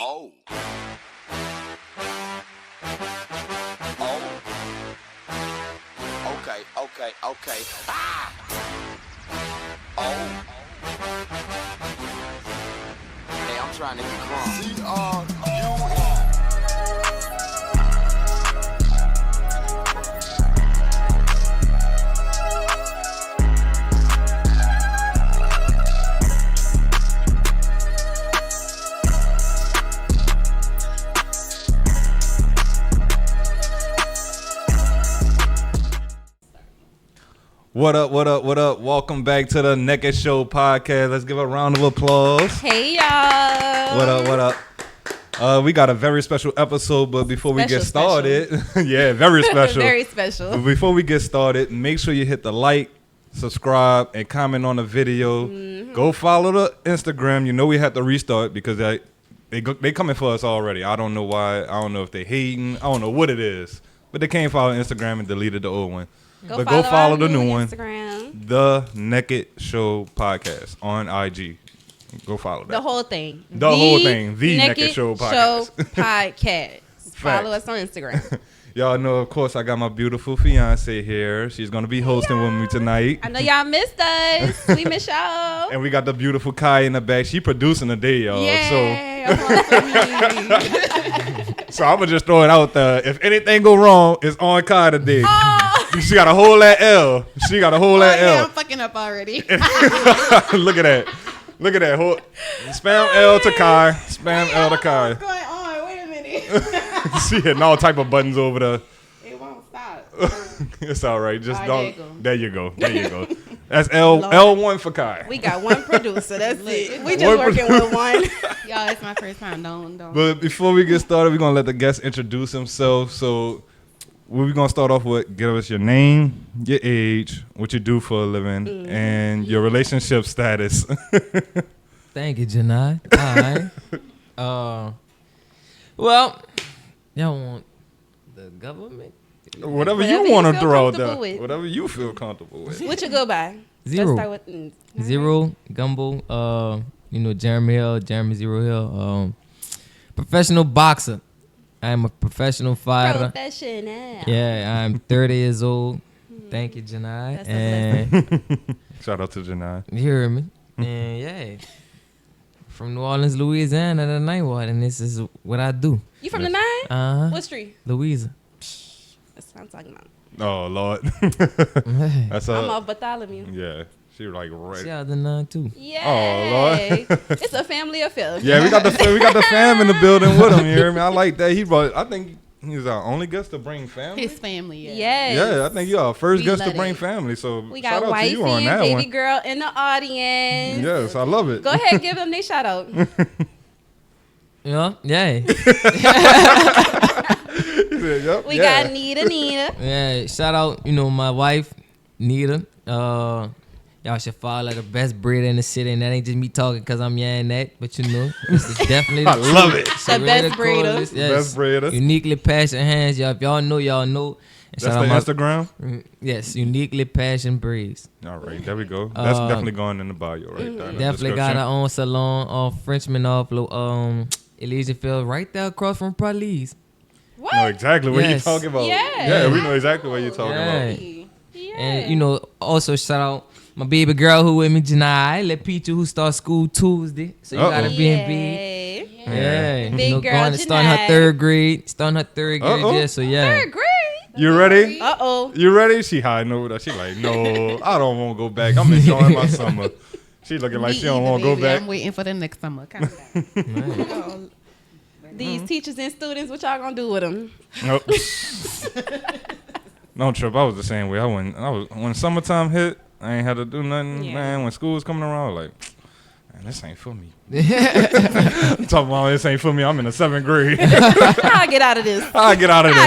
Oh. Okay. Ah! Oh. Hey, I'm trying to get crunk. C-R-U-M. What up? Welcome back to the Naked Show podcast. Let's give a round of applause. Hey, y'all. What up? We got a very special episode, but before we get started, yeah, very special. Very special. But before we get started, make sure you hit the like, subscribe, and comment on the video. Mm-hmm. Go follow the Instagram. You know we had to restart because they coming for us already. I don't know why. I don't know if they hating. I don't know what it is. But they can't follow Instagram and deleted the old one. Go follow the new one. Instagram. The Naked Show podcast on IG. Go follow that. The whole thing. The whole thing. The Naked Show podcast. Follow us on Instagram. Y'all know, of course, I got my beautiful fiance here. She's going to be hosting with me tonight. I know y'all missed us. We miss y'all. And we got the beautiful Kai in the back. She producing the day, y'all. Yay, So I'm going to just throw it out there. If anything go wrong, it's on Kai today. Oh. She got to hold that L. I'm fucking up already. Look at that. Spam L to Kai. Spam L to Kai. What's going on? Wait a minute. She hitting all type of buttons over there. It won't stop. It's all right. Just all don't. right, there you go. That's L1 for Kai. We got one producer. That's it. We just working with one. Y'all, it's my first time. Don't. But before we get started, we're gonna let the guest introduce himself. So we're gonna start off with give us your name, your age, what you do for a living, and your relationship status. Thank you, Janai. All right. Well, y'all want the government? Whatever you want to throw out there. Whatever you feel comfortable with. What you go by? Zereaux. Let's start with Zereaux, Gumbo, Jeremy Zero Hill. Professional boxer. I'm a professional fighter. Professional. Yeah, I'm 30 years old. Thank you, Janai. That's and shout out to Janai. You hear me? And yeah. From New Orleans, Louisiana, the Ninth Ward, and this is what I do. You from the Nine? Uh-huh. What street? Louisa. That's what I'm talking about. Oh, Lord. That's I'm off Bartholomew. Yeah. She was like right. She out the 9 too. Yay. Oh, Lord. It's a family affair. Yeah, we got the fam in the building with him. You hear me? I like that. I think he's our only guest to bring family. His family, yeah. Yes. Yeah, I think you're our first guest to bring family. So we shout got out wifey to you on that baby one. girl in the audience. Yes, I love it. Go ahead, give them their shout out. Yeah. Yep, we got Nita. Yeah, shout out, my wife, Nita. Y'all should follow the best breeder in the city, and that ain't just me talking because I'm yanning that, but this is definitely the I love it. The best breeder. Yes. Best breeder. Uniquely passionate hands, y'all. If y'all know, y'all know. And That's the Instagram? Yes, uniquely passionate breeds. All right, there we go. That's definitely going in the bio right there. Definitely got our own salon off Frenchman off Elysian Field, right there across from Pralise. What? Know exactly what you're talking about. Yeah, we know exactly what you're talking about. Yeah. And also shout out my baby girl who with me, Janai, let Peter who start school Tuesday. So you gotta be in big. Yeah. Big girl starting her third grade. Yeah, so yeah. Third grade. You ready? Uh-oh. You ready? She hiding over there. She like, no, I don't want to go back. I'm enjoying my summer. She looking like she don't want to go back. I'm waiting for the next summer. Calm down. These teachers and students, what y'all gonna do with them? Nope. No trip. I was the same way. When summertime hit, I ain't had to do nothing. Yeah. Man, when school was coming around, I was like, man, this ain't for me. I'm talking about this ain't for me. I'm in the 7th grade. I'll get out of this.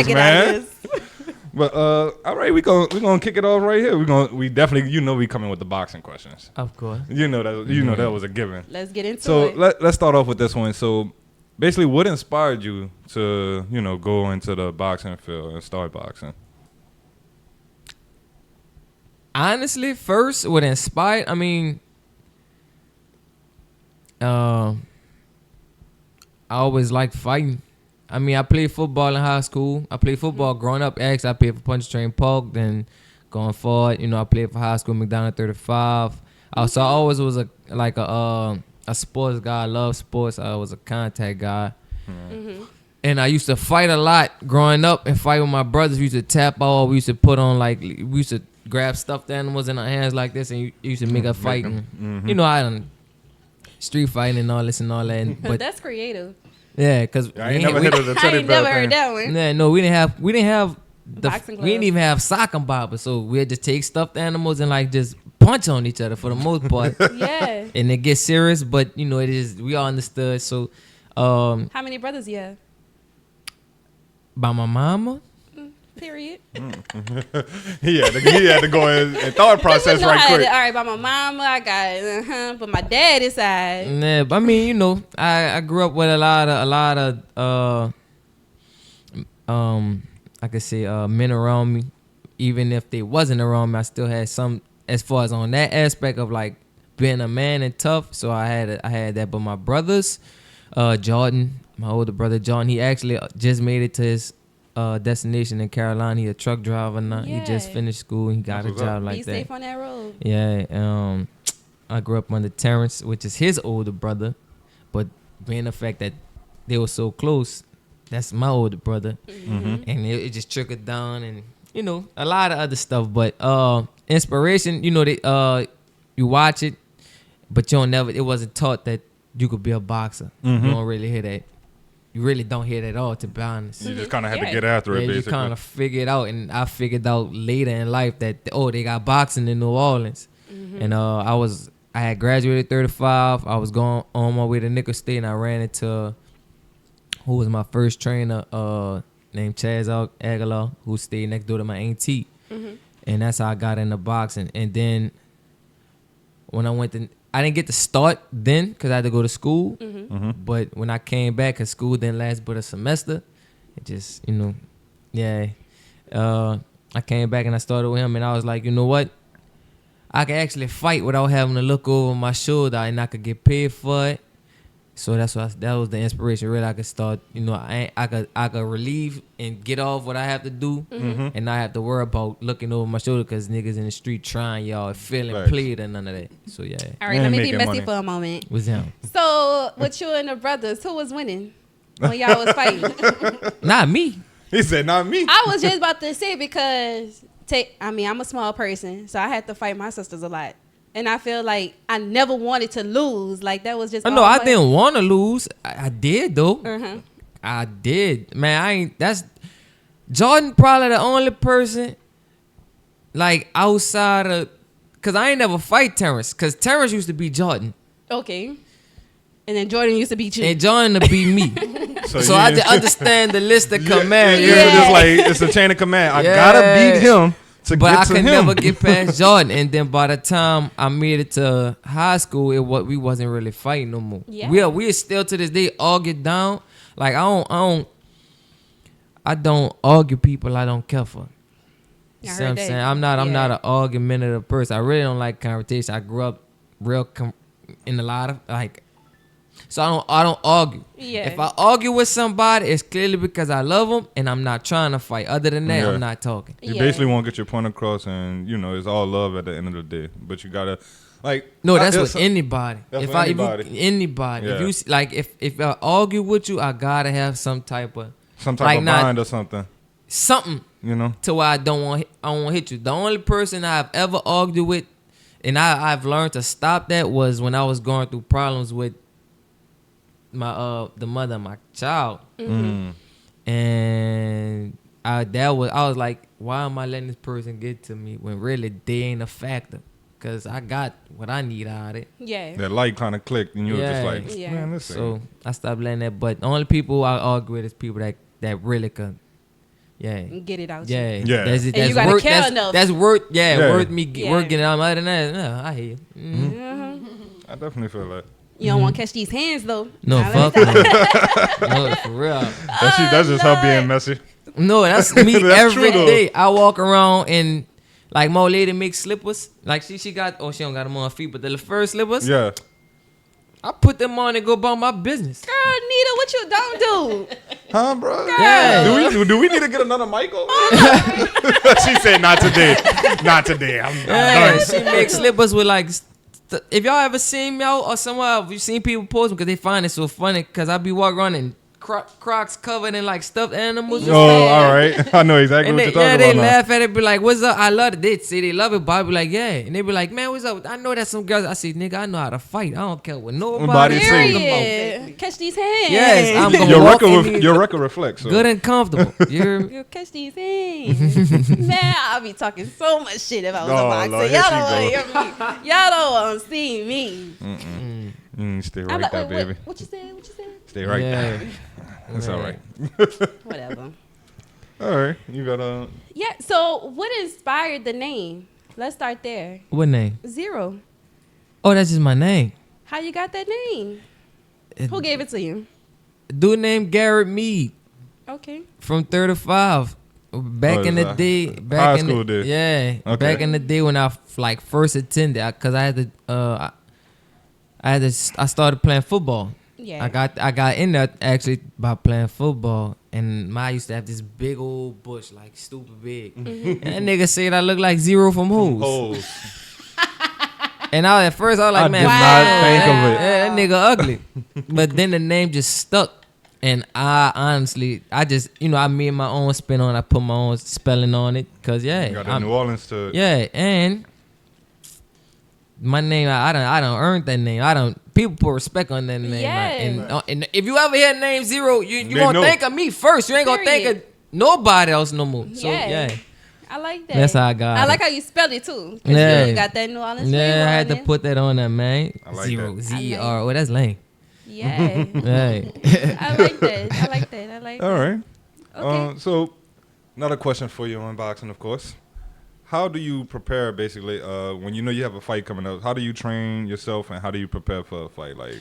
Man. But all right, we gonna kick it off right here. We definitely we coming with the boxing questions. Of course. That was a given. Let's get into So it. let's start off with this one. So basically, what inspired you to go into the boxing field and start boxing? Honestly, first, what inspired, I always liked fighting. I mean, I played football in high school. I played football growing up. Actually, I played for Punch Train Park. Then going forward, I played for high school McDonald 35. So I always was a sports guy. I love sports. I was a contact guy. And I used to fight a lot growing up and fight with my brothers. We used to tap all. We used to put on we used to grab stuffed animals in our hands like this and you used to make a fight. And, I done street fighting and all this and all that. But that's creative. yeah, because I ain't never hit the I teddy ain't bear never heard thing. that one. yeah, no, we didn't have Boxing we didn't gloves. even have sock and bobbers, so we'd just take stuffed animals and just punch on each other for the most part. Yeah. And it gets serious, but it is we all understood. So How many brothers you have? by my mama, Period. He had to go in and thought process right quick. All right, by my mama, I got but my daddy's side. yeah, but I mean, I grew up with a lot of I could say men around me. Even if they wasn't around me, I still had some as far as on that aspect of like being a man and tough. So I had that. But my brothers, Jordan, my older brother Jordan, he actually just made it to his destination in Carolina. He a truck driver now. He just Yeah. finished school. He got a job like Be that. safe on that road. Yeah. I grew up under Terrence, which is his older brother, but being the fact that they were so close, that's my older brother, and it just trickled down, and a lot of other stuff. But inspiration, you watch it, but it wasn't taught that you could be a boxer. You don't really hear that. You really don't hear that at all, to be honest. You just kind of had to get after it, Yeah, you basically. kind of figure it out, and I figured out later in life that they got boxing in New Orleans, and I had graduated 35. I was going on my way to Nickel State, and I ran into who was my first trainer, named Chaz Aguilar, who stayed next door to my auntie, and that's how I got into boxing. And then when I didn't get to start then because I had to go to school. But when I came back, because school didn't last but a semester, it just, I came back and I started with him, and I was like, you know what? I could actually fight without having to look over my shoulder, and I could get paid for it. So that was the inspiration. Really, I could start. I could relieve and get off what I have to do, and not have to worry about looking over my shoulder because niggas in the street trying y'all, feeling Facts. played and none of that. So yeah, All right, And let me be making messy money. for a moment. was him. So, with you and the brothers, who was winning when y'all was fighting? Not me. He said, not me. I was just about to say because I'm a small person, so I had to fight my sisters a lot. And I feel like I never wanted to lose. Like that was just No, I didn't want to lose. I did though. Uh-huh. I did, man. That's Jordan. Probably the only person like outside of, cause I ain't never fight Terrence. Cause Terrence used to be Jordan, Okay. And then Jordan used to beat you. and Jordan to be me. So you I didn't- had to understand the list of command. Yeah, Yeah. just like it's a chain of command. I Yeah. gotta beat him to But get I to could him. never get past Jordan. And then by the time I made it to high school, we wasn't really fighting no more. Yeah. We still to this day argue down. Like I don't argue people I don't care for. You I see heard what I'm that. saying? I'm not an argumentative person. I really don't like confrontation. I grew up in a lot of like, so I don't argue. Yeah. If I argue with somebody, it's clearly because I love them and I'm not trying to fight. Other than that, Yeah. I'm not talking. You Yeah. basically want to get your point across, and it's all love at the end of the day. But you gotta No, that's it's- with anybody. That's If with anybody. anybody. Yeah. If you if I argue with you, I gotta have some type of some type like of not- bond or something. something to where I don't want to hit you. The only person I've ever argued with, and I've learned to stop that, was when I was going through problems with my the mother of my child, and I was like, why am I letting this person get to me when really they ain't a factor? Cause I got what I need out of it. Yeah. That light kind of clicked, and you were just Yeah. like, Yeah. man, this So I stopped letting that. But the only people I argue with is people that really could. Yeah. Get it out. Yeah. Yeah. That's you that's gotta worth, care that's, enough. that's worth. Yeah. Yeah. Worth me Yeah. working it out. Other than that, no, I hear you. I definitely feel that. You don't want to catch these hands though. No, Nah, fuck let me no. No, for real. That's just her being messy. No, that's me That's every true, though. day. I walk around and like my old lady makes slippers. Like she don't got them on her feet, but the first slippers. Yeah. I put them on and go about my business. Girl, Nita, what you don't do? Huh, bro? Yeah. Do we need to get another mic over? She said, "Not today. Not today. I'm Yeah, done." she makes slippers with like. If y'all ever seen me out or somewhere, you seen people post because they find it so funny. Because I be walking around in Crocs covered in like stuffed animals. Oh, all right. I know exactly And what they, you're talking yeah, they about now. laugh at it, be like, "What's up?" I love it. They say they love it, but I be like, "Yeah," and they be like, "Man, what's up?" I know that some girls. I say, "Nigga, I know how to fight. I don't care what nobody Nobody say." say. Period. Catch these hands. Yes, I'm gonna Your walk in record, here your record reflects. So. good and comfortable. You hear me? You catch these hands. Man, I'll be talking so much shit if I was Oh, a boxer. Lord, Y'all here don't she want to hear me. Y'all don't want to see me. Stay I'm right like, there, wait, baby. what you said? What you said? Stay right Yeah. there. That's all right. Whatever. All right. You got a. Yeah. So, what inspired the name? Let's start there. What name? Zereaux. Oh, that's just my name. How you got that name? Who gave it to you? Dude named Garrett Mead Okay. from 35. Back Oh, in the it's day, high back in school the, day. yeah, Okay. back in the day when I like first attended, cause I started playing football. Yeah. I got in there actually by playing football, and I used to have this big old bush, like stupid big. And that nigga said I look like Zereaux from Who's. Holes. And at first I was like, I man, did Wow. not think of it. yeah, that nigga ugly. But then the name just stuck. And I honestly, I just, I made my own spin on it. I put my own spelling on it. Cause You got that New Orleans to. yeah, and my name, I don't earn that name. People put respect on that name. Yeah. And if you ever hear the name Zereaux, you They gonna know. think of me first. You ain't gonna think Period. of nobody else no more. So yeah. I like that. That's how I got I it. like how you spelled it too. 'Cause Yeah. you got that New Orleans flavor Yeah, I had on to it. put that on there, man. I like Zereaux, that. Z-E-R. Oh, that's lame. Yeah. Hey. I like that. I like that. I like All that. right. Okay. So, another question for you on boxing, of course. How do you prepare, basically, when you know you have a fight coming up? How do you train yourself, and how do you prepare for a fight? Like,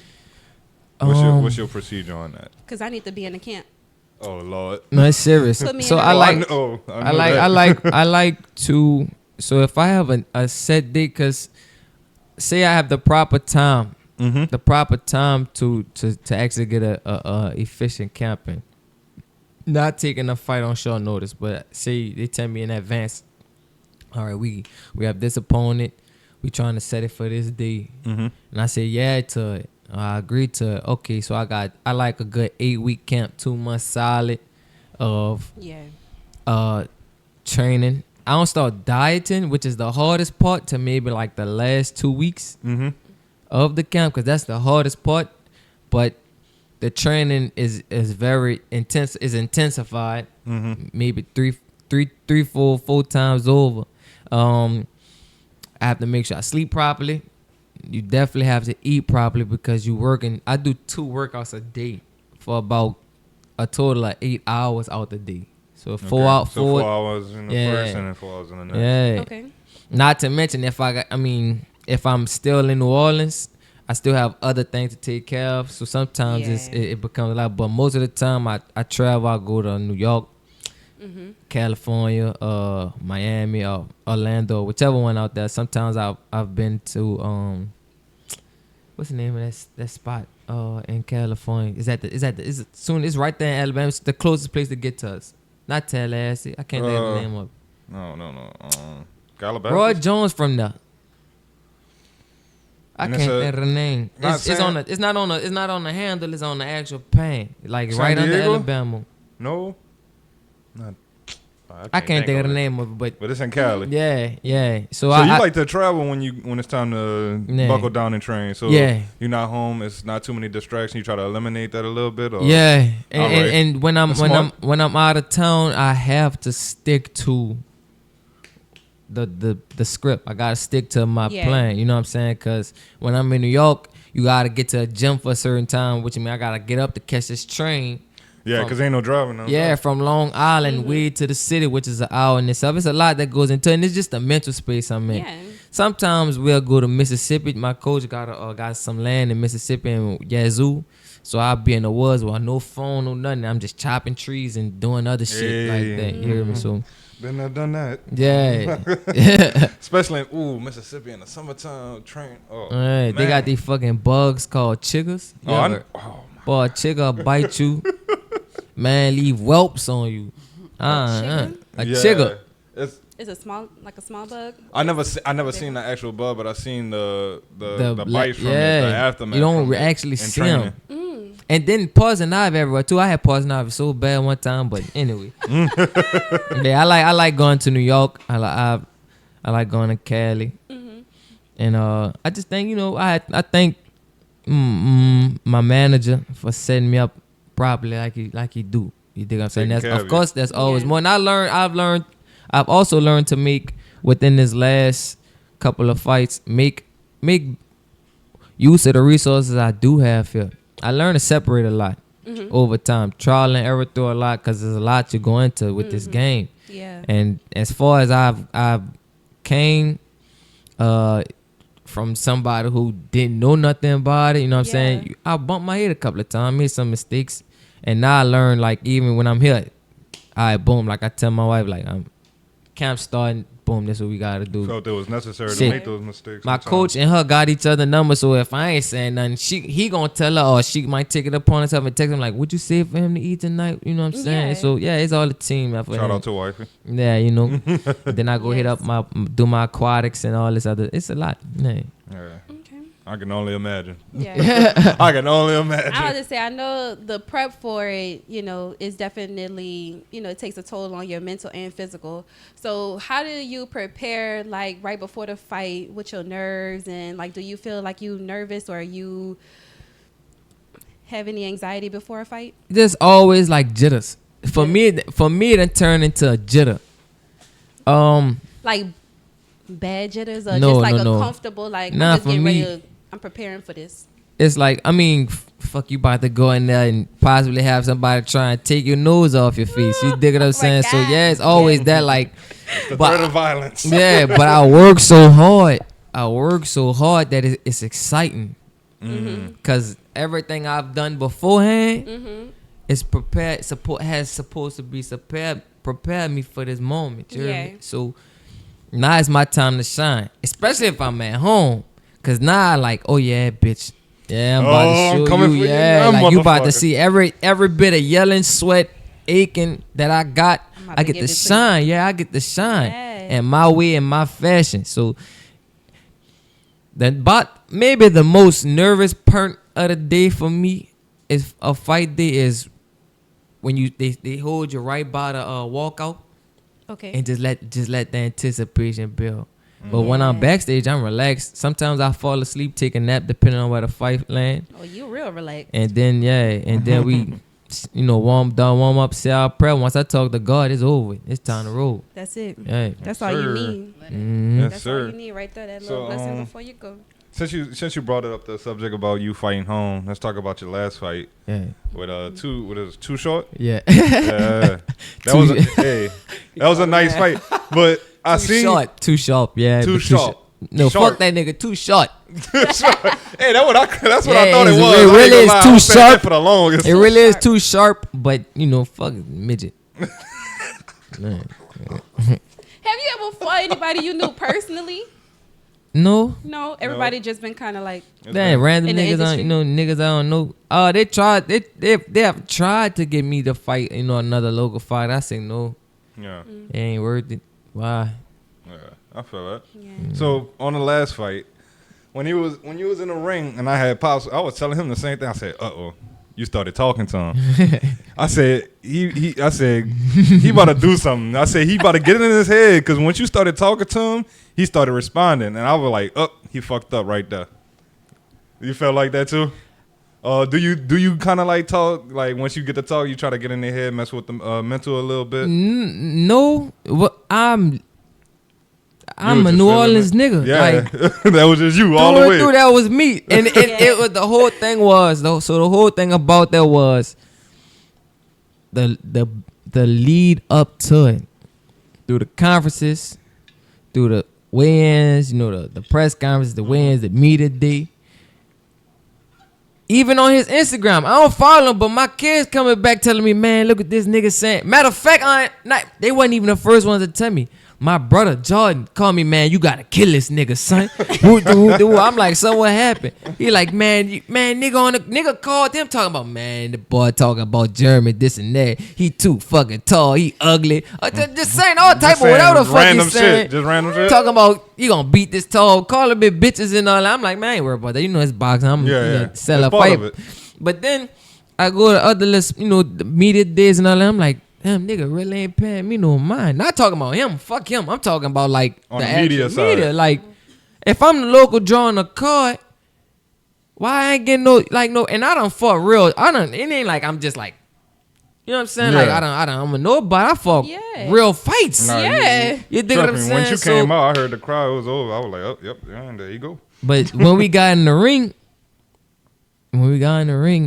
what's your procedure on that? Because I need to be in the camp. Oh Lord. No, it's serious. Put me So in I the- like, I know I like to. So if I have a set date, cause say I have the proper time, the proper time to actually get a efficient camping, not taking a fight on short notice, but say they tell me in advance, all right, we have this opponent, we trying to set it for this day, and I say yeah to it. I agree to it. Okay, so I like a good 8-week camp, 2 months solid of Yeah. training. I don't start dieting, which is the hardest part, to maybe like the last 2 weeks of the camp, because that's the hardest part. But the training is very intense. Is intensified. Maybe three, four times over. I have to make sure I sleep properly. You definitely have to eat properly because you working. I do 2 workouts a day for about a total of 8 hours out the day. So 4 out, So 4 hours in the Yeah. first and then 4 hours in the next. Yeah. Okay. Not to mention if I'm still in New Orleans, I still have other things to take care of. So sometimes Yeah. it becomes a lot. But most of the time I travel. I go to New York, California, Miami, or Orlando, whichever one out there. Sometimes I've been to what's the name of that spot in California? Is it soon? It's right there in Alabama. It's the closest place to get to us. Not Tallahassee. I can't think of the name of it. No. Calabasas? Roy Jones from there. I And can't it's think of the name. not It's not on the handle. It's on the actual pan, like San right under Diego? Alabama. No. Not. I can't think of the name of it, But it's in Cali. yeah. So So I you like to travel when it's time to Yeah. buckle down and train. So Yeah. you're not home. It's not too many distractions. You try to eliminate that a little bit. Or? yeah, Alright. and when That's smart. I'm out of town, I have to stick to the script. I gotta stick to my Yeah. plan. You know what I'm saying? Cause when I'm in New York, you gotta get to a gym for a certain time, which means I gotta get up to catch this train. Yeah, because ain't no driving. No Yeah, from Long Island way to the city, which is an hour in itself. It's a lot that goes into it, and it's just the mental space I'm in. Yeah. Sometimes we'll go to Mississippi. My coach got some land in Mississippi and Yazoo. So I'll be in the woods with no phone, no nothing. I'm just chopping trees and doing other shit like that. You hear me? So Been there, done that. Yeah. Especially in Mississippi in the summertime train. Oh, They man. got these fucking bugs called chiggers. You ever- Boy, a chigger bite you. Man, leave whelps on you. A chigger. It's a small bug. I never seen the actual bug, but I seen the bites from it, yeah. the aftermath. You don't from it actually in see training. them. And then poison ivy everywhere too. I had poison ivy so bad one time, but anyway. Yeah, I like going to New York. I like going to Cali. And I just think, I thank my manager for setting me up properly like he do. You dig what I'm saying? Of course there's always more. And I've also learned to make within this last couple of fights, make use of the resources I do have here. I learned to separate a lot over time, trial and error through a lot, because there's a lot you go into with this game. Yeah. And as far as I've came from somebody who didn't know nothing about it, you know what I'm saying? I bumped my head a couple of times, made some mistakes, and now I learn, like, even when I'm here, boom, like I tell my wife, like, I'm camp starting, boom, that's what we gotta do. Felt it was necessary to make those mistakes. My sometimes. coach and her got each other numbers, so if I ain't saying nothing, he gonna tell her, or she might take it upon herself and text him like, "Would you say for him to eat tonight?" You know what I'm saying? Yeah. So yeah, it's all the team. Shout out to wifey. Yeah, then I go hit up do my aquatics and all this other. It's a lot. Yeah. Yeah. Okay. I can only imagine. Yeah. I can only imagine. I was just say, I know the prep for it, is definitely, it takes a toll on your mental and physical. So how do you prepare, like, right before the fight with your nerves? And, like, do you feel like you nervous, or you have any anxiety before a fight? There's always like jitters. For me, it turned into a jitter. Like bad jitters, or No, just like no. a comfortable, like, Nah, I'm just for getting me- ready to, I'm preparing for this. It's like, I mean, fuck, you about to go in there and possibly have somebody try and take your nose off your face. You dig what I'm saying? So God. yeah, it's always that, like, The threat of violence. yeah, but I work so hard. That it's exciting. Cause everything I've done beforehand is prepared. Has supposed to be prepare me for this moment. You hear me? So now it's my time to shine, especially if I'm at home. Cause now I like, oh yeah, bitch. Yeah, I'm about to show coming you. for you Yeah, now, like you about to motherfucker. see every bit of yelling, sweat, aching that I got. about I to get give to it to shine. Yeah, I get to shine. Yeah. And my way and my fashion. So maybe the most nervous part of the day for me is a fight day is when they hold you right by the walkout Okay. and just let the anticipation build. But when I'm backstage, I'm relaxed. Sometimes I fall asleep, take a nap, depending on where the fight land. Oh, you real relaxed. And then we, warm up, say our prayer. Once I talk to God, it's over. It's time to roll. That's it. Yeah. That's all you sir. need. Yes, That's sir. all you need right there. That So, little blessing before you go. Since you brought it up, the subject about you fighting home, let's talk about your last fight Yeah. with Too Short. Yeah. Yeah, that was a nice fight. But I seen Too sharp. Yeah. Too but sharp. No, Sharp. fuck that nigga. Too short. Hey, that's what I Yeah, thought it it was. really I ain't gonna is lie, too I was saying that sharp. for the longest. It really is too sharp, but fuck it, midget. Man. Have you ever fought anybody you knew personally? No. No, everybody just been kind of like. Damn, random In the niggas, industry? niggas I don't know. They have tried to get me to fight, another local fight. I say no, Yeah, it ain't worth it. Why? yeah, I feel that. Yeah. So on the last fight, when you was in the ring and I had pops, I was telling him the same thing. I said, you started talking to him. I said he about to do something. I said he about to get it in his head, because once you started talking to him, he started responding, and I was like, he fucked up right there. You felt like that too? Do you kind of like talk, like once you get to talk, you try to get in their head, mess with the mental a little bit? No, I'm was a just New feeling Orleans it. nigga. Yeah, Like, that was just you all the way. Through that was me, and it was the whole thing was though. So the whole thing about that was the lead up to it, through the conferences, through the weigh-ins, the press conferences, the weigh-ins, the media day. even on his Instagram, I don't follow him, but my kids coming back telling me, man, look what this nigga saying. Matter of fact, they wasn't even the first ones to tell me. My brother Jordan called me, man, you gotta kill this nigga, son. I'm like, so what happened? He like, nigga called him talking about, man, the boy talking about German, this and that. He too fucking tall, he ugly. Just saying all type of whatever the fuck he's saying. Just random shit. Talking about you gonna beat this tall, calling me bitches and all that. I'm like, man, I ain't worried about that. You know it's boxing. I'm sell a fight. But then I go to other list, the media days and all that. I'm like, damn, nigga really ain't paying me no mind. Not talking about him. Fuck him. I'm talking about like on the media side. Like, if I'm the local drawing a card, why I ain't getting no. And I done fought real. It ain't like I'm just like, you know what I'm saying? Yeah. Like I'm a nobody. I fought real fights. Nah, You dig what I'm saying? Once you came out, I heard the crowd was over. I was like, oh, yep, and there you go. But when we got in the ring,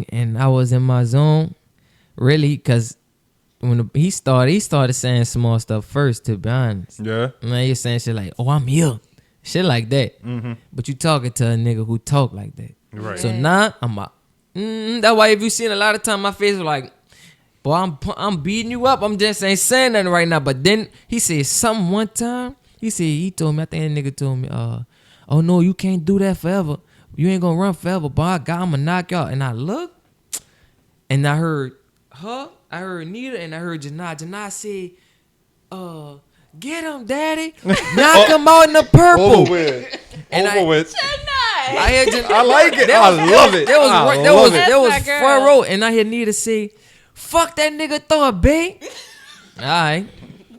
and I was in my zone, really, because when he started saying small stuff first, to be honest. Yeah. Man, he was saying shit like, oh, I'm here. Shit like that. Mm-hmm. But you talking to a nigga who talk like that. Right. So now, I'm out. That's why if you seen a lot of time, my face was like, boy, I'm beating you up. I'm just ain't saying nothing right now. But then he said something one time. He told me, I think that nigga told me, oh, no, you can't do that forever. You ain't gonna run forever, but I'm gonna knock you out. And I looked, and I heard her, I heard Nita, and I heard Janai. Janai say, get him, daddy. Knock him out in the purple. Over with. And Over with. I hear Janai. I like it. I love it. There was front row, and I hear Nita say, fuck that nigga, throw a bait. All right.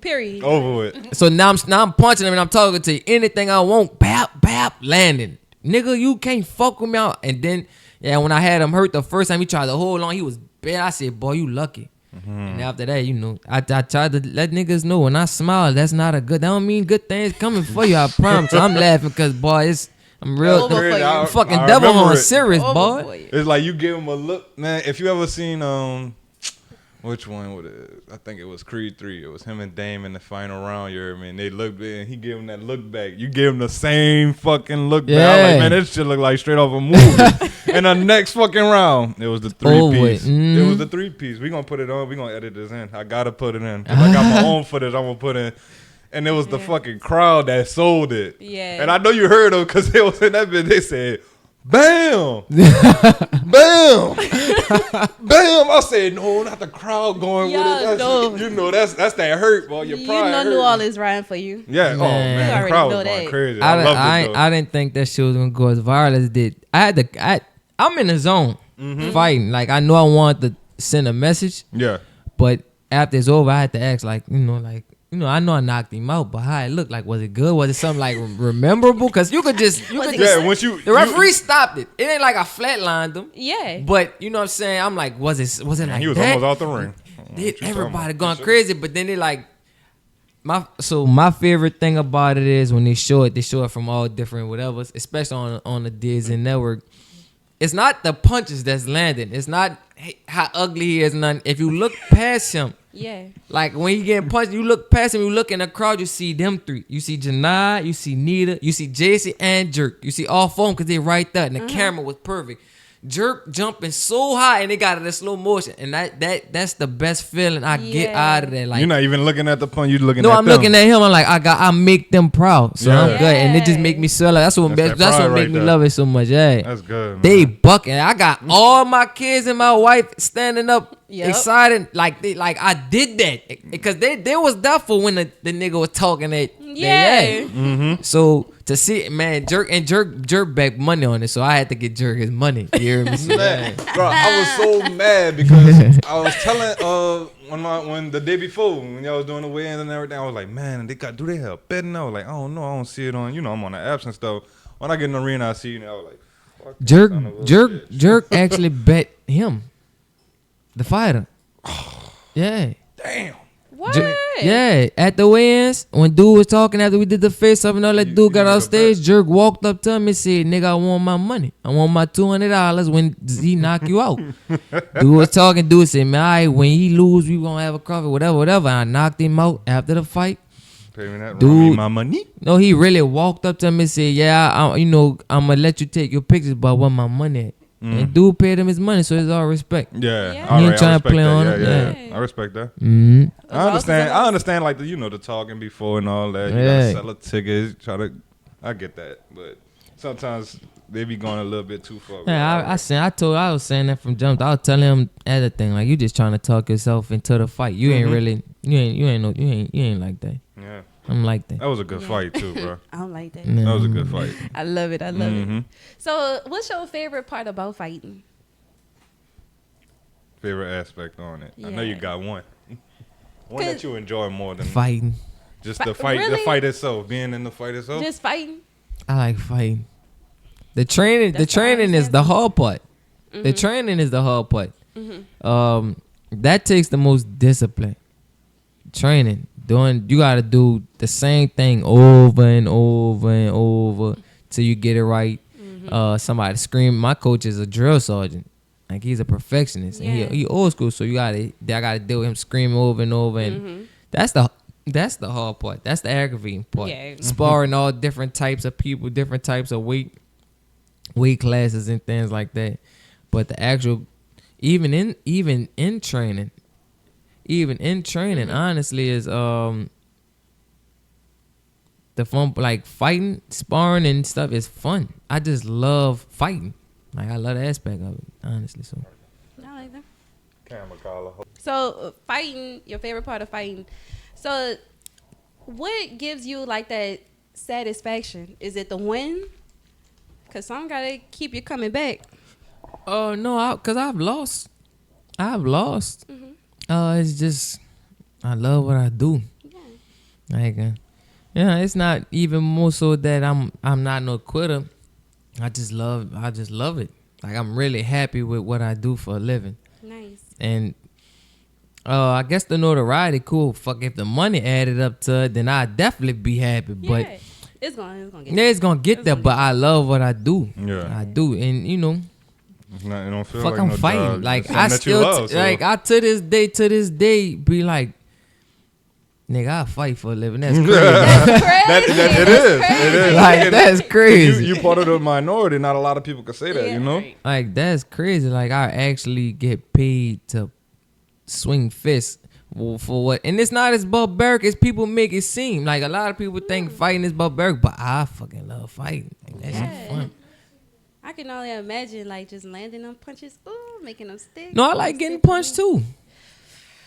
Period. Over with. So now I'm punching him, and I'm talking to you. Anything I want, bap, landing. Nigga, you can't fuck with me out. And then, when I had him hurt the first time, he tried to hold on. He was bad. I said, boy, you lucky. Mm-hmm. And after that, I tried to let niggas know when I smile, that's not a good. That don't mean good things coming for you. I promise. I'm laughing because, boy, I'm real. I'm fucking devil horn serious, boy. It's like you give him a look, man. If you ever seen which one was it? I think it was Creed 3. It was him and Dame in the final round. You heard me? And they looked and he gave him that look back. You give him the same fucking look back. I'm like, man, this shit look like straight off a movie. And the next fucking round, it was the 3-piece. It was the 3-piece. We gonna put it on. We gonna edit this in. I gotta put it in. 'Cause I got my own footage I'm gonna put in. And it was the fucking crowd that sold it. Yeah. And I know you heard them because they was in that bit. They said, bam! Bam! Bam! I said, no, not the crowd going with it. That's, that's that hurt, boy. Your pride New Orleans riding for you. Yeah. Man. Oh, man. You The crowd already was know going that. crazy. I loved it, though. I didn't think that shit was gonna go as viral as it did. I'm in the zone fighting. Like, I know I wanted to send a message. Yeah. But after it's over, I had to ask, I know I knocked him out, but how it looked, like, was it good? Was it something like memorable? Because once you the referee stopped it. It ain't like I flatlined him. Yeah. But you know what I'm saying? I'm like, was it like that? He was almost out the ring. Everybody going crazy, but then they like my favorite thing about it is when they show it from all different whatevers, especially on the Disney Network. It's not the punches that's landing. It's not how ugly he is. Nothing. If you look past him, like when he getting punched, you look past him. You look in the crowd, you see them three. You see Janai, you see Nita, you see JC and Jerk. You see all four of them because they right there, and the camera was perfect. Jerk jumping so high, and they got it in slow motion, and that's the best feeling I get out of that. Like, you're not even looking at the punch, you're looking. No, at I'm them. looking at him. I'm like, I make them proud, so I'm good, and it just make me swell. That's what that make right me there. love it so much. Yeah, That's good, man. They bucking. I got all my kids and my wife standing up, excited, like I did that because they was there for when the nigga was talking that. So to see it, man, Jerk back money on it, so I had to get Jerk his money. You hear me? Man, bro, I was so mad because I was telling when the day before when y'all was doing the weigh-ins and everything, I was like, man, do they have betting? I was like, I don't know, I don't see it on. I'm on the apps and stuff. When I get in the arena, I see I was like, fuck Jerk actually bet him, the fighter. Yeah. Damn. What? At the weigh-ins, when dude was talking after we did the face-up and all that, dude got off stage, Jerk walked up to him and said, nigga, I want my money. I want my $200 when he knock you out. Dude was talking, dude said, man, all right, when he lose, we gonna have a coffee, whatever. And I knocked him out after the fight. Pay me that, Dude, my money? No, he really walked up to him and said, yeah, I'm gonna let you take your pictures, but I want my money at. And dude paid him his money, so it's all respect. Yeah, Yeah. all He ain't right, trying I to respect play that. on Yeah, it. yeah, Yeah. I respect that. Mm-hmm. I understand. Like the talking before and all that. You Yeah. gotta sell a ticket. I get that, but sometimes they be going a little bit too far. Yeah, I was saying that from jump. I was telling him other thing, like you just trying to talk yourself into the fight. You ain't really, you ain't like that. Yeah, I'm like that. that was a good Yeah. fight too, bro. I don't like that. That was a good fight. I love it. I love it. Mhm. So, what's your favorite part about fighting? Favorite aspect on it. I know you Yeah. got one. One that you enjoy more than Fighting. just the fight. Really? The fight itself, being in the fight itself. Just fighting? I like fighting. The training is the hard part. The training is the hard part. That takes the most discipline. Training, you gotta do the same thing over and over and over till you get it right. Somebody scream. My coach is a drill sergeant. Like he's a perfectionist. Yeah. And he old school, so I gotta deal with him screaming over and over, and that's the hard part. That's the aggravating part. Yeah. Sparring all different types of people, different types of weight classes and things like that. But the actual, even in training, honestly, is the fun. Like fighting, sparring, and stuff is fun. I just love fighting. Like I love the aspect of it, honestly. So I like that. Camera collar. So, fighting, your favorite part of fighting. So, what gives you like that satisfaction? Is it the win? Because some gotta keep you coming back. no, cause I've lost. It's just I love what I do. Yeah. Like, it's not even more so that I'm not no quitter. I just love it. Like I'm really happy with what I do for a living. Nice. And I guess the notoriety cool. Fuck, if the money added up to it, then I'd definitely be happy. But Yeah. It's gonna get yeah, it's gonna get there. But I love what I do. Yeah. I do, and It's not, it don't feel fuck, like I'm no fighting. job. Like It's something I that you still love, so- like I to this day be like, nigga, I fight for a living. That's crazy. It is. Like And that's crazy. You part of the minority. Not a lot of people can say that. Yeah. You know. Like that's crazy. Like I actually get paid to swing fists for what, and it's not as barbaric as people make it seem. Like a lot of people think fighting is barbaric, but I fucking love fighting. Like, that shit fun. I can only imagine like just landing them punches, ooh, making them stick. No, I like getting punched too.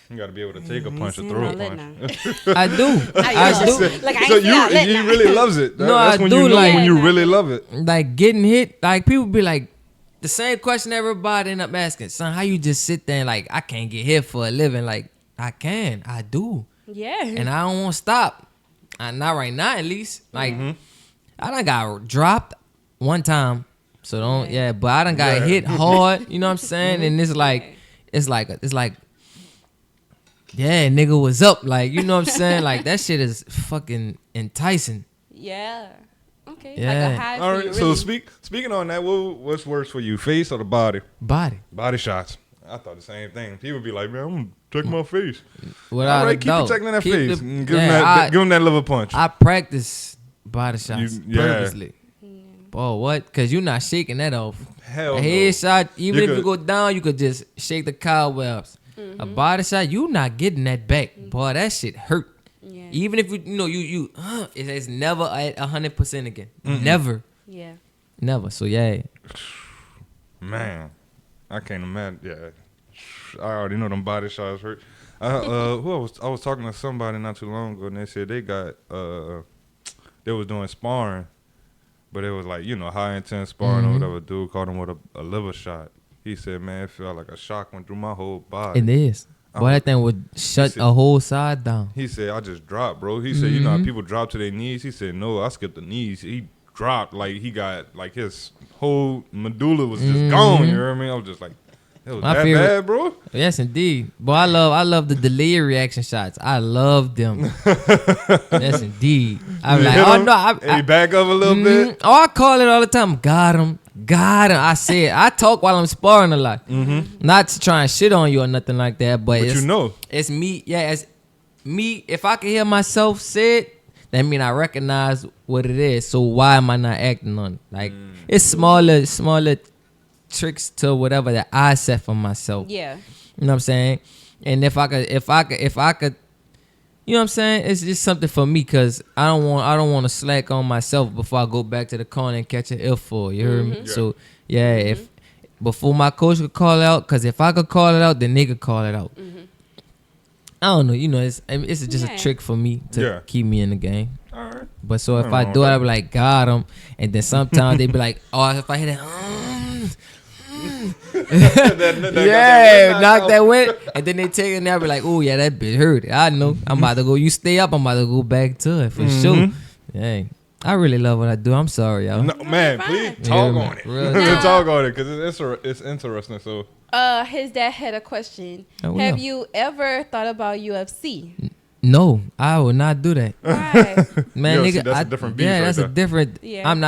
You got to be able to take a punch or saying throw all a that punch. I do. I do. Like I So ain't saying all that he now. really loves it. No, That's I when do you know like- when you Yeah, really I love it. Like getting hit. Like people be like the same question everybody end up asking. Son, how you just sit there and like I can't get hit for a living? Like I can. I do. Yeah. And I don't want to stop. Not right now, at least. Like, I done got dropped one time. So don't, but I done got hit hard. You know what I'm saying? And it's like, yeah, nigga was up. Like, you know what I'm saying? Like, that shit is fucking enticing. Yeah. Okay. Yeah. Like a high All right. feel, So really. speaking on that, what's worse for you, face or the body? Body. Body shots. I thought the same thing. People be like, man, I'm gonna check my face. Without All a right, keep doubt. protecting that Keep face. the- And give yeah, him that liver punch. I practice body shots yeah. purposely. Oh, what? Because you're not shaking that off. Hell A no. headshot, even You if you could- go down, you could just shake the cobwebs. A body shot, you not getting that back. Boy, that shit hurt. Yeah. Even if it's never at 100% again. Never. Yeah. Never. So, yeah. Man, I can't imagine. Yeah, I already know them body shots hurt. I was talking to somebody not too long ago, and they said they got they was doing sparring, but it was like high intense sparring or whatever. Dude caught him with a liver shot. He said, man, it felt like a shock went through my whole body. It is. Boy, that thing would shut a whole side down. He said, I just dropped, bro. He said, you know how people drop to their knees? He said, no, I skipped the knees. He dropped, like he got, like his whole medulla was just gone. You know what I mean? I was just like, it was My that favorite- bad, bro? Yes, indeed. Boy, I love the delay reaction shots. I love them. Yes, indeed. I'm You like, hit oh him, no, and he back up a little bit. Oh, I call it all the time. Got him. I say it. I talk while I'm sparring a lot. Not to try and shit on you or nothing like that, but But it's me. Yeah, it's me. If I can hear myself say it, that mean I recognize what it is. So why am I not acting on it? Like it's smaller tricks to whatever that I set for myself. Yeah. You know what I'm saying? And if I could, you know what I'm saying? It's just something for me because I don't want to slack on myself before I go back to the corner and catch an ill for. You heard me? Yeah. So yeah, if before my coach could call it out, because if I could call it out, then they could call it out. I don't know. You know, it's just a trick for me to keep me in the game. All right. But so if I do it, I be like, got him. And then sometimes they be like, oh, if I hit it, knock that win. And then they take it and they be like, oh, yeah, that bitch hurt. I know. I'm about to go. You stay up, I'm about to go back to it for sure. Hey, I really love what I do. I'm sorry, y'all. No, man, please talk on it. Talk on it because it's interesting. So, his dad had a question. Oh, Have yeah. you ever thought about UFC? No, I would not do that. Why? Man, UFC, nigga, that's a different beef yeah, right that's there. a different. Yeah. I'm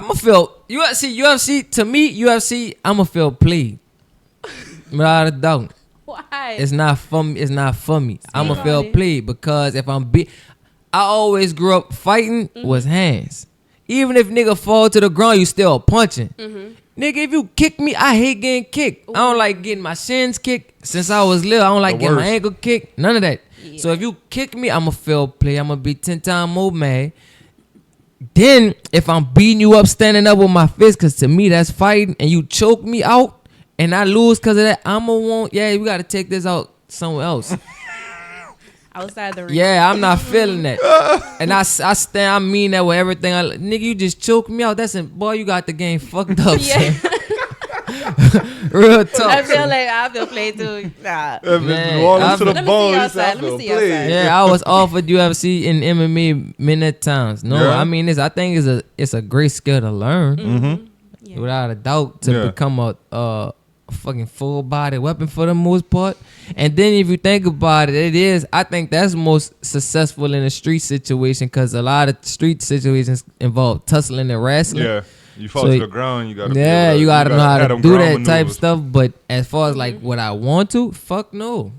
gonna feel UFC to me. UFC, I'm gonna feel played. Without a doubt, Why? it's not for me. It's not for me. I'm gonna on feel it. played because if I always grew up fighting was hands. Even if nigga fall to the ground, you still punching. Nigga, if you kick me, I hate getting kicked. I don't like getting my shins kicked. Since I was little, I don't like getting my ankle kicked. None of that. Yeah. So if you kick me, I'ma feel play. I'ma be 10 times more mad. Then if I'm beating you up, standing up with my fist, cause to me that's fighting, and you choke me out, and I lose cause of that, I'ma want, we gotta take this out somewhere else. Outside the ring. Yeah, I'm not feeling that. And I mean that with everything. Nigga, you just choked me out. Boy, you got the game fucked up. Yeah. Real talk. I feel played too. Nah. Man, All into the Let me see bone. your He said, side. I Let me feel see your played. Yeah, I was offered UFC and MMA many times. No, Yeah. I mean I think it's a great skill to learn, Yeah. without a doubt, to become a fucking full body weapon for the most part. And then if you think about it, I think that's most successful in a street situation because a lot of street situations involve tussling and wrestling. Yeah. You fall So, to the ground, you gotta You gotta know how have to them do ground that type maneuvers. stuff. But as far as like what I want to, fuck no.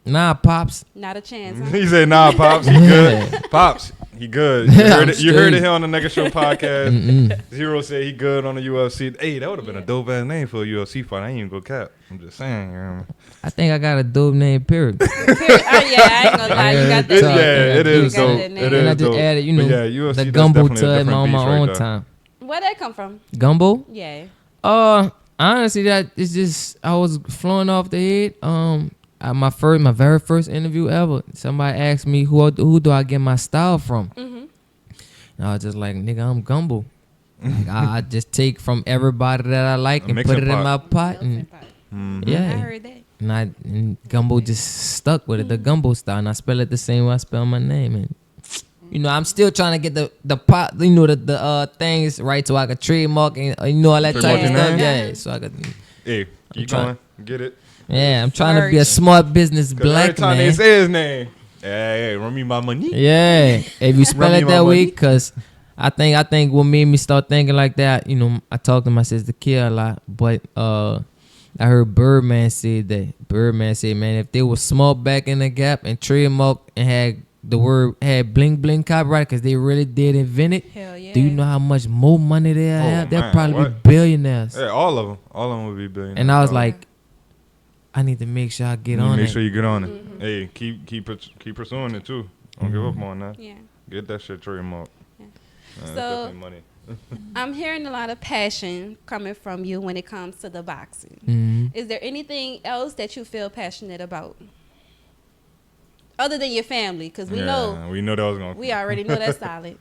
Nah, pops. Not a chance. Huh? He said, nah, Pops, he good. Pops, he good. You heard it, you heard it straight. here on the Nigga Show podcast. Zereaux said he good on the UFC. Hey, that would have been a dope ass name for a UFC fight. I ain't even go cap. I'm just saying. You know? I think I got a dope name, period. Yeah, I ain't gonna lie. You got that. Yeah, it is You got dope. that name. It And I is just dope. added, But yeah, UFC, the that's gumbo definitely a to it different on my beast right own there. time. Where'd that come from? Gumbo? Yeah. Honestly, that it's just I was flowing off the head. At my very first interview ever, somebody asked me who do I get my style from, and I was just like, nigga, I'm Gumbo. Like, I just take from everybody that I like A and mixing put it in my pot. pot, and I yeah, heard that. and Gumbo just stuck with it, the Gumbo style, and I spell it the same way I spell my name, and I'm still trying to get the pot, the things right so I could trademark and all that type Trademark of your stuff. name? Yeah, so I could. Hey, keep trying. going. Get it. Yeah, I'm trying to be a Merge. smart business 'Cause every black time man. they say his name, hey, run me my money. Yeah, if you spell Run me it my that way, money. cause I think what made me start thinking like that, I talk to my sister Kia a lot, but I heard Birdman say that. Birdman said, man, if they were small back in the gap and trademark and had bling bling copyright, cause they really did invent it. Hell yeah. Do you know how much more money they have? They'll man, probably what? be billionaires. Yeah, all of them would be billionaires. And I was All of like, I need to make sure I get them. on Make it. sure you get on it. Hey, keep pursuing it too. Don't give up on that. Yeah. Get that shit trademarked. Yeah. That's So- definitely money. I'm hearing a lot of passion coming from you when it comes to the boxing. Mhm. Is there anything else that you feel passionate about? Other than your family, because we know, we know that was gonna. we already know that's solid.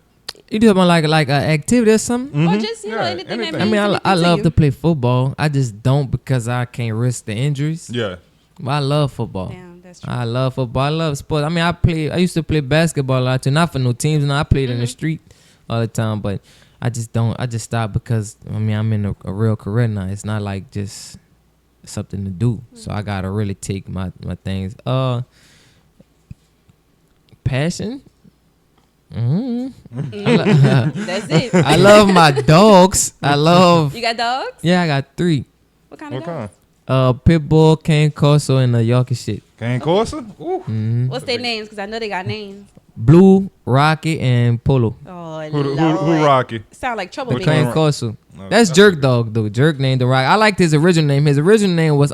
You talking about like an activity or something? Or just, Yeah, anything that anything. means I mean, I anything love you. to play football. I just don't because I can't risk the injuries. Yeah. But I love football. Damn, that's true. I love football. I love sports. I mean, I used to play basketball a lot too. Not for no teams. No, I played in the street all the time. But I just don't. I just stopped because I'm in a real career now. It's not like just something to do. So I gotta really take my things. Passion. That's it. I love my dogs. I love. You got dogs? Yeah, I got 3. What kind What of dogs? kind? Pit bull, cane corso, and a Yorkie shit. Cane Corsa? Ooh. Mm-hmm. What's their names? Because I know they got names. Blue, Rocky, and Polo. Oh, Who Rocky? Sound like Which troublemaker. Clan one? Corso. No, That's Jerk Dog though. Jerk named the Rock. I liked his original name. His original name was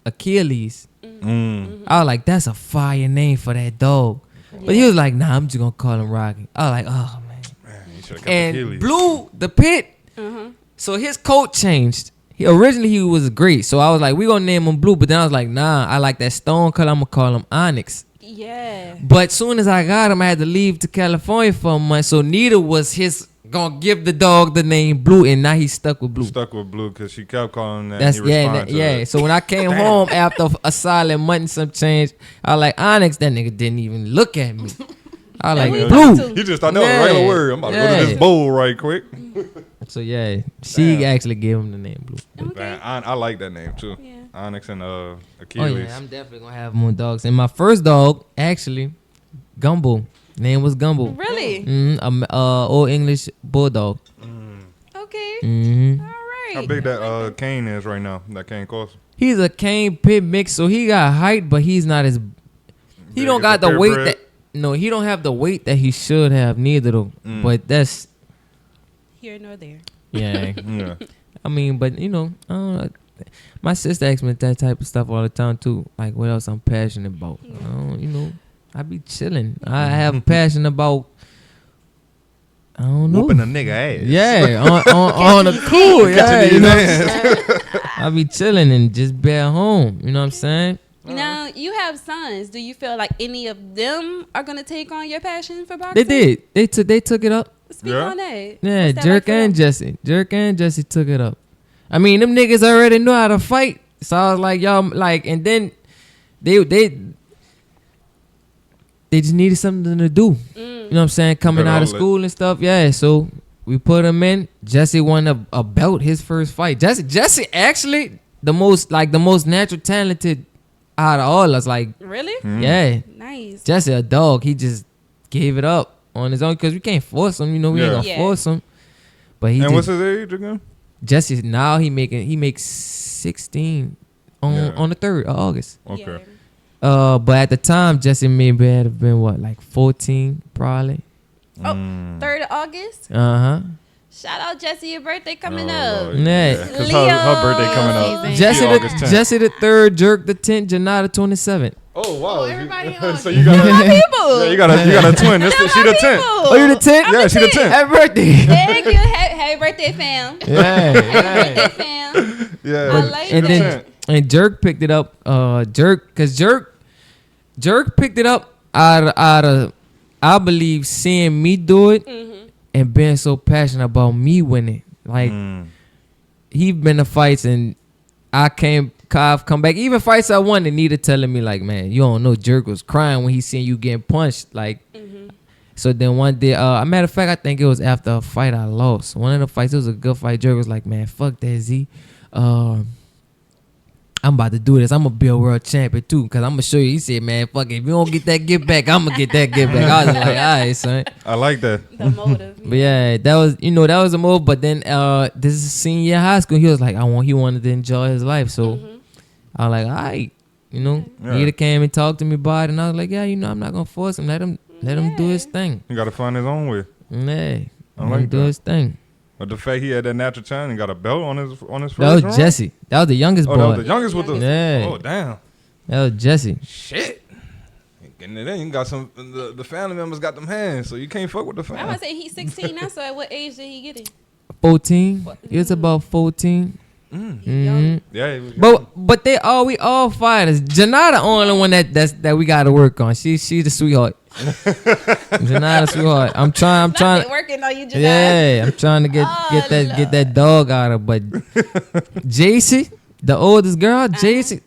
Achilles. I was like, that's a fire name for that dog. But he was like, nah, I'm just gonna call him Rocky. I was like, oh man. You should've kept And Achilles. Blue, the pit. So his coat changed. Originally he was great. So I was like, we gonna name him Blue. But then I was like, nah, I like that stone color. I'm gonna call him Onyx. Yeah. But soon as I got him, I had to leave to California for a month. So Nita was gonna give the dog the name Blue, and now he's stuck with Blue. Stuck with Blue because she kept calling that. That's and he responded to yeah. it. So when I came home after a silent month and some change, I was like, Onyx, that nigga didn't even look at me. I was Who like, you Blue. talking to? He just thought that was a regular Yeah. word. I'm about to go to Yeah. this bowl right quick. So yeah, she actually gave him the name Blue. Okay. Man, I like that name too. Yeah. Onyx and Oh Achilles. yeah, I'm definitely gonna have more dogs. And my first dog, actually, Gumbo. Name was Gumbo. Really? Old English bulldog. Okay. Mm-hmm. All right. How big that Kane is right now? That Kane cost. He's a cane pit mix, so he got height, but he's not as. He Big don't as got a the weight purebred? that. No, he don't have the weight that he should have. Neither though. But that's Here nor there. yeah. Yeah. I mean, but you know, I don't know. My sister asks me that type of stuff all the time too. Like what else I'm passionate about. I don't, you know, I be chilling. I have a passion about. I don't know. Whooping a nigga ass. Yeah, on the cool. Yeah, Catching you know. these I be chilling and just be at home. You know what I'm saying? Now you have sons. Do you feel like any of them are gonna take on your passion for They boxing? did. They took it up. Speak Yeah. on that. Yeah, What's that Jerk like for and them? Jesse. Jerk and Jesse took it up. I mean, them niggas already knew how to fight. So I was like, y'all, like, and then they just needed something to do. You know what I'm saying? Coming Good out of outlet. school and stuff. Yeah, so we put him in. Jesse won a belt his first fight. Jesse actually the most natural talented out of all us. Like, Really? yeah, Nice. Jesse a dog. He just gave it up on his own because we can't force him. You know, we ain't Yeah. gonna Yeah. force him. But he And what's just, his age again? Jesse now he makes 16 on the 3rd of August. Okay. Yeah. But at the time Jesse maybe had have been what, like 14 probably. Oh, 3rd of August. Uh-huh. Shout out Jesse, your birthday coming Oh, up. Lord. Yeah. Because her birthday coming up. Season. Jesse August 10th. Jesse the 3rd, Jerk the 10th, Janata 27th. Oh wow. everybody on. So you got People. yeah, you got a twin. She the 10th. Oh, you the 10th? Yeah, she the 10th. Happy birthday. Thank you. Happy birthday, fam. Yeah. Birthday, fam. Yeah. I like And that. then Jerk picked it up. Jerk picked it up out of I believe seeing me do it and being so passionate about me winning. Like he been to fights and I've come back. Even fights I won, and Nita telling me like, man, you don't know, Jerk was crying when he seen you getting punched. Like, so then one day, a matter of fact, I think it was after a fight I lost. One of the fights, it was a good fight. Jerk was like, man, fuck that Z. I'm about to do this. I'm gonna be a world champion too, cause I'm gonna show you. He said, man, fuck it. If you don't get that get back, I'm gonna get that get back. I was like, all right, son. I like that. The motive. But yeah, that was a move. But then this is senior year of high school. He was like, he wanted to enjoy his life. So I was like, all right, Yeah. Nita came and talked to me about it, and I was like, yeah, I'm not gonna force him. Let him do his thing. You got to find his own way. Yeah, I let like him do that. his thing. But the fact he had that natural talent and got a belt on his first That was run? Jesse. That was the youngest Oh, boy. that was the youngest with the. Yeah. Oh damn. That was Jesse. Shit. Getting it in. You got some. The family members got them hands, so you can't fuck with the I family. want to say he's 16 now. So at what age did he get it? 14. He was about 14. Young. Yeah. He was young. But we all fighters. Janata the only one that we got to work on. She's the sweetheart. Janata sweetheart. I'm trying. Nothing working on you, Janai. Yeah, I'm trying to get that dog out of her. But JC, the oldest girl, JC,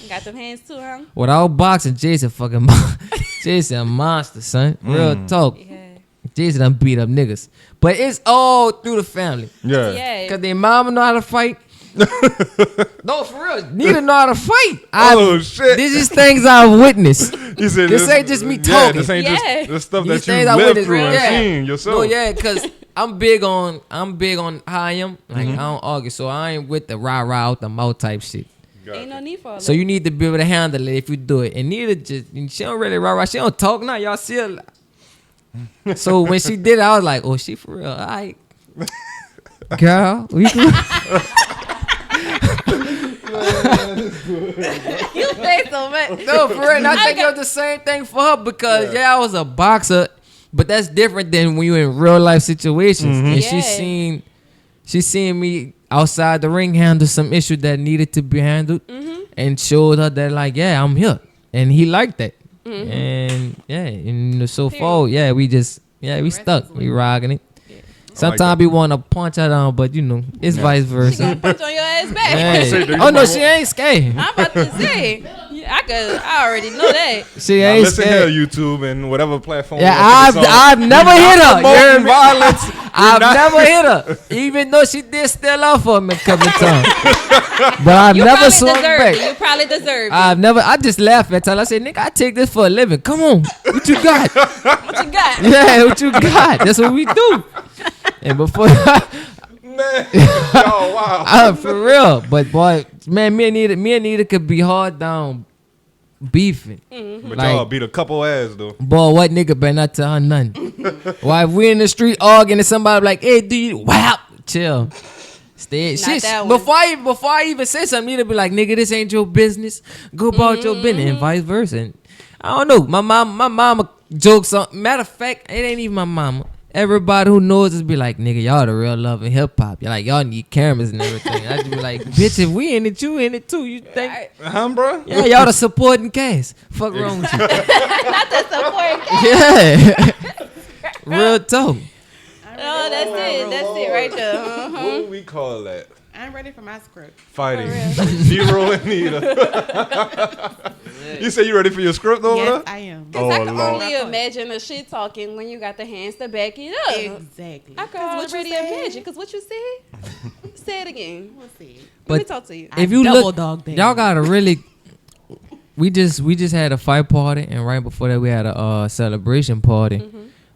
Got them hands too, huh? without boxing, JC fucking JC a monster, son. Real talk. Yeah. JC done beat up niggas. But it's all through the family. Yeah. Yeah. Cause their mama know how to fight. No, for real. Neither know how to fight. Oh shit. These is things I've witnessed. He said This ain't just me Yeah, talking. this ain't Yeah. just the stuff These that you things I lived witnessed. through and Yeah. seen yourself. No, yeah, cause I'm big on how I am. Like I don't argue, so I ain't with the rah out the mouth type shit. Ain't no need for all So that. you need to be able to handle it if you do it. And neither she don't really rah. She don't talk now. Y'all see her. So when she did it, I was like, oh, she for real. All right. Girl, we could. You say so much. No, for real. And I think it was the same thing for her because I was a boxer, but that's different than when you're in real life situations. And she seen me outside the ring handle some issue that needed to be handled, and showed her that like, yeah, I'm here, and he liked that, and and so far, we stuck, we rocking it. Sometimes we want to punch her down, but it's vice versa. Punch on your ass back. Hey. Oh no, she ain't scared. I'm about to say, I already know that. She Now ain't listen scared. here, YouTube and whatever platform. Yeah, you watch this on. I've never hit her. You hear me? Violence. I've never hit her, even though she did steal off for me a couple of times. But I've never swung back. You probably deserve it. I just laugh at her. I say, nigga, I take this for a living. Come on, what you got? What you got? Yeah, what you got? That's what we do. And before, Man. Oh, wow. for real. But boy, man, me and Nita could be hard down beefing. But Like- y'all beat a couple ass, though. Boy, what nigga better not tell her nothing. Why if we in the street arguing and somebody like, hey, do you whap? Chill. Stay. Not Shit, that one. before I even say something, Nita be like, nigga, this ain't your business. Go about your business, and vice versa. And I don't know. My mama jokes on. Matter of fact, it ain't even my mama. Everybody who knows us be like, nigga, y'all the real love in hip hop. You're like, y'all need cameras and everything. I just be like, bitch, if we in it, you in it too. You think? Bro? Yeah, y'all the supporting cast. Fuck wrong with you? Not the support cat. Yeah. Real talk. Oh, that's it. That's it right there. What do we call that? I'm ready for my script. Fighting. Zereaux and Nita. You say you ready for your script over Yes, there? I am. Because I can Lord. only imagine a shit talking when you got the hands to back it up. Exactly. I can already imagine. Because what you said? Say it again. We'll see. Let me But talk to you. if you double look, dog dare. y'all gotta really. We just had a fight party, and right before that we had a celebration party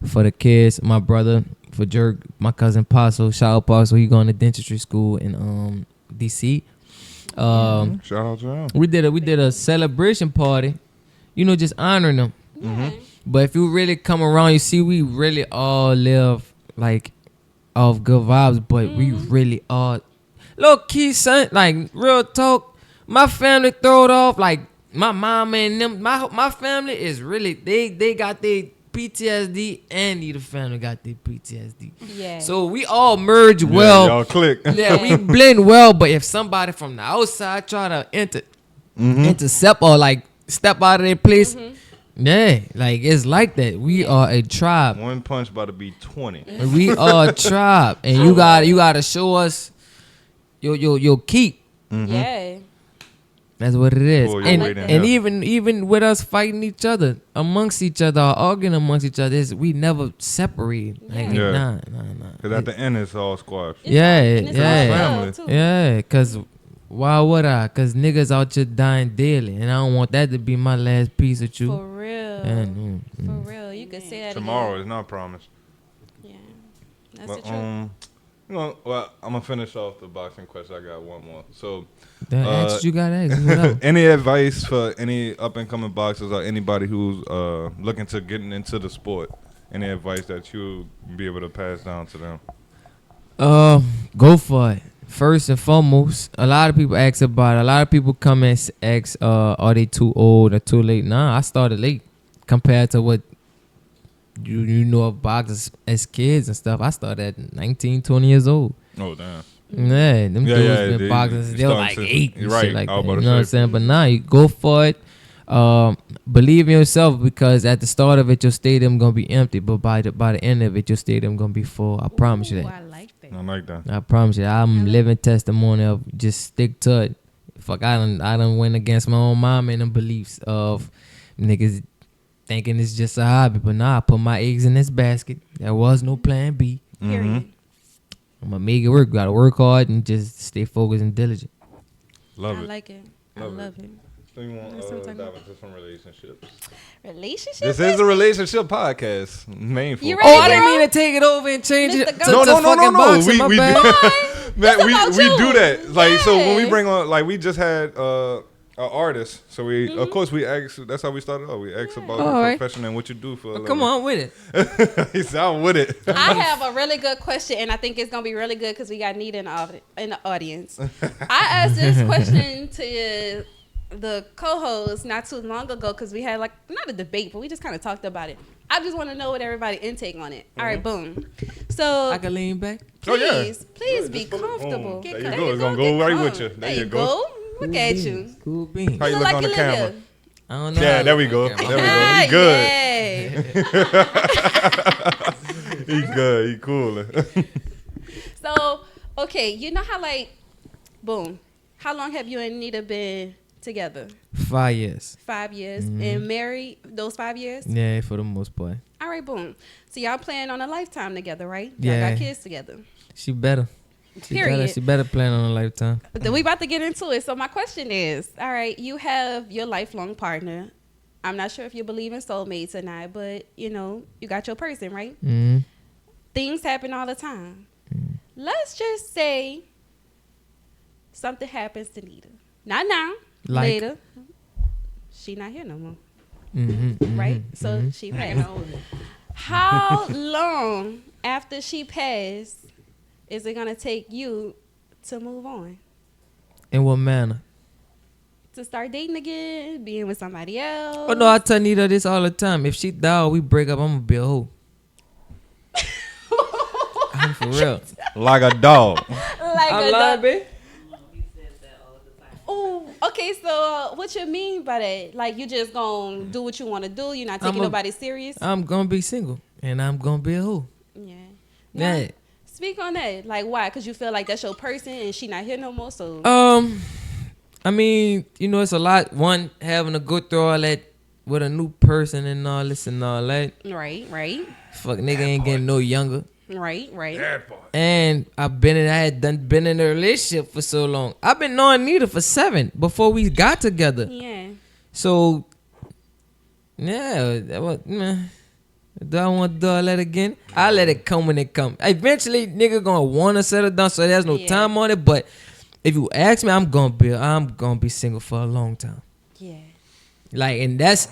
for the kids. My brother, for Jerk, my cousin Paso, shout out Paso. He going to dentistry school in DC. Shout out to him. We did a celebration party, just honoring them. But if you really come around, you see we really all live like off good vibes, but we really all low key, son. Like real talk, my family throw it off. Like my mom and them, my family is really they got their PTSD, and the family got their PTSD. Yeah. So we all merge well. Y'all click. Yeah, we blend well, but if somebody from the outside try to intercept or like step out of their place, like it's like that. We are a tribe. One punch about to be 20. We are a tribe, and you gotta show us your keep. Yeah. That's what it is. Pull your And weight in and here. even with us fighting each other amongst each other, or arguing amongst each other, we never separate. Like, Yeah. nah. Because at the end, it's all squash. Yeah, And it's all yeah. love, too. Yeah, cause why would I? Cause niggas out here dying daily, and I don't want that to be my last piece of you. For real. And, For real. You could say that Tomorrow again. is not promised. Yeah. That's But, the truth. well, I'm going to finish off the boxing question. I got one more. So, That's what you gotta ask. Whatever. any advice for any up-and-coming boxers or anybody who's looking to getting into the sport? Any advice that you'll be able to pass down to them? Go for it. First and foremost, a lot of people ask about it. A lot of people come and ask, are they too old or too late? Nah, I started late compared to what you know of boxers as kids and stuff. I started at 19, 20 years old. Oh, damn. Yeah, them dudes been they- boxing since they were like starting to- 8 and right, shit like I that. was about You to know what I'm say. saying? But now you go for it. Believe in yourself, because at the start of it, your stadium gonna be empty, but by the end of it, your stadium gonna be full. I promise you Ooh, that. I like that. I like that. I promise you. I'm living testimony of just stick to it. Fuck, I done went against my own mom and the beliefs of niggas thinking it's just a hobby. But nah, I put my eggs in this basket. There was no plan B. Period. I'm gonna make it work. Gotta work hard and just stay focused and diligent. Love I it. like it. I Love love it. So you want That's to what I'm dive talking into some relationships? Relationship? This is a relationship podcast. Main You focus. ready, Oh, I didn't girl? mean to take it over and change Mr. it to, Go- to No. fucking boxing. My We bad. do. Man, It's about we you. do that. Like, so when we Yeah. bring on, like, we just had artist. So we, of course, we ask. That's how we started out. We asked about All your right. profession and what you do for a living. Come on with it. He sound with it. I have a really good question, and I think it's gonna be really good because we got Nita in the audience. I asked this question to the co-host not too long ago because we had like not a debate, but we just kind of talked about it. I just want to know what everybody's intake on it. All right, boom. So I can lean back. Oh, yeah. please be comfortable. There you go. It's gonna go right with you. There you go. Look at you. Cool beans. How you look on the camera? I don't know. Yeah, there we go. Okay, There we go. He good. Yeah. He good. He cool. So, okay, you know how like, boom. How long have you and Nita been together? 5 years. 5 years. And married those 5 years? Yeah, for the most part. All right, boom. So y'all plan on a lifetime together, right? Yeah. Y'all got kids together. She better. Period. She better plan on a lifetime. Then we about to get into it. So my question is, all right, you have your lifelong partner. I'm not sure if you believe in soulmates or not, but you know, you got your person, right? Mm-hmm. Things happen all the time. Let's just say something happens to Nita. Not now, Like? later. She not here no more, Mm-hmm. right? So she passed. How long after she passed is it gonna take you to move on? In what manner? To start dating again, being with somebody else? Oh no, I tell Nita this all the time. If she die or we break up, I'm gonna be a hoe. I'm for real. Like a dog. Like I'm a lying, dog. babe. Oh, okay. So what you mean by that? Like you just gonna do what you want to do? You're not taking I'm a- nobody serious? I'm gonna be single and I'm gonna be a hoe. Yeah. Yeah. Now, speak on that. Like why? Because you feel like that's your person and she not here no more. So I mean, you know, it's a lot. One, having to go through all that with a new person and all this and all that. right. Fuck, nigga ain't getting no younger. Right. And I had been in a relationship for so long. I've been knowing Nita for 7 before we got together. Yeah. So, yeah, do I want to do all that again? I'll let it come when it come. Eventually, nigga gonna want to settle down, so there's no time on it. But if you ask me, I'm gonna be single for a long time. Yeah. Like, and that's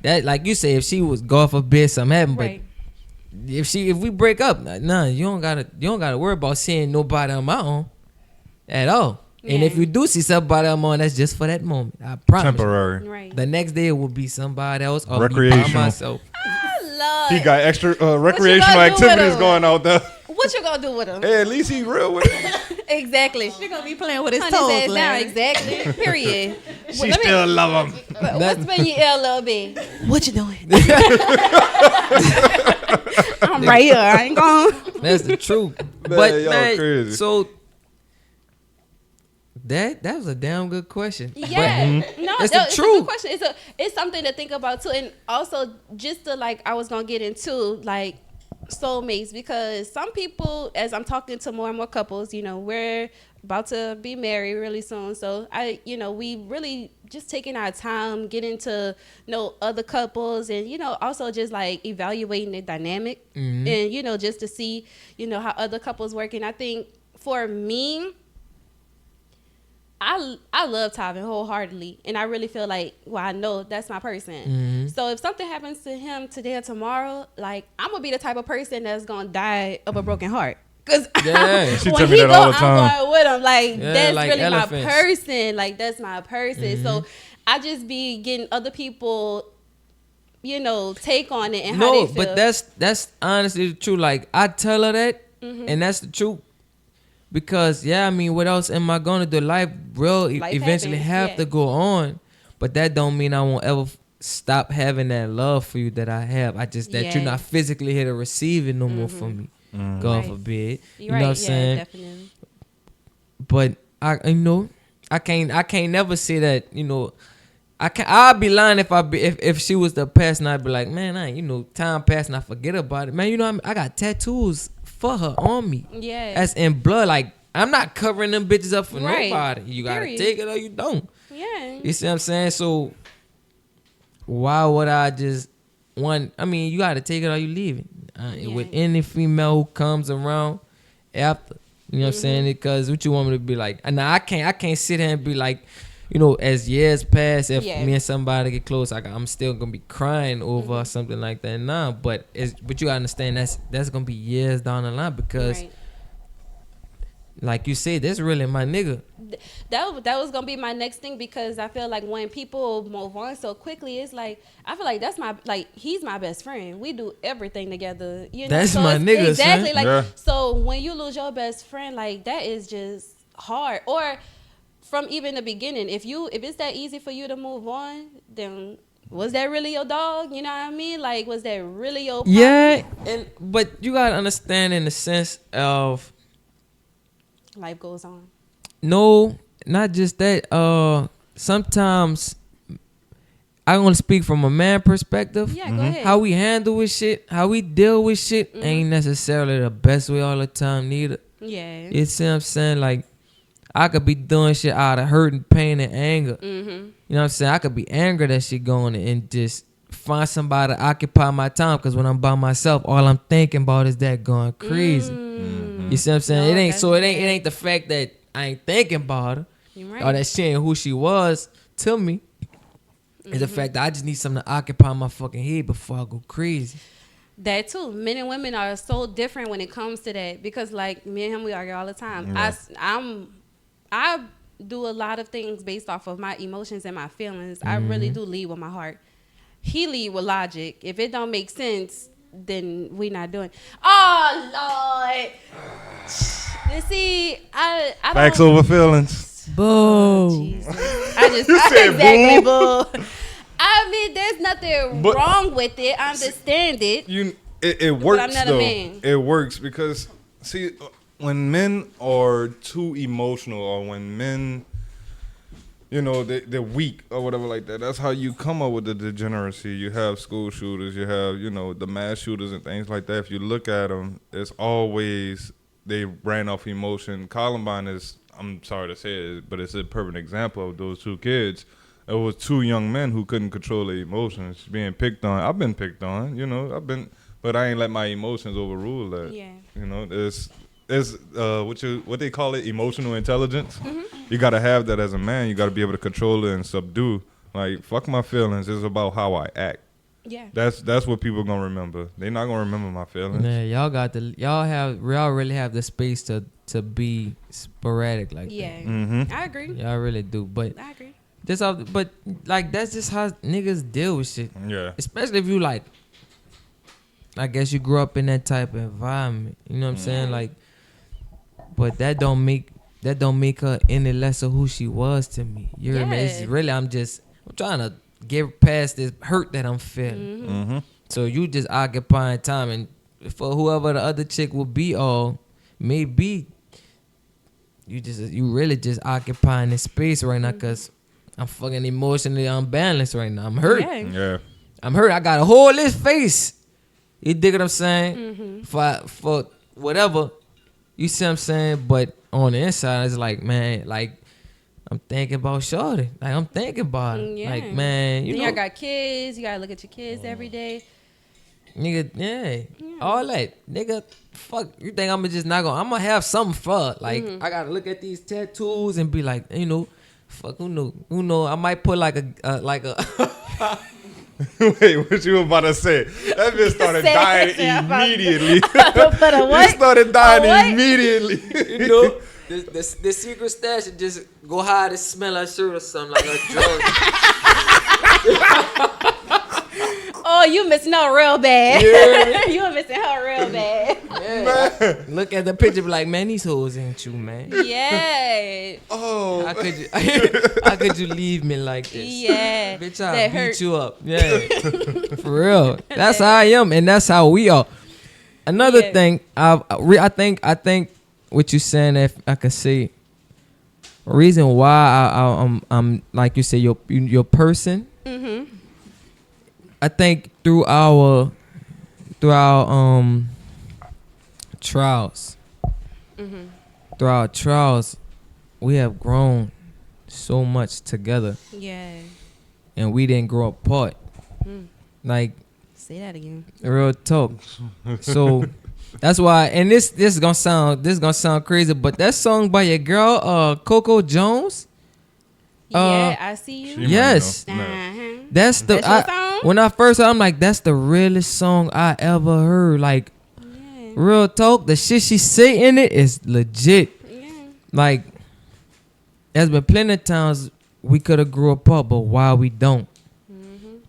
like you say, if she was God forbid something happened, Right. but if we break up, nah, you don't gotta worry about seeing nobody on my own at all. And if Yeah. you do see somebody on my own, that's just for that moment. I promise. Temporary. Right. The next day it will be somebody else or be by Recreational. myself. I love. He got extra recreational gonna do with activities him? going out there. What you gonna do with him? Hey, at least he real with it. Exactly. She gonna be playing with his Hunt his toes, ass down. Larry. Exactly. Period. She still love him. What's been your ear, little bit? What you doing? I'm right here. I ain't going. That's the truth. But y'all man, crazy. so that was a damn good question. Yeah, no, That's the it's a truth. good question. It's something to think about too, and also just to like I was gonna get into like soulmates because some people, as I'm talking to more and more couples, you know, we're about to be married really soon. So we really just taking our time getting to know other couples and also just like evaluating the dynamic and just to see how other couples work. And I think for me, I love TODVEN wholeheartedly, and I really feel like, I know that's my person. So if something happens to him today or tomorrow, like I'm gonna be the type of person that's gonna die of a broken heart. Cause She when tell me he that go, all the time. I'm going with him. Like Yeah, that's like really elephants. my person. Like that's my person. So I just be getting other people, take on it and how No, they feel. but that's honestly the truth. Like I tell her that, and that's the truth. Because I mean, what else am I gonna do? Life will eventually happens, have to go on, but that don't mean I won't ever stop having that love for you that I have. I just that you're not physically here to receive it no more from me. God Right. forbid. You're You know right. what I'm saying? Definitely. But I can't never say that. I'll be lying if she was the person. I'd be like, man, time passed and I forget about it. Man, I got tattoos for her on me. Yeah. That's in blood. Like I'm not covering them bitches up for Right. nobody. You gotta Period. take it or you don't. Yeah. You see what I'm saying? So why would I just want? I mean, you gotta take it or you leave it. With any female who comes around after, you know what I'm saying? Because what you want me to be like? And now I can't sit here and be like, you know, as years pass, if Yeah. me and somebody get close, I'm still gonna be crying over something like that. Nah, but you gotta understand that's gonna be years down the line because, Right. like you said, that's really my nigga. That was gonna be my next thing because I feel like when people move on so quickly, it's like I feel like he's my best friend. We do everything together. You know, That's so my it's nigga, exactly son. like Yeah. so when you lose your best friend, like that is just hard. Or from even the beginning, if it's that easy for you to move on, then was that really your dog? You know what I mean? Like, was that really your partner? Yeah, but you gotta understand in the sense of Life goes on. no, not just that. Sometimes I want to speak from a man perspective. Yeah, go ahead. How we handle with shit, how we deal with shit, ain't necessarily the best way all the time neither. Yeah. You see what I'm saying? Like, I could be doing shit out of hurt and pain and anger. Mm-hmm. You know what I'm saying? I could be angry that shit going and just find somebody to occupy my time because when I'm by myself, all I'm thinking about is that going crazy. You see what I'm saying? No, It ain't the fact that I ain't thinking about her You're or right. that she ain't who she was to me. It's the fact that I just need something to occupy my fucking head before I go crazy. That too. Men and women are so different when it comes to that because, like, me and him, we argue all the time. Yeah. I do a lot of things based off of my emotions and my feelings. I really do lead with my heart. He lead with logic. If it don't make sense, then we not doing. Oh Lord. You see, I don't. Facts over feelings. Boo. Jesus. I just You said exactly boo. boo. I mean, there's nothing But- wrong with it. I understand it. It works I'm not a though. man. It works because see, when men are too emotional or when men, you know, they're weak or whatever like that. That's how you come up with the degeneracy. You have school shooters. You have, you know, the mass shooters and things like that. If you look at them, it's always they ran off emotion. Columbine is, I'm sorry to say it, but it's a perfect example of those two kids. It was two young men who couldn't control their emotions, being picked on. I've been picked on, you know. But I ain't let my emotions overrule that. Yeah. You know, it's what they call it, emotional intelligence. You gotta have that as a man. You gotta be able to control it and subdue. Like, fuck my feelings. It's about how I act. Yeah. That's what people gonna remember. They're not gonna remember my feelings. Yeah, y'all really have the space to be sporadic like Yeah. Mm-hmm. I agree. that. Y'all really do. But I agree. that's just how niggas deal with shit. Yeah. Especially if you like, I guess you grew up in that type of environment. You know what I'm saying? Like, but that don't make her any less of who she was to me. You hear me? It's Yeah. really I'm trying to get past this hurt that I'm feeling. Mm-hmm. So you just occupying time, and for whoever the other chick will be or may be, you really just occupying this space right now because I'm fucking emotionally unbalanced right now. I'm hurt. Yeah. Yeah. I'm hurt. I got a hole in this face. You dig what I'm saying? For whatever. You see what I'm saying? But on the inside, it's like, man, like, I'm thinking about shorty. Like, I'm thinking about it. Yeah. Like, man, you Then know. y'all got kids. You gotta look at your kids every day. Nigga, yeah. All that. Nigga, fuck. You think I'm gonna have something for her. Like, I gotta look at these tattoos and be like, you know, fuck, who know? I might put like a Wait, what you about to say? That bitch started Say dying it. immediately. Put a what? He started A dying what? immediately. you know, the secret stash should just go hide and smell her shirt or something like a drug. Oh, you missing out real bad. Yeah. You missing out real bad. Yeah. Look at the picture, be like, man, these hoes ain't you, man. Yeah. Oh, How could you leave me like this? Yeah. Bitch, I'll That beat hurt. you up. Yeah. For real. That's how I am, and that's how we are. Another Yeah. thing, I think what you saying, if I could say, reason why I'm like you say, your person. Mm-hmm. I think through our trials, through our trials, we have grown so much together, Yeah. and we didn't grow apart. Like, Say that again. real talk. So that's why. And this is gonna sound crazy, but that song by your girl, Coco Jones, Yeah, I see you. She might Yes. know. Nah. Uh-huh. That's the That's your song? when I first heard, I'm like, that's the realest song I ever heard. Like, Yeah. real talk, the shit she say in it is legit. Yeah. Like, there's been plenty of times we could have grew apart, but why we don't?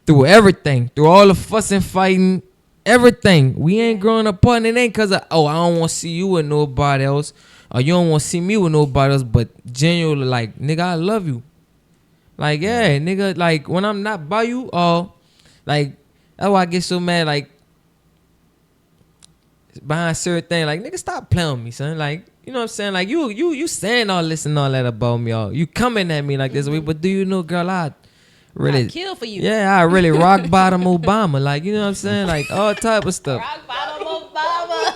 Through everything, through all the fussing, fighting, everything, we ain't growing apart. And it ain't cause of, oh, I don't want to see you with nobody else, or you don't want to see me with nobody else. But genuinely, like, nigga, I love you. Like, yeah, nigga, like when I'm not by you, like that's why I get so mad. Like behind certain thing, like, nigga, stop playing with me, son. Like, you know what I'm saying? Like, you saying all this and all that about me, all you coming at me like this way, but do you know, girl, I really I kill for you. yeah, I really rock bottom Obama, like, you know what I'm saying? Like all type of stuff. Rock bottom Obama.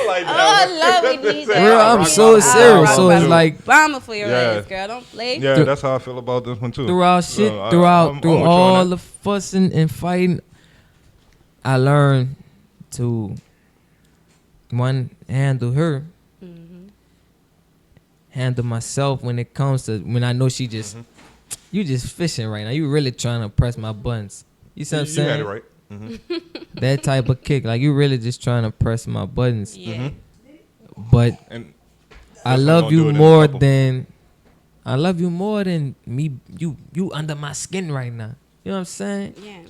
Like Oh, I love it, DJ. Real, I'm so I serious. rock So it's bottom like Obama for your Yeah. ass, girl. Don't play. Yeah, that's how I feel about this one too. throughout shit, So, I'm through with you on all that. the fussing and fighting, I learned to one handle her, handle myself when it comes to when I know she just you just fishing right now. You really trying to press my buttons. You see what I'm You saying? had it right. Mhm. That type of kick, like you really just trying to press my buttons. Yeah. But And I That's love what I'm gonna do you it in a more couple. than I love you more than me. You under my skin right now. You know what I'm saying? Yeah.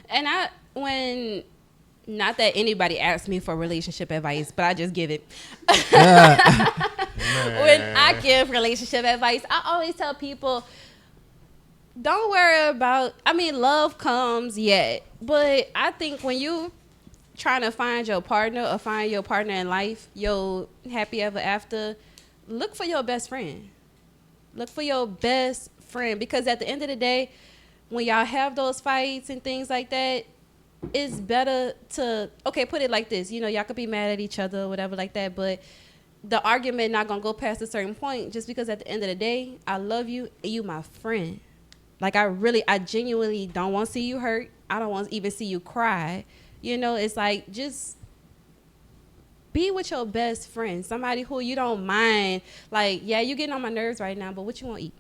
And when not that anybody asks me for relationship advice, but I just give it. When I give relationship advice, I always tell people, don't worry about, love comes yet. But I think when you trying to find your partner or find your partner in life, your happy ever after, look for your best friend. Look for your best friend. Because at the end of the day, when y'all have those fights and things like that, it's better to, okay, put it like this. You know, y'all could be mad at each other or whatever like that, but the argument not going to go past a certain point just because at the end of the day, I love you and you my friend. Like, I genuinely don't want to see you hurt. I don't want to even see you cry. You know, it's like, just be with your best friend, somebody who you don't mind. Like, yeah, you getting on my nerves right now, but what you want to eat?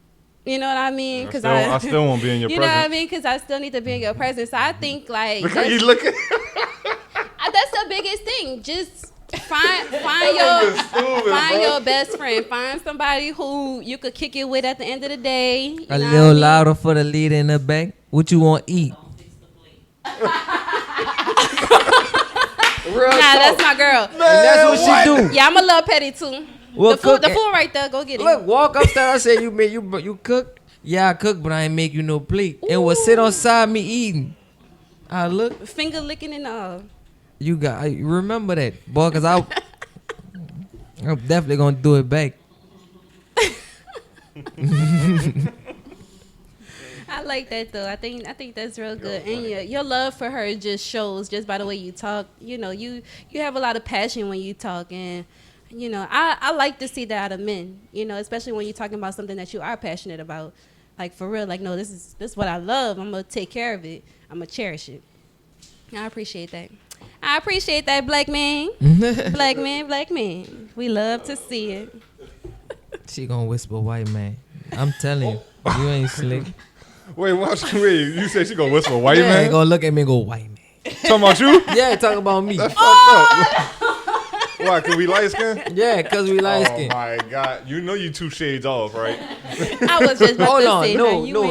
You know what I mean? Because I still won't be in your you know what I presence. mean? Because I still need to be in your presence. So I think, like, Look how you looking. that's the biggest thing. Just find your best friend. Find somebody who you could kick it with at the end of the day. You A know little what I mean? louder for the leader in the back. What you want to eat? Nah, that's my girl. And that's what she do. Yeah, I'm a little petty too. Well, The food right there. Go get it. Look, walk upstairs. I say you cook. Yeah, I cook, but I ain't make you no plate. And will sit on side me eating. I look. Finger licking and all. You remember that, boy? Cause I'm definitely gonna do it back. I like that though. I think that's real good. And your love for her just shows just by the way you talk. You know, you have a lot of passion when you talk, and you know, I like to see that out of men. You know, especially when you're talking about something that you are passionate about. Like, for real, like, no, this is what I love. I'm gonna take care of it. I'm gonna cherish it. I appreciate that. I appreciate that, black man. Black man. We love to see it. She gonna whisper white man. I'm telling you, you ain't slick. Wait, watch me. You said she gonna whisper white You man? ain't gonna look at me and go white man. Talking about you? Yeah, talk about me. That's fucked up. Why? Cause we light skin? Yeah, cause we light Oh skin. my god! You know you 2 shades off, right? I was just about Hold to on, say,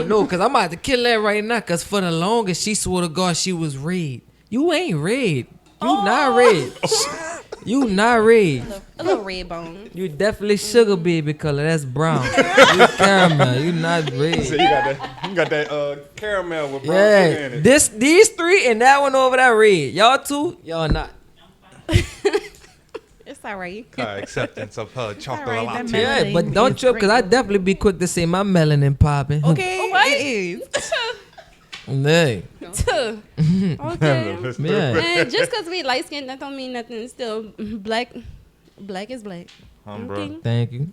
no, cause I'm about to kill that right now. Cause for the longest, she swore to God she was red. You ain't red. You not red. You not red. a little red bone. You definitely sugar baby color. That's brown. You caramel. You not So red. you got that caramel with brown sugar in Yeah, it. these three and that one over there red. Y'all two, y'all not. It's all right. Acceptance of her chocolate Alright, latte. that Yeah, Melanin but don't is trip, cause I great. definitely be quick to say my melanin popping. Okay, What? it is. Hey. Okay. Yeah. And just because we light skinned, that don't mean nothing. Still, black is black. Bro. Okay. Thank you.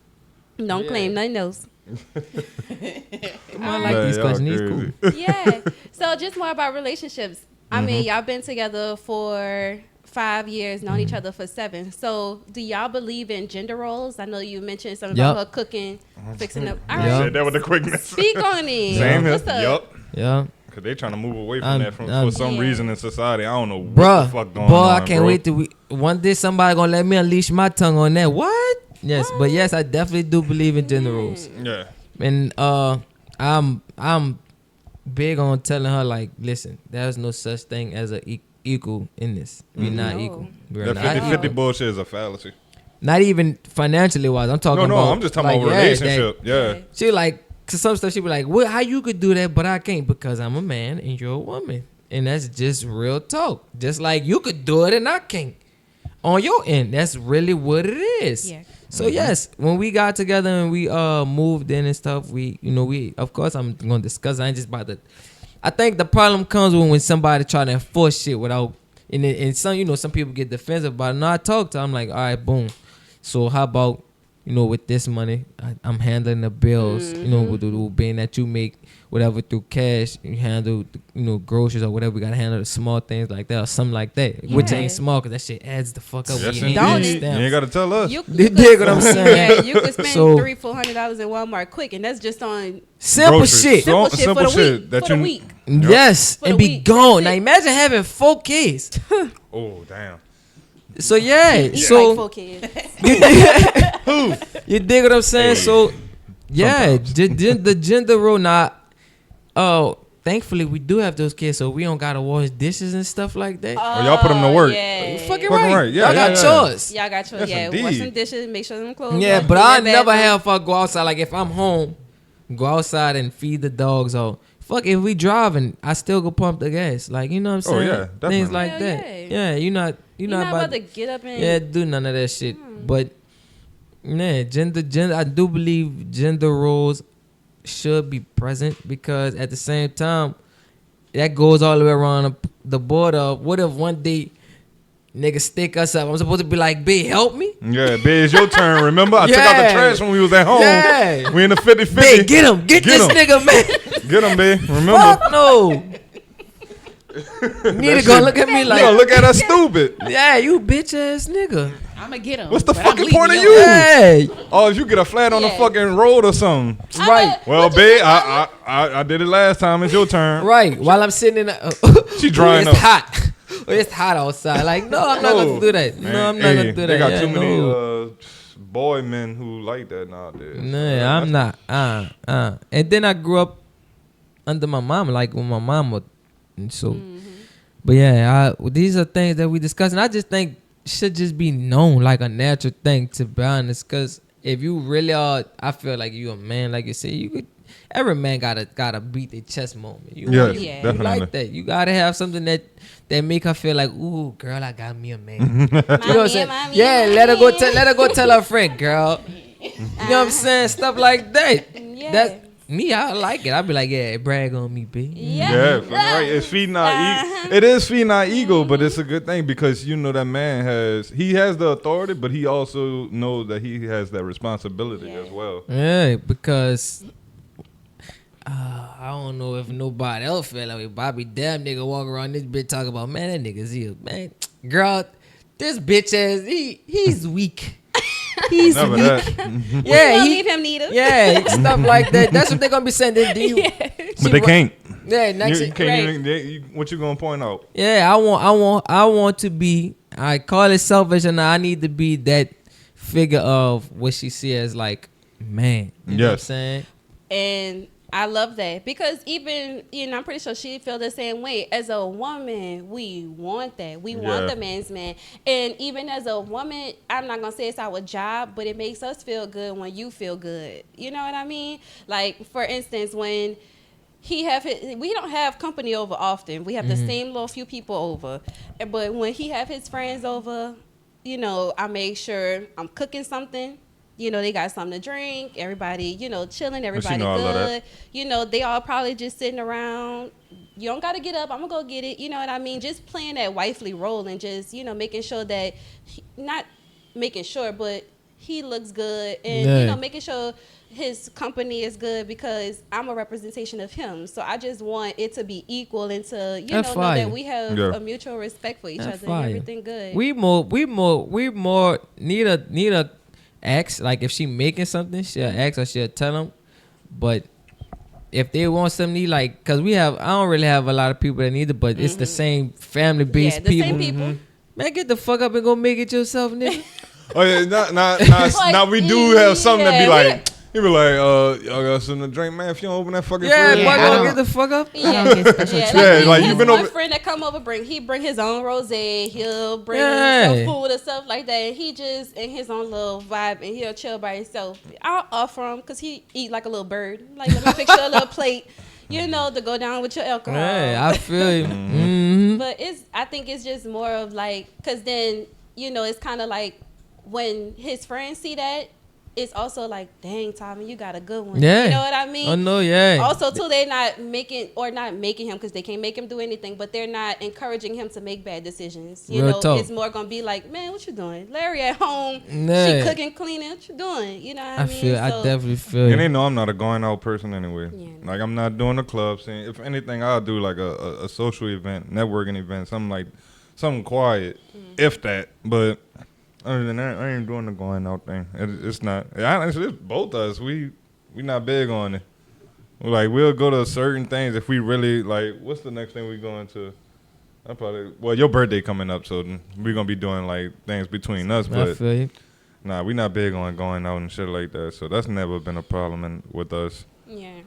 Don't claim nothing else. Come on, I like these y'all questions. These crazy. cool. Yeah. So just more about relationships. I mean, y'all been together for 5 years, known Mm. each other for 7. So, do y'all believe in gender roles? I know you mentioned something Yup. about her cooking, fixing up. All Yup. right, Said that with the quickness. speak on it. Same here. What's up? Yup. Yeah. Cause they trying to move away from I'm- that for I'm- some Yeah. reason in society. I don't know what Bruh, the fuck going boy, on. I can't bro. wait till one day somebody gonna let me unleash my tongue on that. What? Yes, but yes, I definitely do believe in gender roles, Yeah. and I'm big on telling her like, listen, there's no such thing as a equal in this. We're not No. equal. We're That not 50-50 equal. bullshit is a fallacy. Not even financially wise. I'm talking No, about. I'm just talking like, about yeah, relationship. Yeah. that- She like, cause some stuff she be like, well, how you could do that, but I can't because I'm a man and you're a woman, and that's just real talk. Just like you could do it and I can't. On your end, that's really what it is. Yeah. So yes, when we got together and we moved in and stuff, we of course I'm gonna discuss. I ain't just about to. I think the problem comes when somebody try to enforce shit without and some some people get defensive about it. No, I talk to them, I'm like, all right, boom. So how about with this money, I'm handling the bills. With the being that you make whatever through cash, you handle groceries or whatever. We gotta handle the small things like that or something like that, which Yeah. ain't small because that shit adds the fuck up. Yes, when you indeed. ain't Don't You it? stamps. ain't got to tell us. You You dig what I'm saying? Yeah, you could spend So- $300-$400 in Walmart quick, and that's just on Simple Groceries. shit. So- simple shit simple for the shit week. that For the you- week. Yes, For and the be week. gone. Now That's it. imagine having 4 kids. Oh, damn. So yeah, Eat so like 4 kids. you dig what I'm saying? Hey. So yeah, the gender role. Now, thankfully we do have those kids, so we don't gotta wash dishes and stuff like that. Oh, y'all put them to work. Yeah. Fucking fucking right. right. Yeah, Y'all got yeah. chores. Y'all got your Yes, wash indeed. some dishes, make sure them clothes. Yeah, up, but clean I that never bathroom. have fuck go outside. Like if I'm home, go outside and feed the dogs or fuck if we driving, I still go pump the gas. Like you know what I'm Oh, saying? yeah, Things definitely. like Hell that. yeah. Yeah, you're not about to get up and yeah, do none of that shit. But yeah, gender. I do believe gender roles should be present because at the same time, that goes all the way around the border. What if one day niggas stick us up? I'm supposed to be like, B, help me? Yeah, B, it's your turn. Remember? I took out the Yeah. trash when we was at home. Yeah. We in the 50-50. B, get him. Get this him. nigga, man. Get him, B. Remember? Fuck no. Nigga gonna look at me You like, gonna look at us stupid. yeah, you bitch ass nigga. I'ma get him. What's the but I'm fucking leaving point of your you? Hey, Oh, if you get a flat on the Yeah. fucking road or something. right, Well, B, I did it last time. It's your turn. right. While I'm sitting in the, She drying it's up. hot. It's hot outside. Like, no, I'm not gonna do that. Man, No, I'm not hey, gonna do that. They got Yeah, too many no. boy men who like that nowadays. Nah, I'm not. And then I grew up under my mom, like with my mama, and so. But yeah, these are things that we discuss, and I just think should just be known like a natural thing, to be honest. Because if you really are, I feel like you a man, like you said, you could. Every man gotta beat their chest moment. You Yes, you definitely. like that. You gotta have something that make her feel like, ooh, girl, I got me a man. You know what I'm saying? Mommy, Yeah, mommy. let her go tell her friend, girl. You know what I'm saying? Stuff like that. Yeah. That's me. I like it. I be like, yeah, brag on me, B. Yeah, right. It's feeding our ego. It is feeding our ego, but it's a good thing because that man has the authority, but he also knows that he has that responsibility as well. Yeah, because I don't know if nobody else feel like it. Bobby damn nigga walk around this bitch talking about, man, that nigga's here, man. Girl, this bitch ass, he's weak. He's Never weak. that. Yeah, Don't he, leave him neither. yeah, stuff like that. That's what they're gonna be saying. Do you, But they can't. Yeah, next You, right. what you gonna point out? Yeah, I want to be. I call it selfish, and I need to be that figure of what she see as like man. You know what I'm Yes. saying? And I love that because even, I'm pretty sure she feel the same way. As a woman, we want that. We want Yeah. the man's man. And even as a woman, I'm not going to say it's our job, but it makes us feel good when you feel good. You know what I mean? Like, for instance, when we don't have company over often. We have the same little few people over. But when he have his friends over, I make sure I'm cooking something. They got something to drink. Everybody, chilling. Everybody know I love good. They all probably just sitting around. You don't got to get up. I'm going to go get it. You know what I mean? Just playing that wifely role and just, making sure that, not making sure, but he looks good. And, Yeah. making sure his company is good because I'm a representation of him. So I just want it to be equal and to know that we have a mutual respect for each other and everything good. We more need a ask. Like if she making something, she'll ask or she'll tell them. But if they want something, like, cause I don't really have a lot of people that need it, but it's the same family based people. Same people. Man, get the fuck up and go make it yourself, nigga. Oh yeah, now we do have something that be like. He be like, y'all got something to drink, man. If you don't open that fucking fridge, boy, go get the fuck up. Yeah, like you been over. My friend that come over, he bring his own rosé. He'll bring some food and stuff like that. And he just in his own little vibe, and he'll chill by himself. I'll offer him because he eat like a little bird. Like, let me fix you a little plate, to go down with your alcohol. Hey, I feel you. Mm-hmm. But I think it's just more of like, because then it's kind of like when his friends see that. It's also like, dang, Tommy, you got a good one. Yeah. You know what I mean? Oh, no, yeah. Also, too, they're not making him because they can't make him do anything, but they're not encouraging him to make bad decisions. It's more going to be like, man, what you doing? Larry at home, she cooking, cleaning, what you doing? You know what I mean? I definitely feel you. And they know I'm not a going out person anyway. Yeah. Like, I'm not doing the club scene. If anything, I'll do like a social event, networking event, something quiet, if that. But other than that, I ain't doing the going out thing. It's not. Honestly, it's both of us. We not big on it. We'll go to certain things if we really like. What's the next thing we going to? Your birthday coming up, so we're gonna be doing like things between us. But I feel you. Nah, we not big on going out and shit like that. So that's never been a problem with us. Yeah.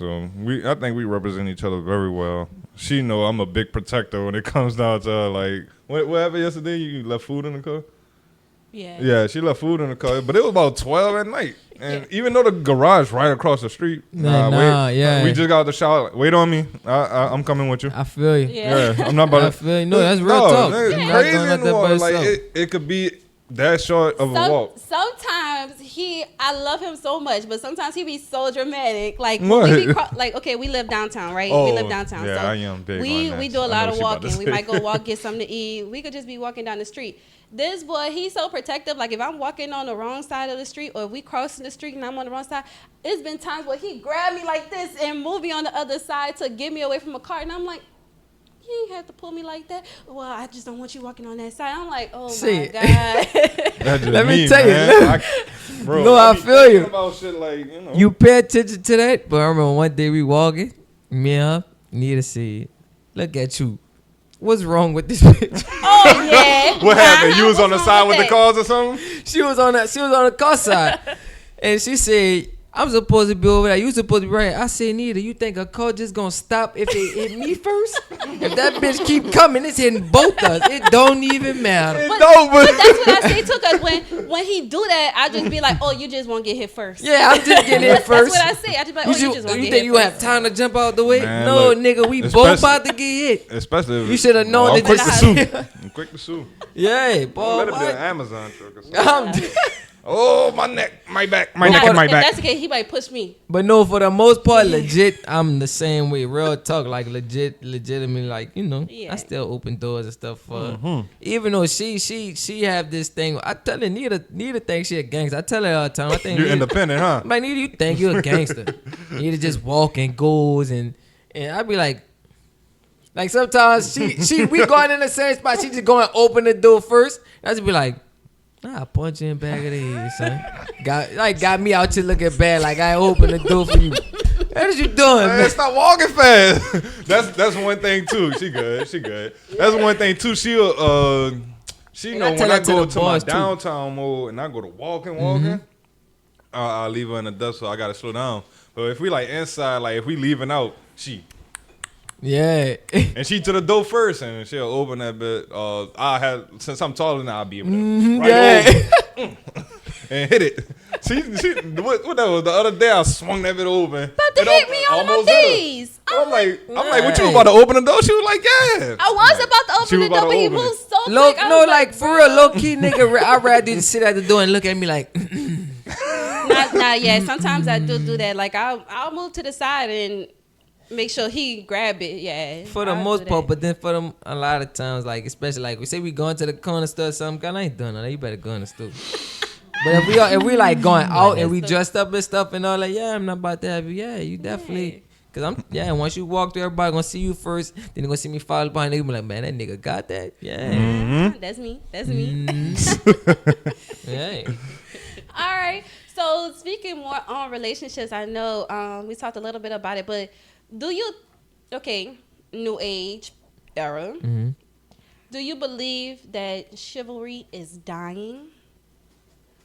So I think we represent each other very well. She know I'm a big protector when it comes down to like what happened yesterday. You left food in the car. Yeah. Yeah, she left food in the car, but it was about 12 at night. And even though the garage right across the street, we just got out the shower. Wait on me. I'm coming with you. I feel you. Yeah, I'm not about to. I feel you. No, that's real talk. Crazy in the water. Like it could be that short of a walk. Sometimes I love him so much, but sometimes he be so dramatic. Like we live downtown, right? Oh, we live downtown. Yeah, so I am big on that. we do a lot of walking. We might go walk, get something to eat. We could just be walking down the street. This boy, he's so protective. Like if I'm walking on the wrong side of the street, or if we crossing the street and I'm on the wrong side, it's been times where he grabbed me like this and moved me on the other side to get me away from a car, and I'm like, you ain't have to pull me like that. Well, I just don't want you walking on that side. I'm like, oh my God. Let me tell you. Bro, no, I feel you. About shit like, you pay attention to that. But I remember one day we walking, me and her, Nita said, look at you. What's wrong with this bitch? Oh yeah. What happened? You was on the side with the cars or something? She was on the car side. And she said, I'm supposed to be over there. You supposed to be right. I said, Nita, you think a car just gonna stop if it hit me first? If that bitch keep coming, it's hitting both us. It don't even matter. But that's what I say too, because when he do that, I just be like, oh, you just won't get hit first. Yeah, I'm just getting hit first. That's what I say. I just be like, oh, you just won't get hit first. You think you have time to jump out the way? Man, no, look, nigga, we both about to get hit. Especially if you should have known I'm quick to sue. I'm quick to sue. Yeah, boy. Let it be an Amazon truck or something. Oh, my neck, my back, my neck and my back. If that's the case, he might push me. But no, for the most part, legit, I'm the same way. Real talk, like legitimately, like, I still open doors and stuff for her. Even though she have this thing. I tell her, Nita thinks she a gangster. I tell her all the time. I think you're independent, huh? Like, Nita, you think you a gangster. Nita just walk and goes, and I be like sometimes we going in the same spot. She just go and open the door first. I just be like, I punch you in the back of the head, son. Got me out here looking bad, like I opened the door for you. What is you doing, man? Stop walking fast. That's one thing too. She good. That's one thing too. She know when I go to my downtown mode and I go to walking, I'll leave her in the dust, so I gotta slow down. But if we like inside, like if we leaving out, yeah. And she to the door first, and she'll open that bit. Since I'm taller than her, I'll be able to over and hit it. She what that was the other day? I swung that bit open. About to hit me on my face. I'm like, what you about to open the door? She was like, yeah. I was about to open the door, but he moved so quick. No, like for real, low key nigga. I'd rather just sit at the door and look at me like. Yeah. Sometimes I do that. Like I'll move to the side and make sure he grab it, yeah. For the most part, but then for them, a lot of times, like, especially, like, we say we going to the corner store or something, girl, I ain't doing that. You better go in the store. But if we like going out and we dressed up and stuff and all that, yeah, I'm not about to have you. Yeah, you definitely. Cause once you walk through, everybody gonna see you first. Then they gonna see me follow behind. They gonna be like, man, that nigga got that. Yeah. That's me. That's me. Yeah. All right. So speaking more on relationships, I know we talked a little bit about it, but new age era. Mm-hmm. Do you believe that chivalry is dying?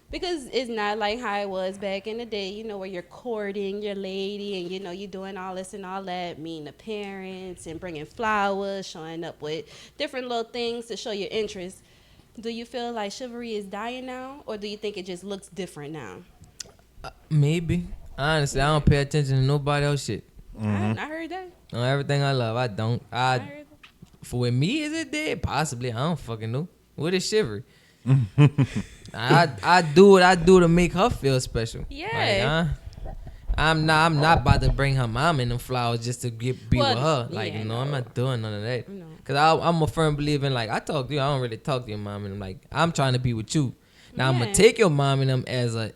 Because it's not like how it was back in the day, you know, where you're courting your lady and, you know, you're doing all this and all that, meeting the parents and bringing flowers, showing up with different little things to show your interest. Do you feel like chivalry is dying now, or do you think it just looks different now? Maybe. Honestly, I don't pay attention to nobody else shit. I heard that. On everything I love, I don't. I heard that. For with me, is it dead? Possibly. I don't fucking know. What is chivalry? I do what I do to make her feel special. Yeah. Like, I'm not about to bring her mom in them flowers just to be with her. Like, yeah, no, I'm not doing none of that. No. Cause I'm a firm believer in, like, I talk to you. I don't really talk to your mom and I'm like, I'm trying to be with you. Now I'm gonna take your mom and them as a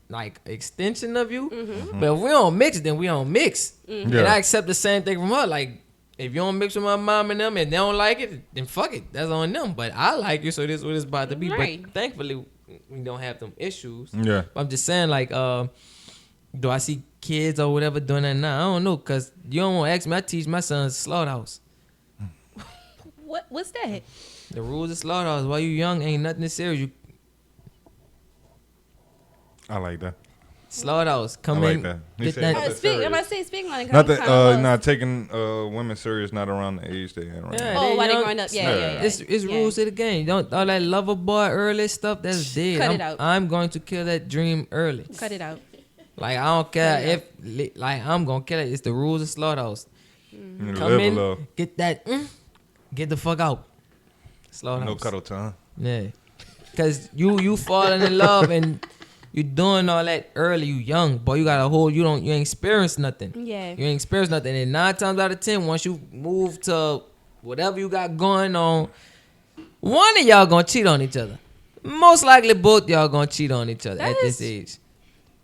like extension of you. Mm-hmm. But if we don't mix, then we don't mix. Mm-hmm. Yeah. And I accept the same thing from her. Like, if you don't mix with my mom and them and they don't like it, then fuck it. That's on them. But I like you, so this is what it's about to be. Right. But thankfully, we don't have them issues. Yeah. But I'm just saying, like, do I see kids or whatever doing that now? I don't know, because you don't want to ask me. I teach my sons slaughterhouse. What's that? The rules of slaughterhouse. While you young, ain't nothing serious. You I like that. slaughterhouse. Come I like in. that. He Get said that. nothing Speak on it. Not that, not taking women serious, not around the age they in right Yeah, now. Oh, while they young. growing up. Yeah. It's rules of the game. Don't all that lover boy early stuff. That's dead. Cut it out. I'm going to kill that dream early. Cut it out. Like, I don't care if, like, I'm gonna kill it. It's the rules of slaughterhouse. You Come live in, love. get that, get the fuck out. Slaughterhouse. No cuddle time. Yeah, cause you falling in love and you doing all that early. You young, boy. You got a whole. You ain't experienced nothing. Yeah. You ain't experienced nothing. And 9 times out of 10, once you move to whatever you got going on, one of y'all gonna cheat on each other. Most likely, both y'all gonna cheat on each other at this age.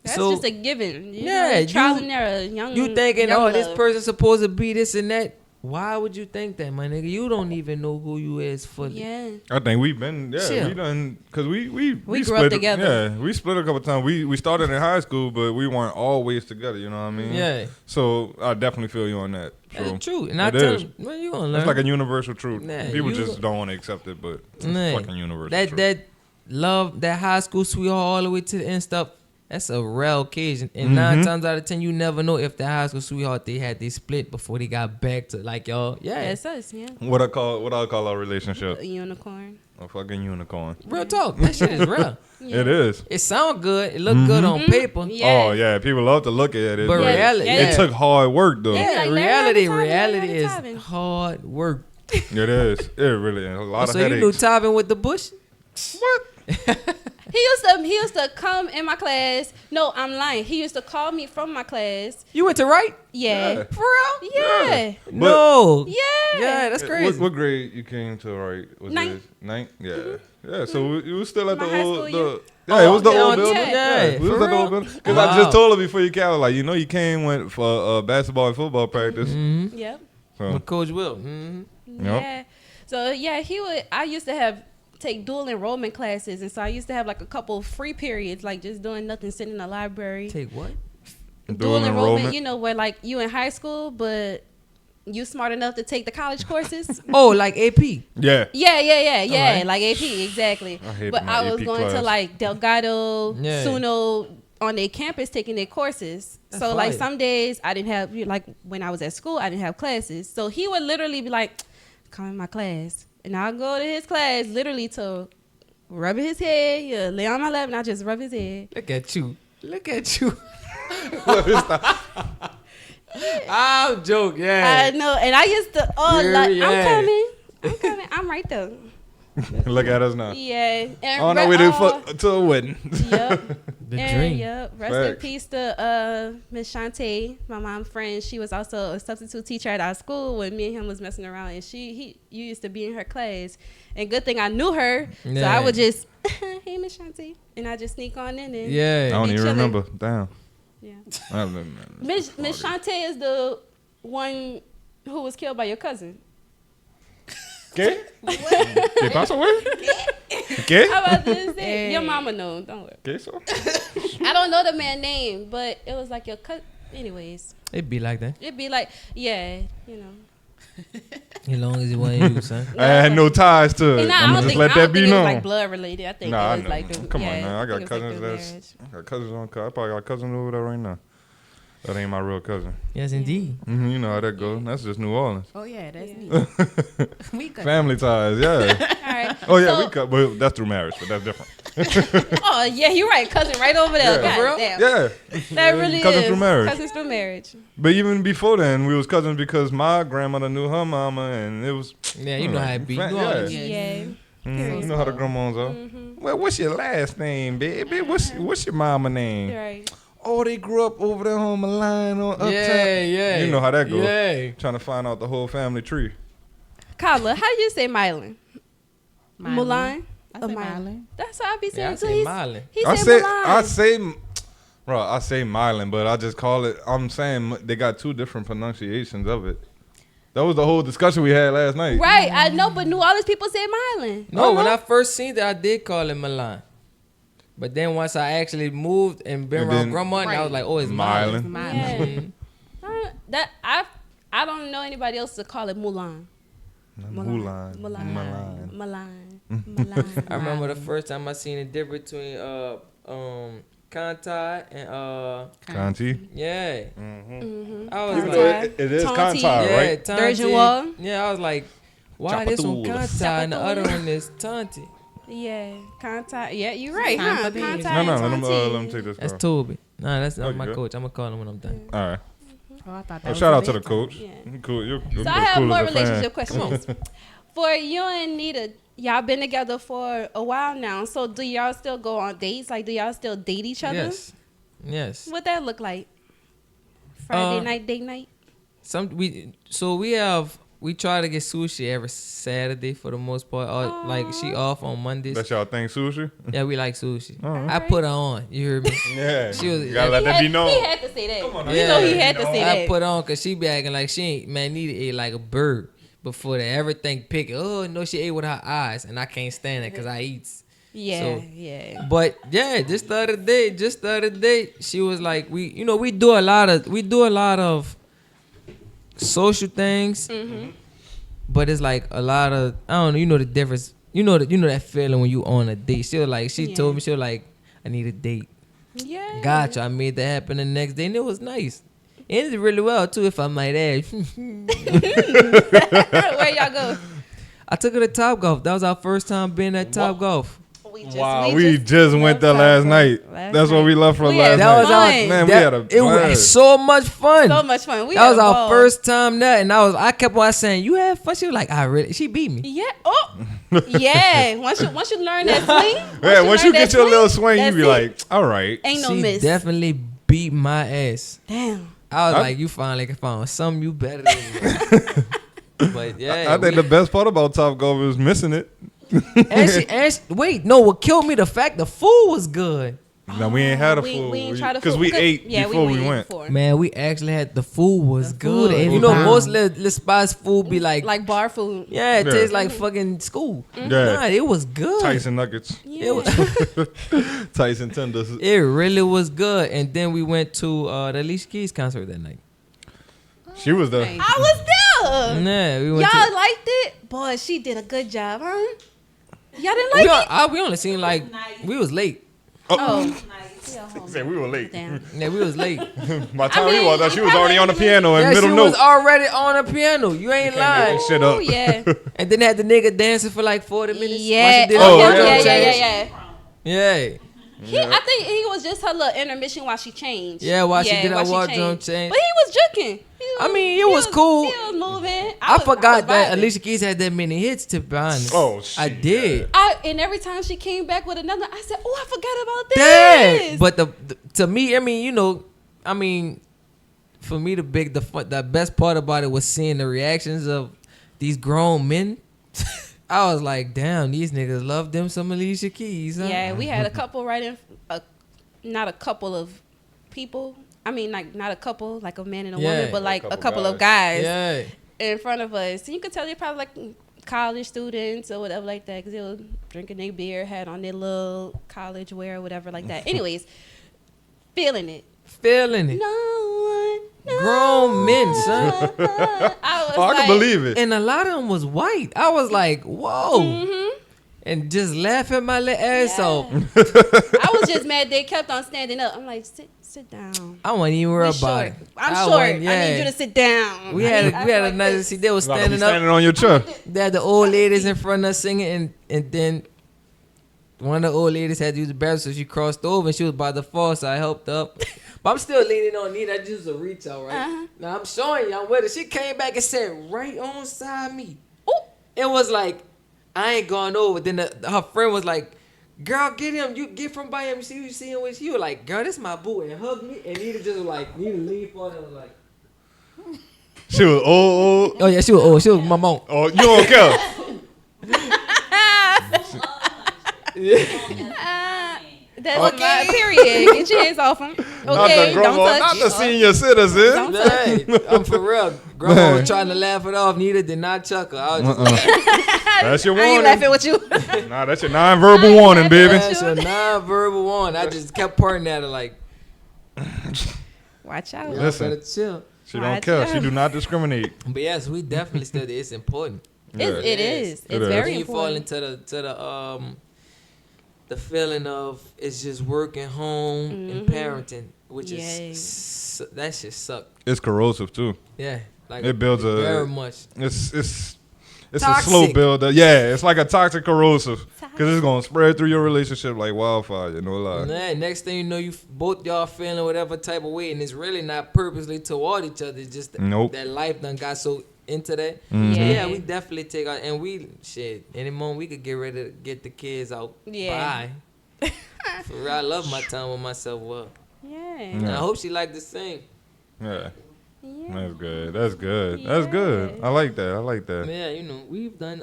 That's So, just a given. yeah, trial and error. Young. you thinking, young this love. person's supposed to be this and that. Why would you think that, my nigga? You don't even know who you is fully. Yeah. I think we've been, Chill. we done, because we grew split up together. Yeah, we split a couple times. We started in high school, but we weren't always together, you know what I mean? Yeah. So I definitely feel you on that. That's true. And I It tell is. them, well, you gonna learn. It's like a universal truth. Nah, People you- just don't want to accept it, but it's Nah. fucking universal truth. that love, that high school sweetheart all the way to the end stuff, that's a rare occasion. And 9 times out of 10, you never know if the high school sweetheart they split before they got back to, like, y'all. Yeah. That's us, yeah. What I call our relationship? A unicorn. A fucking unicorn. Real talk. That shit is real. It is. It sound good. It look good on paper. Yeah. Oh yeah, people love to look at it. But reality, it took hard work though. Yeah, Like Larry reality Tobin, is Larry Tobin. hard work. It is. It really is. A lot So of you headaches. knew Tobin with the bush? What? He used to come in my class. No, I'm lying. He used to call me from my class. You went to right? Yeah. Yeah. For real? Yeah. No. Yeah. Yeah, that's crazy. What grade you came to? Right? Was Ninth. it ninth? Yeah. Yeah. So you was still at My the high old. school The, year. yeah, it was the yeah, old building. yeah, we was for at the old real? building. Because Wow. I just told her before you came, like, you came went for basketball and football practice. Mm-hmm. Yep. So With Coach Will. Mm-hmm. Yep. Yeah. So yeah, I used to take dual enrollment classes, and so I used to have like a couple free periods, like just doing nothing, sitting in the library. Take what? Dual enrollment, you know, where like you in high school, but you smart enough to take the college courses. Oh, like AP. Yeah. Yeah, Alright. like AP, exactly. I hated But my I was AP going to class. like Delgado, Yeah. Suno on their campus taking their courses. That's So like fire. some days I didn't have, like when I was at school, I didn't have classes. So he would literally be like, come in my class. And I'll go to his class literally to rub his head, yeah, lay on my lap, and I just rub his head. Look at you. Look at you. I'm joking. I Yeah. know, and I used to, Yeah, like, yeah. I'm coming, I'm right there. Look at us now. Yeah. And On our way to a wedding. Yep. The And, dream. Yep. Rest in Facts. peace to Miss Shantae, my mom's friend. She was also a substitute teacher at our school when me and him was messing around, and you used to be in her class. And good thing I knew her, so Yeah. I would just, hey Miss Shantae, and I just sneak on in and I Yeah. don't Be even chilling. remember. Damn. yeah. I don't know. Miss Shantae is the one who was killed by your cousin. ¿Qué? ¿Qué pasó, güey? ¿Qué? How about this? Hey. Your mama knows. Don't worry. ¿Qué eso? I don't know the man's name, but it was like your cousin. Anyways, It be like that. it'd be like, yeah, you know. As long as it wasn't you, son. I had no ties to it. And I I'm don't just think, let I that don't be think it was known. like blood related. I think Nah, it I was know. like Come yeah, on now. I got think it was like cousins through that's marriage. I got cousins on. I probably got a cousin over there right now. That ain't my real cousin. Yes, indeed. You know how that goes. That's just New Orleans. Oh yeah, that's Yeah. me. We cut. Family ties, yeah. All right. Oh yeah, So- we cut. Well, that's through marriage, but that's different. Oh yeah, you're right. Cousin right over there. Yeah. God For real? damn. Yeah, That really Cousins is. through marriage. Cousins through marriage. but even before then, we was cousins because my grandmother knew her mama, and it was. Yeah, you know how it be. You Fa- know all yeah. this. Yeah. You know how the grandmas are. Well, what's your last name, baby? What's your mama name? You're right. Oh, they grew up over there on the line on Uptown. Yeah. You know how that goes. Yeah. Trying to find out the whole family tree. Kyla, how do you say Mylan? Mylan. Mulan? I Or say Mylan? Mylan. That's what I be saying Yeah, I too. say He's- Mylan. He I said say, Mulan. I say Mylan, but I just call it. I'm saying they got two different pronunciations of it. That was the whole discussion we had last night. Right, I know, but New Orleans people say Mylan. No, when I first seen that, I did call it Milan. But then once I actually moved and been And around then- grandma, and I was like, oh, it's Mylan. Mylan. Mylan. Yeah. That I don't know anybody else to call it Mulan. Mulan. Mulan. I remember the first time I seen the difference between Kantai and Kanti. yeah. I was Even like, though it is Tonti. Kantai, yeah, right? Tanti. Durgeon. Yeah, I was like, why this one Chapatul. Kantai and the other one is Tanti? Yeah, contact. Yeah, you're right, Time huh? for business. Contact No, and let me Tonti. take this. That's Girl. Toby. Nah, that's Oh, my you good? coach. I'm gonna call him when I'm done. All right. Oh, I thought that Well, was shout a out to the big coach. Yeah. You cool. You're So I have cool more as a fan. relationship questions. For you and Nita, y'all been together for a while now. So do y'all still go on dates? Like, do y'all still date each other? Yes. Yes. What that look like? Friday Uh, night, date night? We try to get sushi every Saturday for the most part. Or, like she off on Mondays. That's y'all thing, sushi? Yeah, we like sushi. Alright. I put her on. You heard me? Yeah. She was- You gotta let that be known. He had to say that. on, You know he had to say I that. put on because she be acting like she ain't, man, need to eat like a bird before that. Everything pick. Oh, no, she ate with her eyes. And I can't stand it because I eats. Yeah, So- yeah. But yeah, just the other day, she was like, we do a lot of social things, but it's like a lot of, I don't know, you know the difference. You know that feeling when you on a date. She Yeah. told me, she was like, I need a date. Yeah. Gotcha. I made that happen the next day, and it was nice. Ended really well too, if I might add. Where y'all go? I took her to Top Golf. That was our first time being at Top Golf. We just went there last night. That's what we left for We last had That night. was our fun. Man, we had a it was blast. so much fun. So much fun. We That had was a our ball. first time there, and I kept on saying, "You had fun." She was like, she beat me." Yeah. Oh. Yeah. Once you learn that swing. Yeah, once you learn get that your little swing, you that's be it. like, all right. Ain't no She miss. definitely beat my ass. Damn. I was I- like, "You finally found something you better than me." But yeah, I think the best part about Top Golf is missing it. wait, no, what killed me the fact the food was good. No, we ain't had a We food. ain't tried to Because we ate yeah, before we went. before. Man, we actually had the food was The good. food And is you know, bomb. most little spots food be like, Like bar food. yeah, it Yeah. tastes like fucking school. Yeah. Nah, it was good. Tyson nuggets. Yeah. It was. Tyson tenders. It really was good. And then we went to the Alicia Keys concert that night. She was there. Nice. I was there. Yeah, we went Y'all to. liked it? Boy, she did a good job, huh? Y'all didn't like it? We only seen like we was late. Oh. Said we were late. Damn. Yeah, we was late. By the time I we mean, walked out, she was I already on the piano in Yeah, middle she note. was already on the piano. You ain't lying. make shit up. Ooh, yeah. And then they had the nigga dancing for like 40 minutes. while Yeah. she did Oh, her yeah. wardrobe yeah, change. yeah. Yeah. I think he was just her little intermission while she changed. Yeah, while she did her while wardrobe changed. change. But he was joking. He was I mean, it was cool. He was moving. I forgot that vibing. Alicia Keys had that many hits, to be honest. Oh, shit. I did. And every time she came back with another, I said, "Oh, I forgot about Dang. this." But to me, I mean, you know, I mean, for me, the best part about it was seeing the reactions of these grown men. I was like, damn, these niggas love them some Alicia Keys. Huh? Yeah, we had a couple not a couple of people. I mean, like not a couple, like a man and a woman, but like a couple of guys Yeah. in front of us. So you could tell they're probably like college students or whatever like that, because they were drinking their beer, had on their little college wear or whatever like that. Anyways, feeling it. Feeling it. No one. Grown men, son. I can believe it. And a lot of them was white. I was like, whoa. Mm-hmm. And just laughing my little ass off. I was just mad they kept on standing up. I'm like, sit down. I wasn't even worried We're about short. it. I'm I short. wasn't- I need you to sit down. We had a like nice this. see. They was Like, standing standing up. on your chair. They had the old ladies in front of us singing, and then one of the old ladies had to use the bathroom, so she crossed over and she was about to fall, so I helped her up. But I'm still leaning on Nita. I just a reach out, right? Uh-huh. Now I'm showing you I'm with her. She came back and sat right on side me. Ooh. It was like, I ain't going over. Then her friend was like, girl, get him. You get from by him. See him with you. Like, girl, this my boo. And hugged me. And Nita just was like, Nita leaned for and was like, She was old. oh yeah, she was old. She was my mom. Oh, you don't care. That's Okay. period. Get your hands off him. Not Okay, the don't grandma, touch. not the senior citizen. Don't Hey, I'm for real. Grandma was trying to laugh it off. Nita did not chuckle. I was just That's your I ain't warning. laughing with you. Nah, that's your non-verbal warning, baby. that's a non-verbal one. I just kept pointing at her like, Watch out. y'all Listen. better chill. She don't care. She do not discriminate. But yes, we definitely still. It's important. Yeah. It is. It It's is. very Then you fall important. into the feeling of it's just working home and parenting, which is that shit suck. It's corrosive too. Yeah, like It builds a. very much. It's a Toxic. slow builder. Yeah, it's like a toxic corrosive because it's gonna spread through your relationship like wildfire. You know, like. Nah, next thing you know, both y'all feeling whatever type of way, and it's really not purposely toward each other. It's just Nope. that life done got so into that. Mhm. So Yeah. yeah, we definitely take out, and we any moment we could get ready to get the kids out. Yeah. Bye. For real, I love my time with myself. Well, Yeah. and I hope she like the sing. Yeah, Yeah. that's good. That's good. That's good. I like that. I like that. Yeah, you know, we've done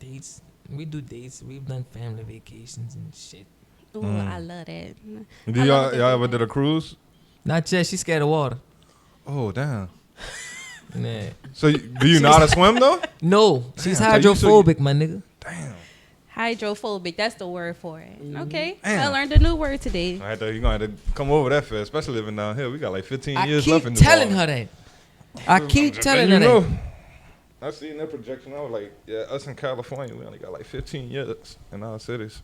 dates. We do dates. We've done family vacations and shit. Ooh, I love that. Do y'all ever did a cruise? Not yet. She's scared of water. Oh damn. Nah. So do you know how to swim though? No, she's Damn, so you- hydrophobic, my nigga. Damn. Hydrophobic. That's the word for it. Okay. Damn. I learned a new word today. You're gonna have to come over that fast, especially living down here. We got like 15 I years keep left in the telling water. her that. I keep telling you her know, that. I seen that projection. I was like, yeah, us in California, we only got like 15 years in our cities.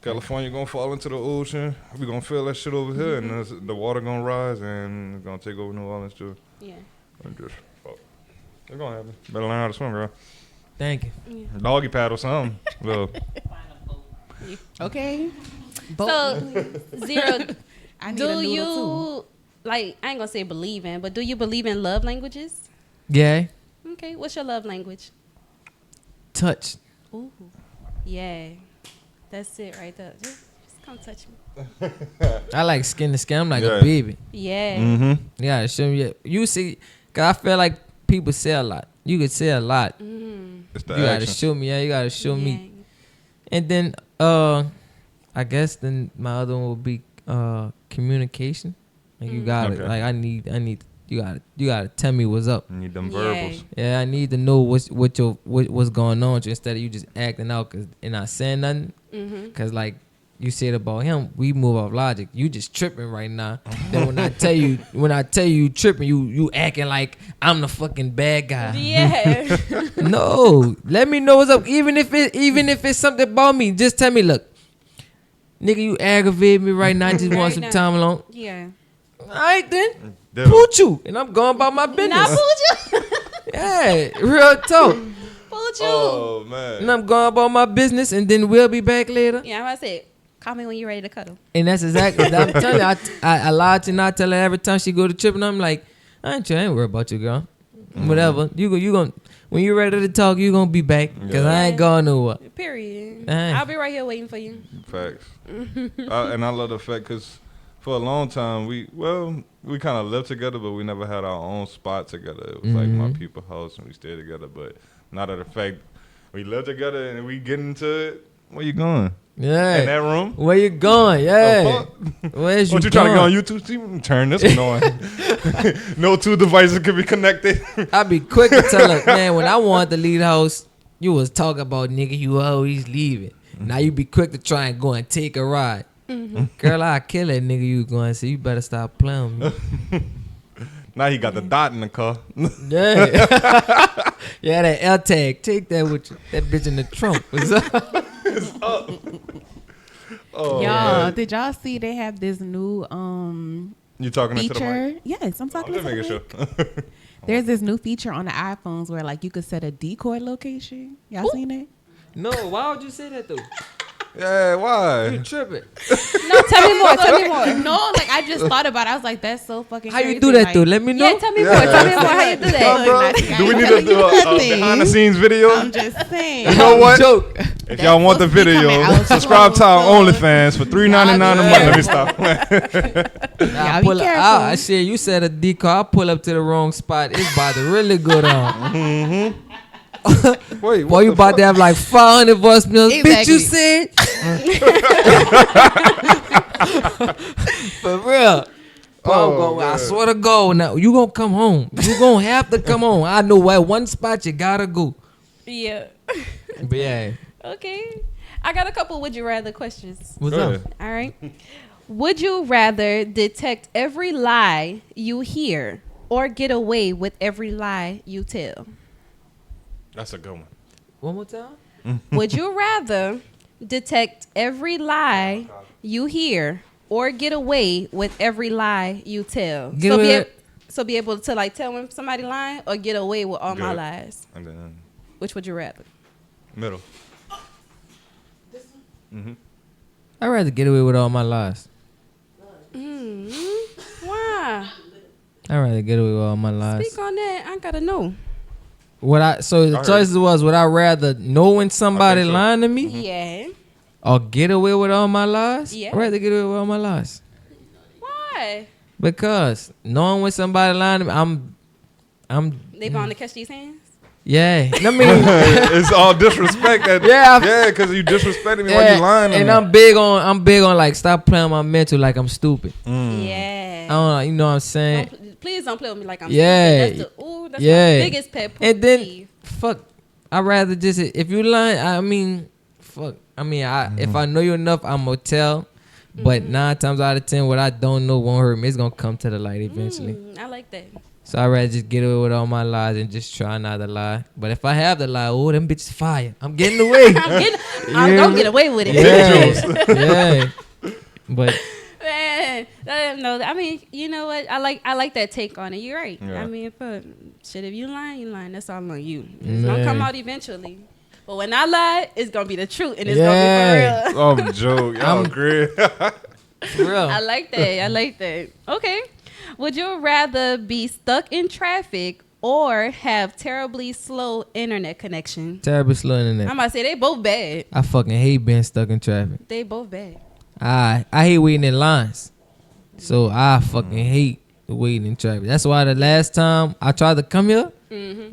California gonna fall into the ocean. We gonna feel that shit over here, and the water gonna rise, and it's gonna take over New Orleans too. Yeah. And just, fuck. It's gonna happen. Better learn how to swim, girl. Thank you. Doggy paddle, something. Well, Okay. So, Zero, I need a do noodle you, like, I ain't going to say believe in, but do you believe in love languages? Yeah. Okay. What's your love language? Touch. Ooh. Yeah. That's it right there. Just come touch me. I like skin to skin. I'm like Yeah. a baby. Yeah. mm-hmm. Yeah, show me. You see, cause I feel like people say a lot. You could say a lot. It's the You gotta action. show me. Yeah, you gotta show me. Yeah. And then I guess then my other one would be communication. Like you gotta Okay. like I need you gotta tell me what's up. You need them Yeah. verbals. Yeah, I need to know what's going on with you instead of you just acting out and not saying nothing. Cause like you said about him, we move off logic. You just tripping right now. Then when I tell you you tripping, you acting like I'm the fucking bad guy. Yeah. No, let me know what's up. Even if it's something about me, just tell me. Look, nigga, you aggravate me right now. I just want Right some now. time alone. Yeah. All right then, Ditto. pooch you, and I'm going about my Not business. pooch you. Yeah, real talk. Pooch you. Oh man. And I'm going about my business, and then we'll be back later. Yeah, I said, call me when you're ready to cuddle. And that's exactly. I'm telling you, I lied to not tell her every time she go to trip, and I'm like, I ain't worried about you, girl. Whatever. You gonna when you ready to talk, you gonna be back. Cause I ain't going nowhere. Period. Dang. I'll be right here waiting for you. Facts. And I love the fact because for a long time we kind of lived together, but we never had our own spot together. It was like my people's house and we stayed together. But now that the fact we live together and we get into it, where you going? Yeah. In that room? Where you going? Yeah. Fuck? Where's you What you trying to going? get on YouTube? See, turn this one on. No two devices can be connected. I be quick to tell her, man, when I wanted to leave the house, you was talking about nigga, you always leaving. Now you be quick to try and go and take a ride. Girl, I kill that nigga you going, so you better stop playing with me. Now he got the dot in the car. Yeah. Yeah, that L tag. Take that with you. That bitch in the trunk. What's up? Oh, Y'all, man. did y'all see they have this new You talking into the feature? mic? Yes, I'm I'm talking just to the making mic. sure. There's this new feature on the iPhones where like you could set a decoy location. Y'all seen it? No, why would you say that though? Yeah, why? You tripping. No, tell me more. Tell me more. No, like I just thought about it. I was like, that's so fucking How crazy. you do that like, though? Let me know. Yeah, tell me more. Tell me more. How you do that? Bro, do we need to do a behind the scenes video? I'm just saying. You know what? Joke. If y'all want the supposed to be video, coming out subscribe to our soon. OnlyFans for $3.99 a month. Let me stop. Y'all I be pull up. careful. I shit. You said a decoy. I pull up to the wrong spot. It's about to really go down. Wait, Boy, you about to have like 500 voicemails. Bitch, you said. For real. Oh, I man. swear to God, now you gonna come home. You gonna have to come home. I know where one spot you gotta go. Yeah. But yeah, Okay. I got a couple would you rather questions. what's Go up? ahead. All right. Would you rather detect every lie you hear or get away with every lie you tell? That's a good one. One more time. Would you rather detect every lie you hear or get away with every lie you tell? Get So away- be able to like tell when somebody lying or get away with all my Good. lies? And then Which would you rather? middle. I'd rather get away with all my lies. Why? I'd rather get away with all my lies. Speak on that. I gotta know. So the I heard choices was, would I rather know when somebody so. lying to me Yeah. or get away with all my lies? Yeah. I'd rather get away with all my lies. Why? Because knowing when somebody lying to me, I'm They bound to catch these hands? yeah. I mean, It's all disrespect. Yeah, because you disrespecting me when you lying to and me. I'm big on like stop playing my mental like I'm stupid. Yeah. I don't know, you know what I'm saying? Please don't play with me like I'm Yeah. stupid. That's Yeah. my biggest pet peeve. And then fuck, I'd rather just if you lying, I mean, fuck. I mean, if I know you enough, I'm gonna tell. But 9 times out of 10, what I don't know won't hurt me. It's gonna come to the light eventually. I like that. So I'd rather just get away with all my lies and just try not to lie. But if I have to lie, oh, them bitches fire. I'm getting away. I'm gonna get away with it. Yeah. But Man, no, I mean, you know what? I like that take on it. You're right. Yeah. I mean, but shit, if you lying, you lying. That's all on you. It's gonna come out eventually. But when I lie, it's gonna be the truth, and it's gonna be for real. Oh, joke. Y'all agree. for real. I like that. I like that. Okay. Would you rather be stuck in traffic or have terribly slow internet connection? Terribly slow internet. I'm about to say they both bad. I fucking hate being stuck in traffic. They both bad. I hate waiting in lines. So I fucking hate waiting in traffic. That's why the last time I tried to come here,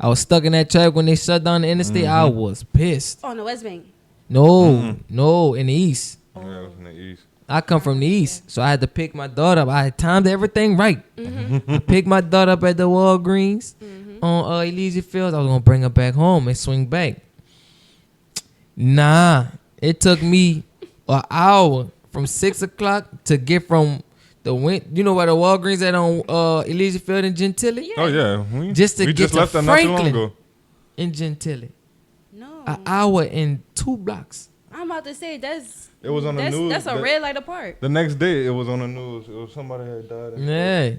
I was stuck in that traffic when they shut down the interstate. I was pissed. Oh, no, West Bank. No, in the east. Yeah, in the east. I come from the east, so I had to pick my daughter up. I had timed everything right. I picked my daughter up at the Walgreens on Elysia Fields. I was gonna bring her back home and swing back. Nah, it took me an hour from 6 o'clock to get from the you know where the Walgreens at on Elysia Field in Gentilly? Oh, yeah. We Just to we get just to left that not too long Franklin. ago. In Gentilly, No. an hour and 2 blocks. I'm about to say It was on the news. That's a red light apart. The next day, it was on the news. It was somebody had died. Yeah.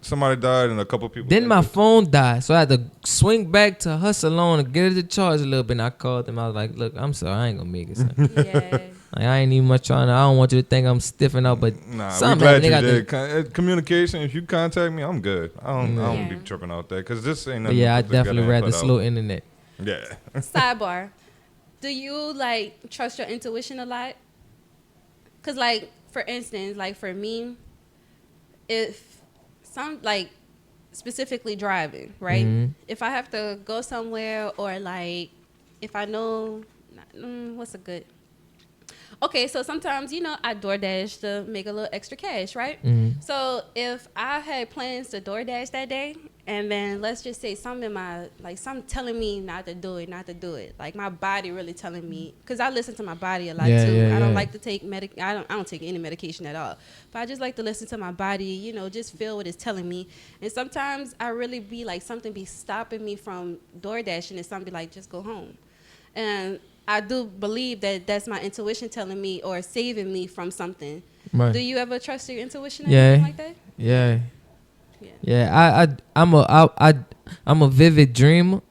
Somebody died and a couple people. Then my phone died, so I had to swing back to her salon and get it to charge a little bit. And I called them. I was like, "Look, I'm sorry, I ain't gonna make it." Son. Yeah. Like, I ain't even much trying to. I don't want you to think I'm stiffing up, but Nah, we something glad like, you did. Communication. If you contact me, I'm good. I don't be tripping out there because this ain't nothing. yeah, I to put together definitely and rather put out. slow internet. Yeah. Sidebar. Do you like trust your intuition a lot? Cause like for instance, like for me, if some like specifically driving, right? Mhm. If I have to go somewhere or like if I know what's a good. Okay, so sometimes, I DoorDash to make a little extra cash, right? Mhm. So if I had plans to DoorDash that day, and then let's just say something telling me not to do it. Like my body really telling me, because I listen to my body a lot Yeah, too. yeah, I don't yeah. like to take I don't take any medication at all. But I just like to listen to my body, just feel what it's telling me. And sometimes I really be like, something be stopping me from DoorDashing and something be like, just go home. And I do believe that that's my intuition telling me or saving me from something. Right. Do you ever trust your intuition or Yeah. anything like that? Yeah. Yeah. Yeah. I'm a vivid dreamer.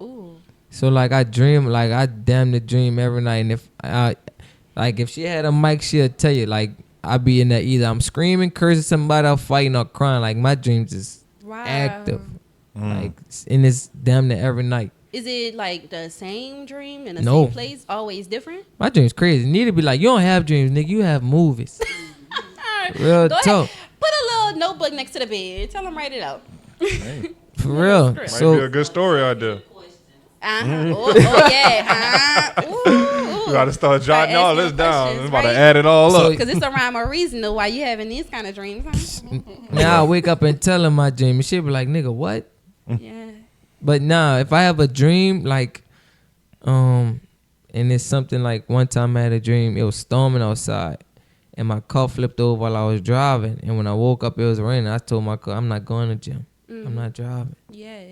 Ooh. So like I dream, like I damn the dream every night. And if she had a mic, she'll tell you like I be in there either I'm screaming, cursing somebody, or fighting or crying. Like my dreams is Wow. active. Like and it's damn near every night. Is it like the same dream in the No. same place, always different? My dreams crazy. Need to be like, you don't have dreams, nigga. You have movies. Real Go ahead. talk. Put a little notebook next to the bed. Tell them write it out. For real. Might Might be a So good story out there. Oh yeah. Ooh. You gotta start jotting Start all asking this down. questions, I'm about to right? add it all So- up. Because it's a rhyme or reason to why you having these kind of dreams. Huh? now I wake up and tell her my dream, and she be like, nigga, what? Yeah. But nah, if I have a dream, like, and it's something like one time I had a dream, it was storming outside, and my car flipped over while I was driving, and when I woke up, it was raining. I told my car, I'm not going to the gym. I'm not driving. Yeah.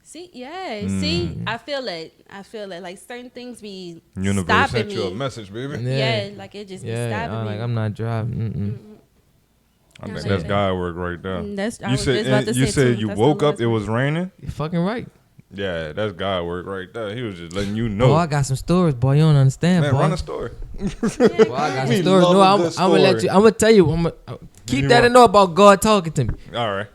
See, see, I feel it. Like certain things be Universe stopping sent you a me. message, baby. Yeah, like it just be Yeah, stopping me. I'm not driving. I think like that's that. God work right there. I You was just about to said you say, said too, you that's woke the up, it Lord's was raining. You're fucking right. Yeah, that's God work right there. He was just letting you Boy, know. I got some stories, boy. You don't understand, Man, boy. run a story. Boy, I got We some stories. love No, a I'm good gonna let story. you. I'm gonna tell you. I'm gonna keep You that want- in know about God talking to me. All right.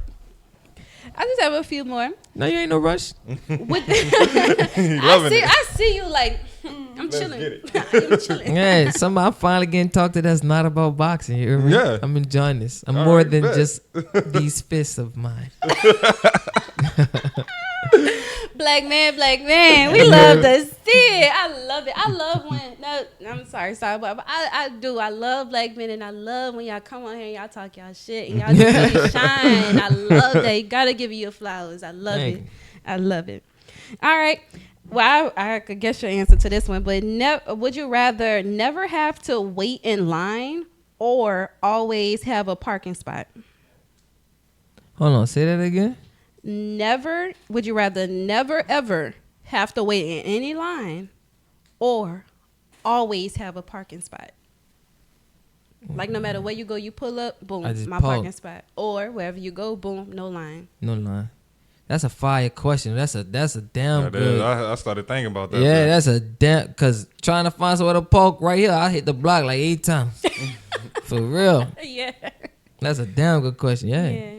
I just have a few more. No, you ain't no rush. Loving it. I see you like I'm Let's chilling. get it. I'm chilling. Yeah, I'm finally getting talked to that's not about boxing. You hear me? Yeah. I'm enjoying this. I'm All more right, than bet. just these fists of mine. Black man. We love to see it. I love it. I love when. No, I'm sorry, but I do. I love black men, and I love when y'all come on here and y'all talk y'all shit and y'all just really shine. I love that. You gotta give you your flowers. I love Thank it. you. I love it. All right. Well, I could guess your answer to this one, but would you rather never have to wait in line or always have a parking spot? Hold on, say that again. Would you rather never ever have to wait in any line or always have a parking spot? Like no matter where you go, you pull up, boom, I just my park. parking spot. Or wherever you go, boom, no line. No line. That's a fire question. That's a damn Yeah, good. I started thinking about that. Yeah, man. that's a damn. Cause trying to find somewhere to park right here, I hit the block like 8 times. For real. Yeah. That's a damn good question. Yeah. Yeah.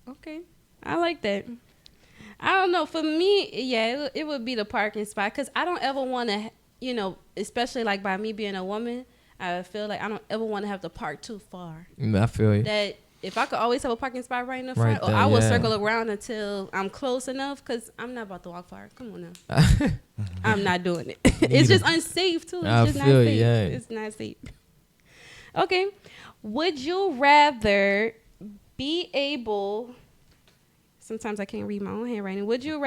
Okay. I like that. I don't know. For me, yeah, it would be the parking spot because I don't ever want to, especially like by me being a woman, I feel like I don't ever want to have to park too far. I feel you. That if I could always have a parking spot right in the Right front, or there, I will yeah. circle around until I'm close enough because I'm not about to walk far. Come on now. I'm not doing it. It's just unsafe too. It's I just not feel you, safe. yeah. It's not safe. Okay. Would you rather be able... Sometimes I can't read my own handwriting. Would you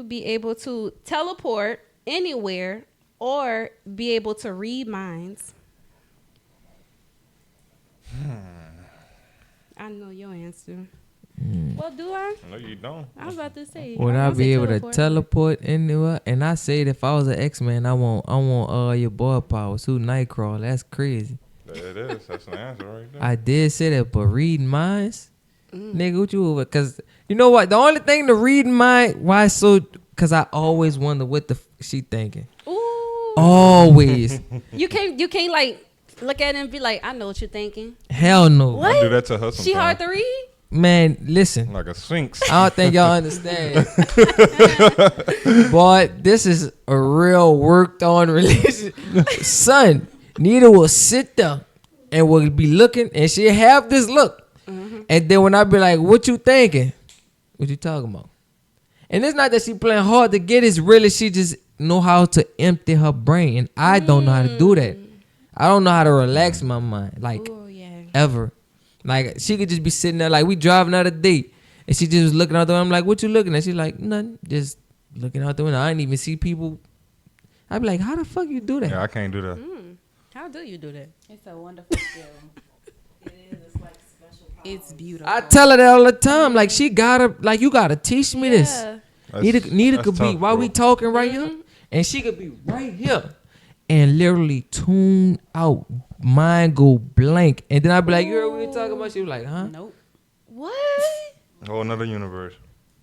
be able to teleport anywhere or be able to read minds? I know your answer. Well, do I? No, you don't. I was about to say. Would I was gonna be say able to teleport anywhere? And I said if I was an X-Man, I want your boy powers. Who Nightcrawler? That's crazy. There it is. That's the answer right there. I did say that, but reading minds, nigga, what you over? Cause you know what? The only thing to reading mind, why so? Cause I always wonder what she thinking. Ooh. Always. You can't like look at it and be like, I know what you're thinking. Hell no. What? I do that to her sometimes. She hard to read? Man, listen. Like a sphinx. I don't think y'all understand. Boy, this is a real worked on relationship. Son, Nita will sit there and will be looking and she'll have this look. And then when I be like, what you thinking? What you talking about? And it's not that she playing hard to get, it's really she just know how to empty her brain. And I don't know how to do that. I don't know how to relax my mind. Like, Oh, yeah. ever. Like, she could just be sitting there, like, we driving out a date. And she just was looking out the window. I'm like, what you looking at? She's like, nothing. Just looking out the window. I didn't even see people. I'd be like, how the fuck you do that? Yeah, I can't do that. How do you do that? It's a wonderful skill. It is. It's like special. It's beautiful. I tell her that all the time. Like, she gotta, like, you gotta teach me this. Yeah. Nita that's could be, tough, while bro. we talking right here, and she could be right here. And literally tune out, mind go blank. And then I'd be like, you heard what we talking about? She was like, huh? Nope. What? Whole another universe.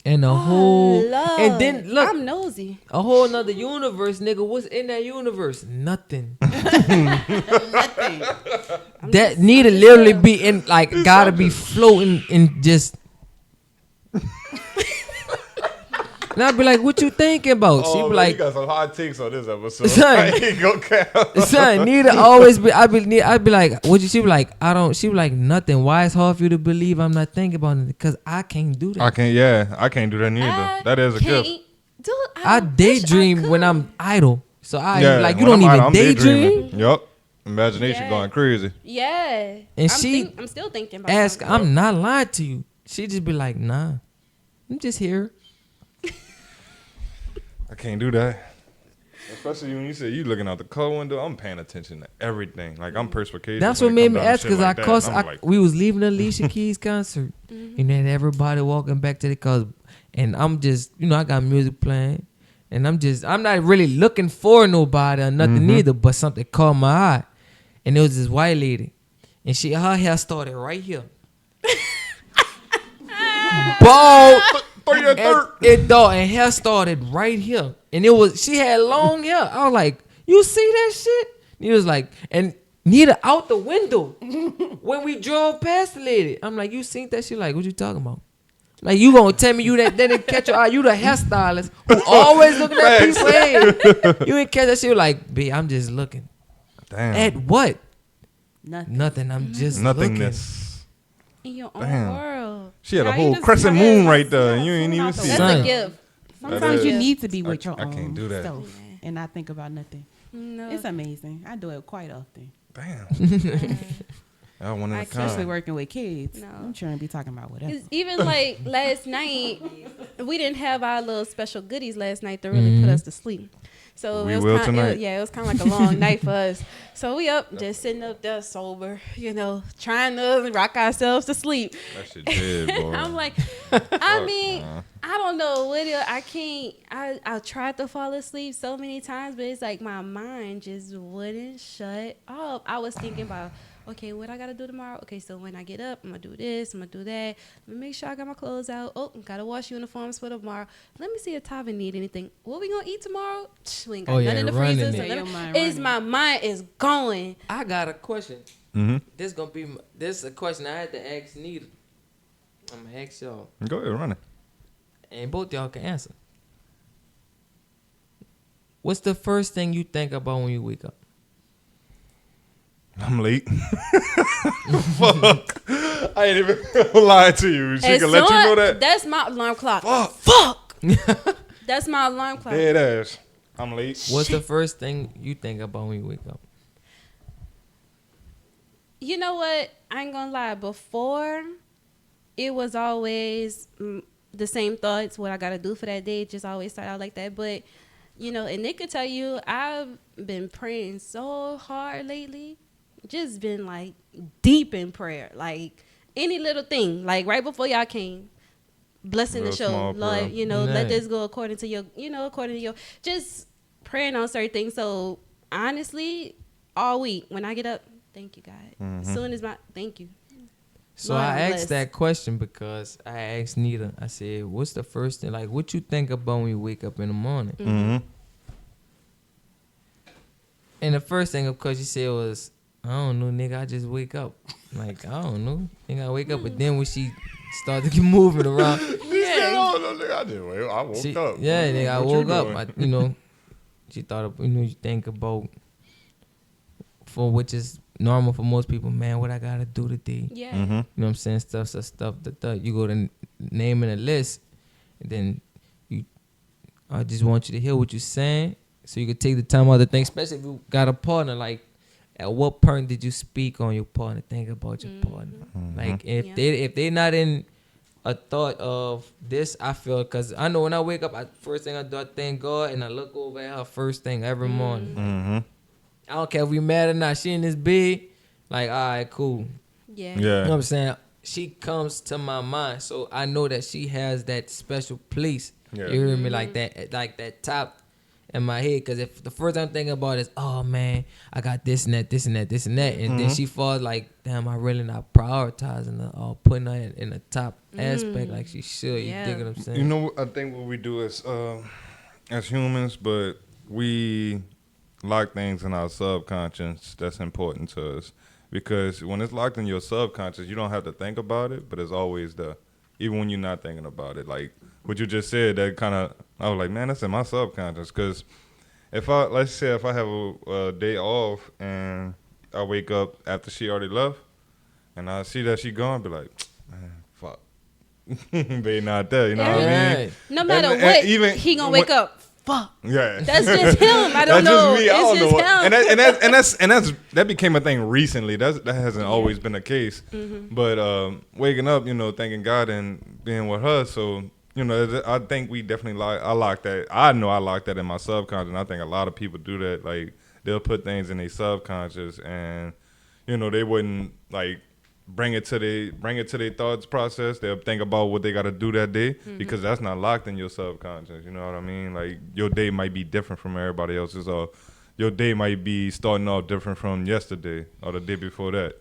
And a whole, Love. and then look, I'm nosy. a whole nother universe, nigga. What's in that universe? Nothing. That need to literally be in, like, gotta be floating in just. And I'd be like, what you thinking about? She be Oh, man, like, you got some hot takes on this episode. Son. I ain't gonna count. son, need to always be. I'd be like, what you? She be like, I don't. She be like, nothing. Why it's hard for you to believe I'm not thinking about it? Because I can't do that. I can't do that neither. That is a gift. I daydream when I'm idle. So I Yeah, like, you when don't I'm even out, I'm daydream. daydreaming. Yup. Imagination Yeah. going crazy. Yeah. And I'm still thinking about Ask, something. I'm not lying to you. She just be like, nah, I'm just here. I can't do that. Especially when you say you looking out the car window, I'm paying attention to everything. Like I'm perspicacious. That's when what it made come me down to ask, shit because like that. And I'm like, we was leaving the Alicia Keys concert, and then everybody walking back to the car, and I'm just, I got music playing, and I'm not really looking for nobody or nothing either, but something caught my eye, and it was this white lady, and her hair started right here, bald. And hair started right here. And she had long hair. I was like, you see that shit? He was like, and Nita out the window when we drove past the lady. I'm like, you seen that shit? Like, what you talking about? Like, you gonna tell me you that didn't catch your eye? You the hairstylist who always looking at people's hair. You ain't catch that shit? Like, B, I'm just looking. damn. At what? Nothing. I'm just Nothingness. In your own Damn. world. She had a Now you whole just crescent gotta moon have right there, some and you ain't food even out the see That's Son. it. a gift. Sometimes is. you need to be with your I own can't do that. self and not think about nothing. No. It's amazing. I do it quite often. Damn. I one in a Especially kind. working with kids. No. I'm trying to be talking about whatever. It's even like last night, we didn't have our little special goodies last night to really put us to sleep. So We it was will kind tonight. it was kind of like a long night for us. So we up, just sitting up there sober, trying to rock ourselves to sleep. That shit dead, boy. I'm like, I mean, I don't know what I can't. I tried to fall asleep so many times, but it's like my mind just wouldn't shut up. I was thinking about, okay, what I gotta do tomorrow? Okay, so when I get up, I'm gonna do this, I'm gonna do that. Let me make sure I got my clothes out. Oh, gotta wash uniforms for tomorrow. Let me see if TODVEN need anything. What we gonna eat tomorrow? We ain't got nothing in the running freezer. it. So Yeah, your nothing- mind it's running. my mind is going. I got a question. Mm-hmm. This is a question I had to ask Nita. I'm gonna ask y'all, Go ahead, run it. and both y'all can answer. What's the first thing you think about when you wake up? I'm late. Fuck. I ain't even lying to you. She can let you know that. That's my alarm clock. Fuck. That's my alarm clock. Dead ass. I'm late. What's the first thing you think about when you wake up? You know what? I ain't gonna lie. Before, it was always the same thoughts. What I gotta do for that day. Just always start out like that. But and Nick could tell you, I've been praying so hard lately. Just been like deep in prayer. Like any little thing. Like right before y'all came, blessing the Real show. small Lord, prayer. let Nice. this go according to your, according to your. Just praying on certain things. So honestly, all week when I get up, thank you, God. As soon as thank you. So Lord, I I'm asked blessed. that question because I asked Nita. I said, "What's the first thing? Like, what you think about when you wake up in the morning?" Mm-hmm. And the first thing, of course, you said was, I don't know, nigga, I just wake up. Like, I don't know. Nigga, I wake up. But then when she started to get moving around. I just wait. I woke up. Yeah, nigga, I What you woke up. doing? She thought of, you think about, for which is normal for most people, man, what I got to do today. Yeah. Mm-hmm. You know what I'm saying? Stuff. You go to name in a list, and then I just want you to hear what you're saying so you can take the time out to think, especially if you got a partner. Like, at what point did you speak on your partner? Think about your partner. Mm-hmm. Like, if they not in a thought of this, I feel, because I know when I wake up, first thing I do, I thank God, and I look over at her first thing every morning. Mm-hmm. I don't care if we mad or not. She in this bed, like, all right, cool. Yeah. You know Yeah. what I'm saying? She comes to my mind, so I know that she has that special place. Yeah. You hear me? Like that top in my head. Because if the first thing I'm thinking about is, oh man, I got this and that, this and that, this and that, and then she falls like, damn, I really not prioritizing her or putting her in the top aspect like she should. Yeah. You dig what I'm saying? You know, I think what we do as humans, but we lock things in our subconscious that's important to us. Because when it's locked in your subconscious, you don't have to think about it, but it's always there, even when you're not thinking about it. Like what you just said, that kind of, I was like, man, that's in my subconscious. Because let's say if I have a day off and I wake up after she already left, and I see that she gone, be like, man, fuck. They not there, you know what I mean? No matter And what, even he gonna wake up. Fuck. Yeah, That's just him. I don't that's know. just me. I don't It's know. just him. And that became a thing recently. That hasn't always been the case. Mm-hmm. But waking up, thanking God and being with her. So I think we definitely I lock that. I know I lock that in my subconscious. And I think a lot of people do that. Like they'll put things in their subconscious, and they wouldn't like bring it to their thoughts process. They'll think about what they got to do that day because that's not locked in your subconscious. You know what I mean? Like your day might be different from everybody else's, or your day might be starting off different from yesterday or the day before that.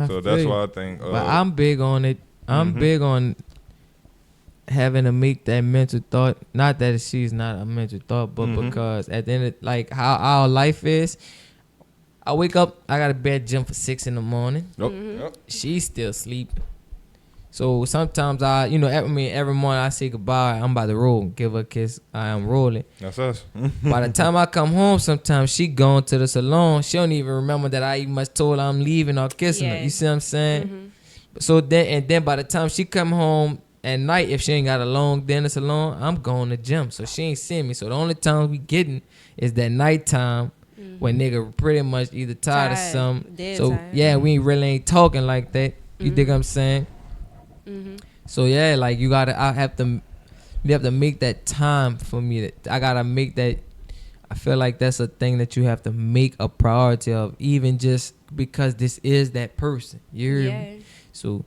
So that's why I think. But I'm big on it. I'm big on having to make that mental thought. Not that she's not a mental thought, but because at the end of like how our life is. I wake up, I got to be at gym for 6 in the morning. Yep. She's still sleeping. So sometimes every morning I say goodbye. I'm about to roll. Give her a kiss. I am rolling. That's us. By the time I come home, sometimes she gone to the salon. She don't even remember that I even much told her I'm leaving or kissing her. You see what I'm saying? So then by the time she come home at night, if she ain't got a long day in the salon, I'm going to gym. So she ain't seeing me. So the only time we getting is that nighttime. When nigga pretty much either tired or something. So tired. yeah, we really ain't talking like that. You dig what I'm saying? So yeah, like you have to make that time for me. I gotta make that. I feel like that's a thing that you have to make a priority of, even just because this is that person. You hear me? So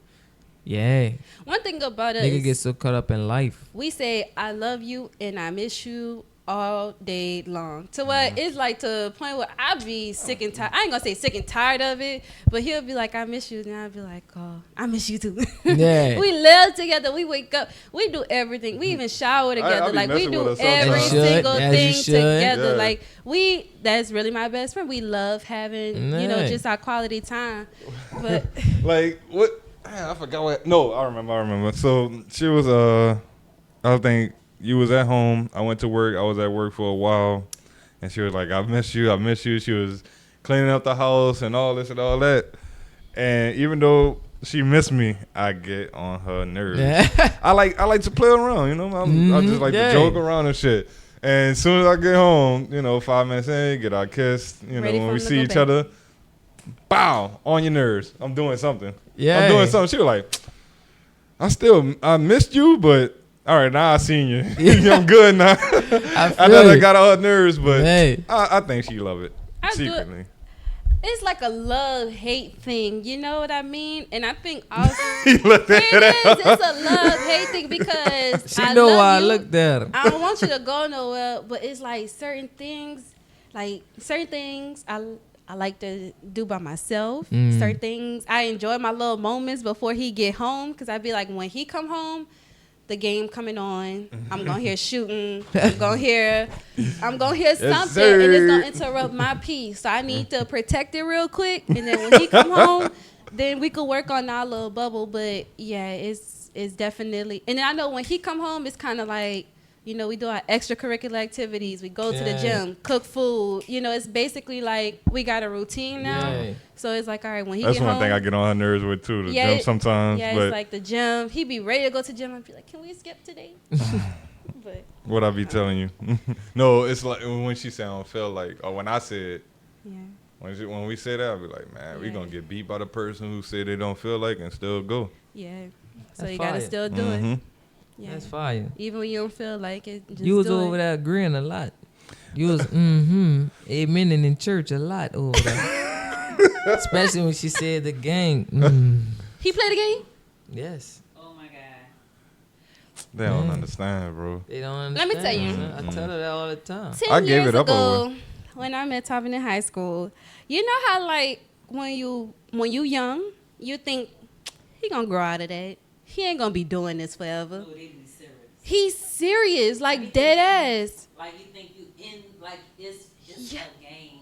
yeah. One thing about us, nigga get so caught up in life. we say I love you and I miss you all day long. To what it's like to the point where I be sick and tired. I ain't gonna say sick and tired of it, but he'll be like, I miss you, and I'll be like, oh, I miss you too. Yeah. We live together, we wake up, we do everything. We even shower together. be like we messing do with her every sometimes. single As you thing should. together. Yeah. Like that's really my best friend. We love having, Yeah. just our quality time. But Like what? I forgot what. No, I remember. So she was I think you was at home. I went to work. I was at work for a while, and she was like, "I miss you." She was cleaning up the house and all this and all that. And even though she missed me, I get on her nerves. Yeah. I like to play around. I just like to joke around and shit. And as soon as I get home, 5 minutes in, get our kiss. Ready When for we him to see go each back. other, bow on your nerves. I'm doing something. Yeah. I'm doing something. She was like, I missed you, but all right, now I seen you. I'm good now. I know that got on her nerves, but Hey. I think she love it I do it. secretly. it's like a love-hate thing, you know what I mean? And I think also You looked at it is. It's a love-hate thing because She I know love why I you. look there. I don't want you to go nowhere, but it's like certain things I like to do by myself. Certain things I enjoy my little moments before he get home, because I be like, when he come home, the game coming on. I'm gonna hear shooting. I'm gonna hear something, and it's gonna interrupt my peace. So I need to protect it real quick, and then when he come home, then we could work on our little bubble. But yeah, it's definitely. And then I know when he come home, it's kind of like, you know, we do our extracurricular activities. We go to the gym, cook food. You know, it's basically like we got a routine now. Yeah. So it's like, all right, when he That's get home. one thing I get on her nerves with too, the gym sometimes. Yeah, but it's like the gym. He be ready to go to the gym. I'd be like, can we skip today? But what I be telling you. No, it's like when she said I don't feel like, or when I said, when we say that, I be like, man, we going to get beat by the person who said they don't feel like and still go. Yeah. So That's you got to fire. still do it. Yeah. That's fire. Even when you don't feel like it, just You was do over it. there agreeing a lot. You was amening in church a lot over there. Especially when she said the gang. He played the game? Yes. Oh my God. They don't understand, bro. They don't Let me understand. tell you. I tell her that all the time. 10 I gave years it up ago, over. when I met Tobin in high school, you know how like when you young, you think he gonna grow out of that. He ain't gonna be doing this forever. Oh, they be serious. He's serious, like dead ass. Like you think you in, like it's a game.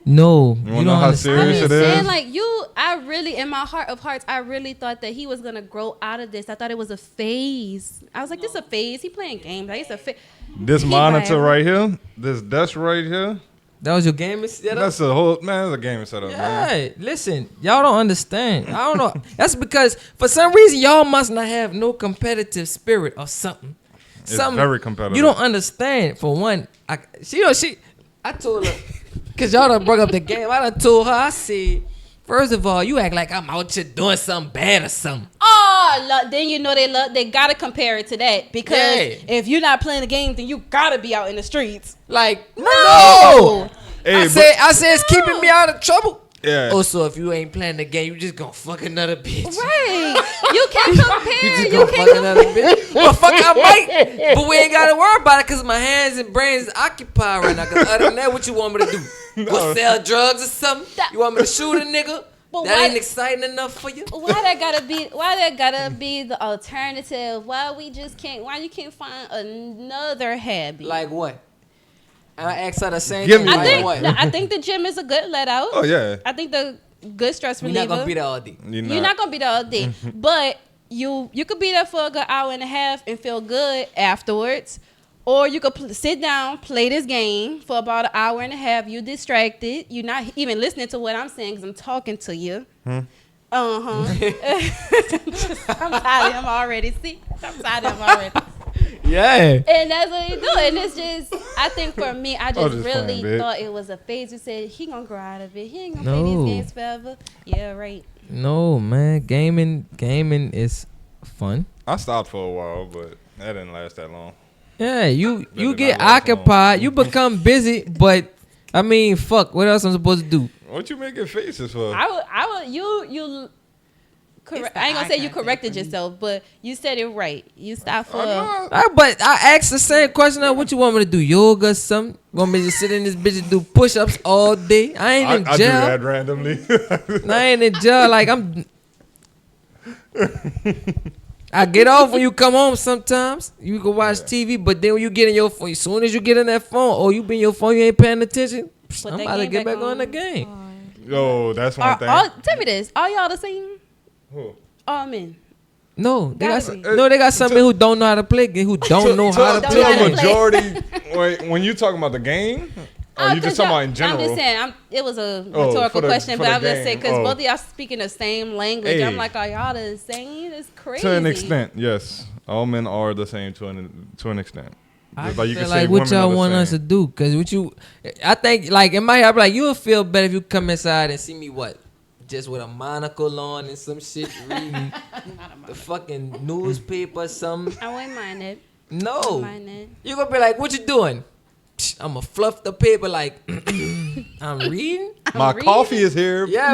No. You wanna know how serious I'm it saying, is? like I really, in my heart of hearts, I really thought that he was gonna grow out of this. I thought it was a phase. I was like, this is a phase. He playing games. Like it's a phase. This monitor right here, this desk right here, That was your game setup? that's a whole, man, that's a game setup, man. Yeah, listen, y'all don't understand. I don't know. That's because for some reason y'all must not have no competitive spirit or something. It's very competitive. You don't understand. For one, I told her, cause y'all done brought up the game. I done told her. I said, first of all, you act like I'm out here doing something bad or something. Oh, then you know they gotta compare it to that because if you're not playing the game, then you gotta be out in the streets. Like no. Hey, I said it's keeping me out of trouble. Yeah. Also, if you ain't playing the game, you just gonna fuck another bitch. Right. You can't compare. You You fuck can't another bitch. Well, fuck, I might, but we ain't gotta worry about it because my hands and brains is occupied right now. Cause other than that, what you want me to do? Go sell drugs or something? You want me to shoot a nigga? But That why- ain't exciting enough for you? Why that gotta be the alternative? Why you can't find another habit? Like what? I asked her the same Give thing. me Like one. what? I think the gym is a good let out. Oh, yeah. I think the good stress You're reliever. not gonna be there all day. You're not gonna be there all day, but you could be there for a good hour and a half and feel good afterwards, or you could sit down, play this game for about an hour and a half. You distracted. You're not even listening to what I'm saying because I'm talking to you. I'm tired of him already. See, I'm tired of him already. Yeah. And that's what he do. And it's just, I think for me, I just just really playing, bitch. thought it was a phase. You said he gonna grow out of it. He ain't gonna play No. these games forever. Yeah, right. No, man. Gaming is fun. I stopped for a while, but that didn't last that long. Yeah, you did get not last long. occupied. You become busy, but I mean, fuck. What else I'm supposed to do? What you making faces for? I would, you. Correct. I ain't gonna say you corrected yourself, but you said it right. You stopped for. But I asked the same question. What you want me to do? Yoga or something? Want me to sit in this bitch and do push-ups all day? I ain't in I do jail. that randomly. I ain't in jail. Like I'm. I get off when you come home sometimes. You can watch TV, but then when you get in your phone, as soon as you get in that phone, or you be in your phone, you ain't paying attention. Put I'm that about to game get back back on the on. game. Yo, that's one thing. Tell me this. Are y'all the same? Who? All men. No, they got Gotta be. no. They got some men who don't know how to play, who don't know how to Don't To know how the to play. play. majority, wait, when you talking about the game, or you just talking about in general? I'm just saying. It was a Oh, rhetorical for the- question, for but the I'm just saying game. because Oh. both of y'all speaking the same language. Hey. I'm like, are y'all the same? It's crazy. To an extent, yes. All men are the same to an extent. I Just like you feel can like say what women are y'all the want us to same. do, cause what you, I think like in my head, I be like, you'll feel better if you come inside and see me what, just with a monocle on and some shit reading the fucking newspaper or something. I wouldn't mind it. No, Mind it. you gonna be like, what you doing? I'ma fluff the paper like I'm reading. My reading coffee it. is here. Yeah,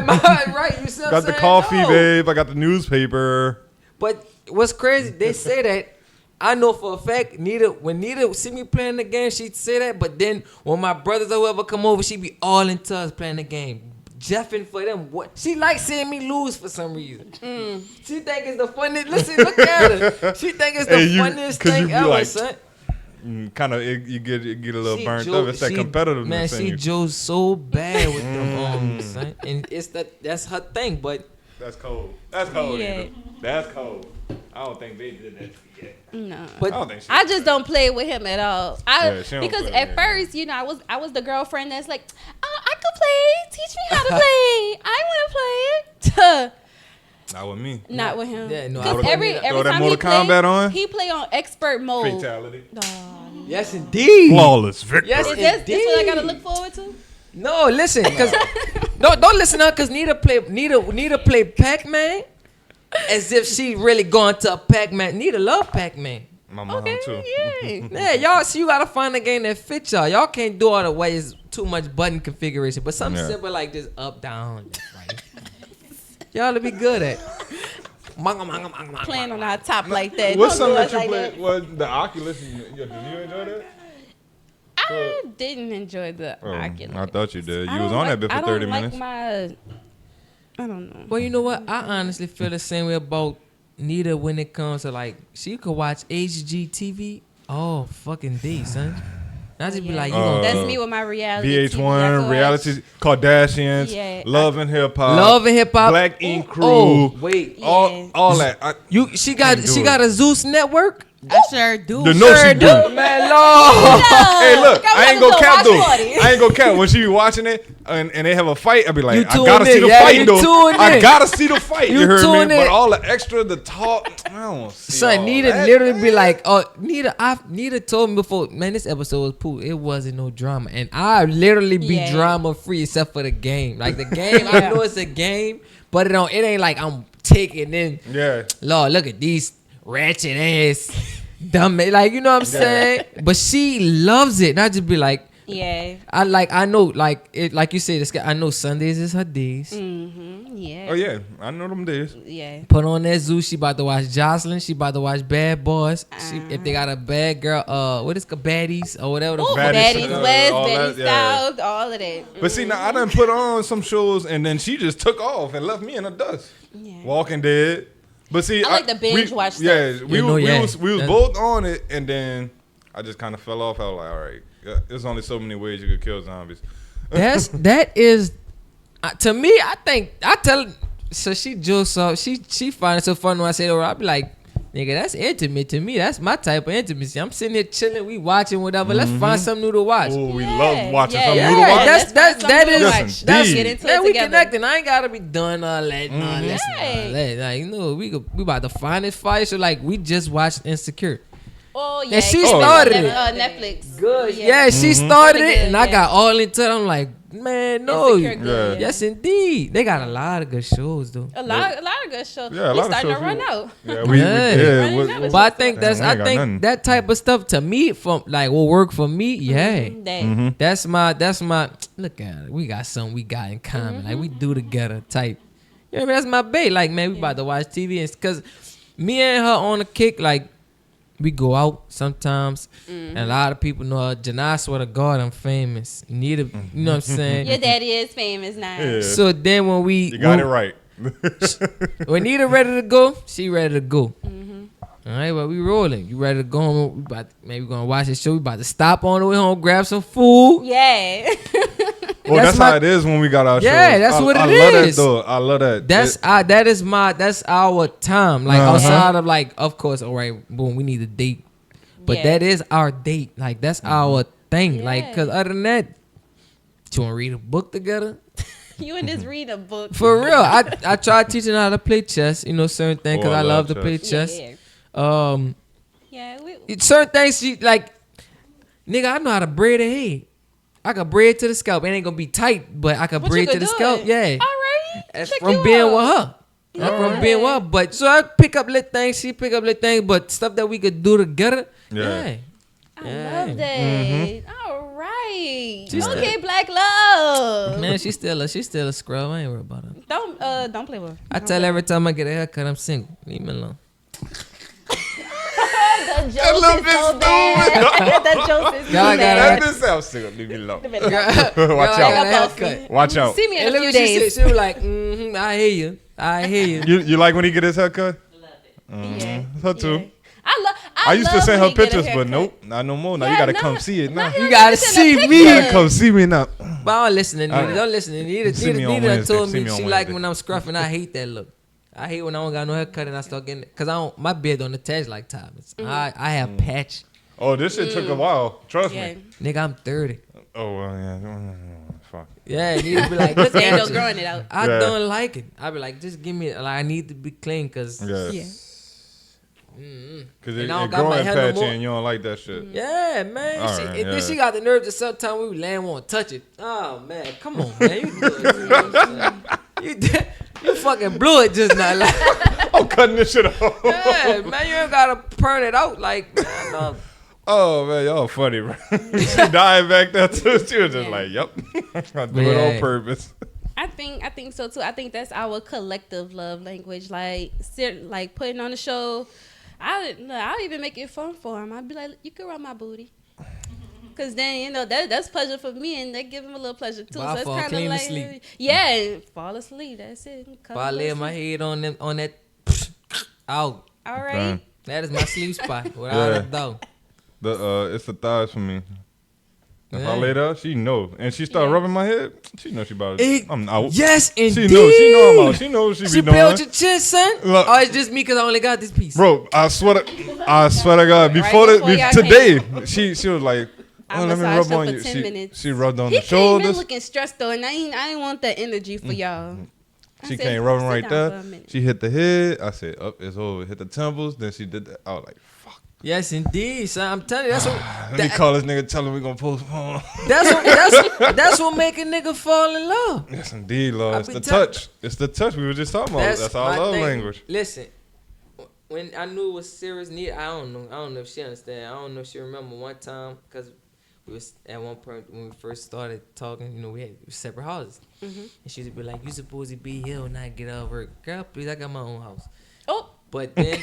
right. You see what Got I'm the saying? coffee, No. babe. I got the newspaper. But what's crazy, they say that. I know for a fact, when Nita see me playing the game, she'd say that. But then when my brothers or whoever come over, she be all into us playing the game. jeffing for them. What she like seeing me lose for some reason. She think it's the funniest. Listen, look at her. She think it's the funniest thing ever, like, son. Kind of, you get a little She burnt Joe- up. It's that she- competitiveness Man, in she you. Joe's so bad with them son. And that's her thing, but That's cold. That's cold. Yeah. Either. That's cold. I don't think they did that yet. No. But I don't think she I just don't play with him at all. Yeah, she don't Because play at with him. first, you know, I was the girlfriend that's like, oh, I could play. Teach me how to play. I want to play. Not with me. Not with him. Yeah, no, I Because would've every throw every that time Mortal he play, Kombat on? he play on expert mode. Fatality. yes, indeed. Flawless victory. Yes, Is this what I gotta indeed. look forward to? No, listen, cause no, don't listen to her, cause Nita play Pac-Man as if she really going to a Pac-Man. Nita love Pac-Man. My mom Okay, too. yeah. Yeah, y'all. So you gotta find a game that fits y'all. Y'all can't do all the ways too much button configuration, but something Yeah. simple like just up, down, left, right. Y'all to be good at. Playing on our top like that. What's Don't something do that you us like played? What the Oculus? Did you enjoy that? I didn't enjoy the Oculus. I thought you did. I You was don't on like- that bit for 30 minutes. I don't know. Well, you know what? I honestly feel the same way about Nita when it comes to like she could watch HGTV all fucking day, son. Not just be like, you gonna That's me with my reality. TV. I VH1, could reality, watch- Kardashians, Yeah, Love and Hip Hop, Love and Hip Hop, Black Ink Crew, Oh, wait, all that. she Can't do got it. a Zeus network. I sure do. The no she do. Man, Lord. Hey, look, I ain't gonna cap though. party. I ain't gonna cap. When she be watching it and they have a fight, I be like, You I gotta tune see in. the Yeah, fight you though. tune I in. gotta see the fight. You You heard tune me? But in. all the extra, the talk, I don't see. Son, all Nita that. literally be like, oh, Nita told me before, man, this episode was poop. It wasn't no drama. And I literally be Yeah. drama free except for the game. Like the game, I know it's a game, but it ain't like I'm taking in. Yeah. Lord, look at these ratchet ass dumb, like, you know what I'm saying? But she loves it. And I just be like, Yeah. I know, like you say, this guy, I know Sundays is her days. Yeah. Oh yeah, I know them days. Yeah. Put on that Zoo. She about to watch Jocelyn. She about to watch Bad Boys. If they got a bad girl, what is it, Baddies or whatever. Ooh, Baddies, Baddies West, all Baddies that, yeah. South, all of that. But see, now I done put on some shows and then she just took off and left me in the dust. Yeah. Walking Dead. But see, I like to binge watch stuff. Yeah, we was That's- both on it, and then I just kind of fell off. I was like, all right, there's only so many ways you could kill zombies. that is to me. I think I tell. So she just saw she find it so fun when I say to her, I be like, nigga, that's intimate to me. That's my type of intimacy. I'm sitting here chilling, we watching whatever. Let's find something new to watch. Oh, we Yeah, love watching yeah, something yeah. new to watch. That's- that is- Yes, that's indeed. Get into Yeah, it we together. connecting. I ain't gotta be doing all that. Right. Like, you know, we about to find this fire. So like, we just watched Insecure. Oh yeah. And she it's started on it. Netflix. Good. Yeah, she started Really it, good, and I yeah. got all into it. I'm like, man, no. Insecure good, yeah. Yes, indeed. They got a lot of good shows, though. A lot of good shows. Yeah, a we lot of starting to shows run we- out. Yeah, Yeah. Running out of But I think Damn, we ain't got I nothing. think that type of stuff to me from like will work for me. Yeah. That. That's my look at it. We got something we got in common. Like we do together type. You know what I mean? That's my bae. Like, man, we about to watch TV and cause me and her on a kick, like we go out sometimes and a lot of people know her. Janai, swear to God, I'm famous. You know what I'm saying? Your daddy is famous now. Yeah. So then when we You got it right. when Nita ready to go, she ready to go. All right, well, we rolling. You ready to go home? Maybe we're gonna watch the show. We about to stop on the way home, grab some food. Yeah. Well, That's that's my- how it is when we got our Yeah, shows. that's what it I love is. that though. I love that. That's our time. Like outside of like, of course, all right, boom, we need a date. But Yeah. that is our date. Like that's our thing. Like, Yeah. cause other than that, you wanna read a book together? You and this read a book. For real. I tried teaching her how to play chess, you know, certain things, cause Oh, I I love love to play chess. chess. Yeah. Yeah. Certain things she like, nigga, I know how to braid a hair. I can braid to the scalp. It ain't gonna be tight, but I can But you braid could to the do scalp. it. Yeah. All right. That's Check from you being out. with her. That's from being with her. But so I pick up little things, she pick up little things, but stuff that we could do together. Yeah. I Yeah. love that. All right. She's Okay, Black Love. Man, she's still a scrub. I ain't worried about her. Don't play with her. I tell her every time I get a haircut, I'm single. Leave me alone. That joke little is bit so bad. That joke is so Y'all bad. That bitch sounds sick. Leave me alone. Watch Y'all out. got a haircut. Watch out. See me in And a look few what she days. said. She was like, I hear you. I hear you. You like when he get his haircut? Love it. Yeah. Her too. Yeah. I used to love send when her he get a pictures, but haircut. nope, not no more. Now Yeah, you gotta no, come see it now. he You don't gotta even send a see picture. me. You gotta come see me now. But I don't listen to Nita. Alright. Don't listen to Nita. See me on Nita Wednesday. told See me me on she like Wednesday. when I'm scruffing. I hate that look. I hate when I don't got no haircut and I start getting it. Cause my beard don't attach like Thomas. I have patch. Oh, this shit took a while. Trust Yeah. me. Nigga, I'm 30. Oh well, yeah. Fuck. Yeah, Nita be like, look Ain't no at you. growing it out. I Yeah. don't like it. I be like, just give me like I need to be clean cause Yeah. Yeah. Cause And it I don't got my growing hair no patchy more. and you don't like that shit. yeah, man. All She, right, and then yeah. she got the nerve to sometimes we land won't touch it. Oh man, come on, man. You good, you know what I'm saying? You fucking blew it just now. Like, I'm cutting this shit off. yeah, man, you ain't gotta burn it out. Like, man, no. Oh man, y'all funny, bro. She died back there too. She was just Yeah. like, "Yep, I do it Yeah. on purpose." I think so too. I think that's our collective love language. Like putting on the show. I'll even make it fun for him. I'd be like, you can rub my booty. Cause then that's pleasure for me, and they give him a little pleasure too. But I So it's fall kind of clean like, asleep. yeah, and fall asleep. That's it. If I lay my head on that out, All right. Dang. that is my sleep spot without a doubt. It's the thighs for me. If Yeah. I lay there, she know, and she start Yeah. rubbing my head. She know she about. I'm out. Yes, She indeed. know I'm out. She know what she She be built doing. your chin, son. Look. Or it's just me because I only got this piece. Bro, I swear to God, before before y'all today, she was like, I "Oh, let me massaged rub her on for you." 10 minutes. She rubbed on He the came in shoulders. looking stressed though, and I ain't want that energy for y'all. I She said, came rubbing "Sit right down for there. a minute." She hit the head. I said, "Up, it's over." Hit the temples. Then she did that. I was like, "Fuck." Yes, indeed, son. I'm telling you, that's what. Let me call this nigga. Tell him we gonna postpone. That's what make a nigga fall in love. Yes, indeed, Lord. I It's be the tell- touch. It's the touch we were just talking about. That's our my love thing. language. Listen, when I knew it was serious need, I don't know if she understand. I don't know if she remember one time because we was at one point when we first started talking. You know, we had separate houses, and she would be like, "You supposed to be here when I get out of work, girl. Please, I got my own house." Oh, But then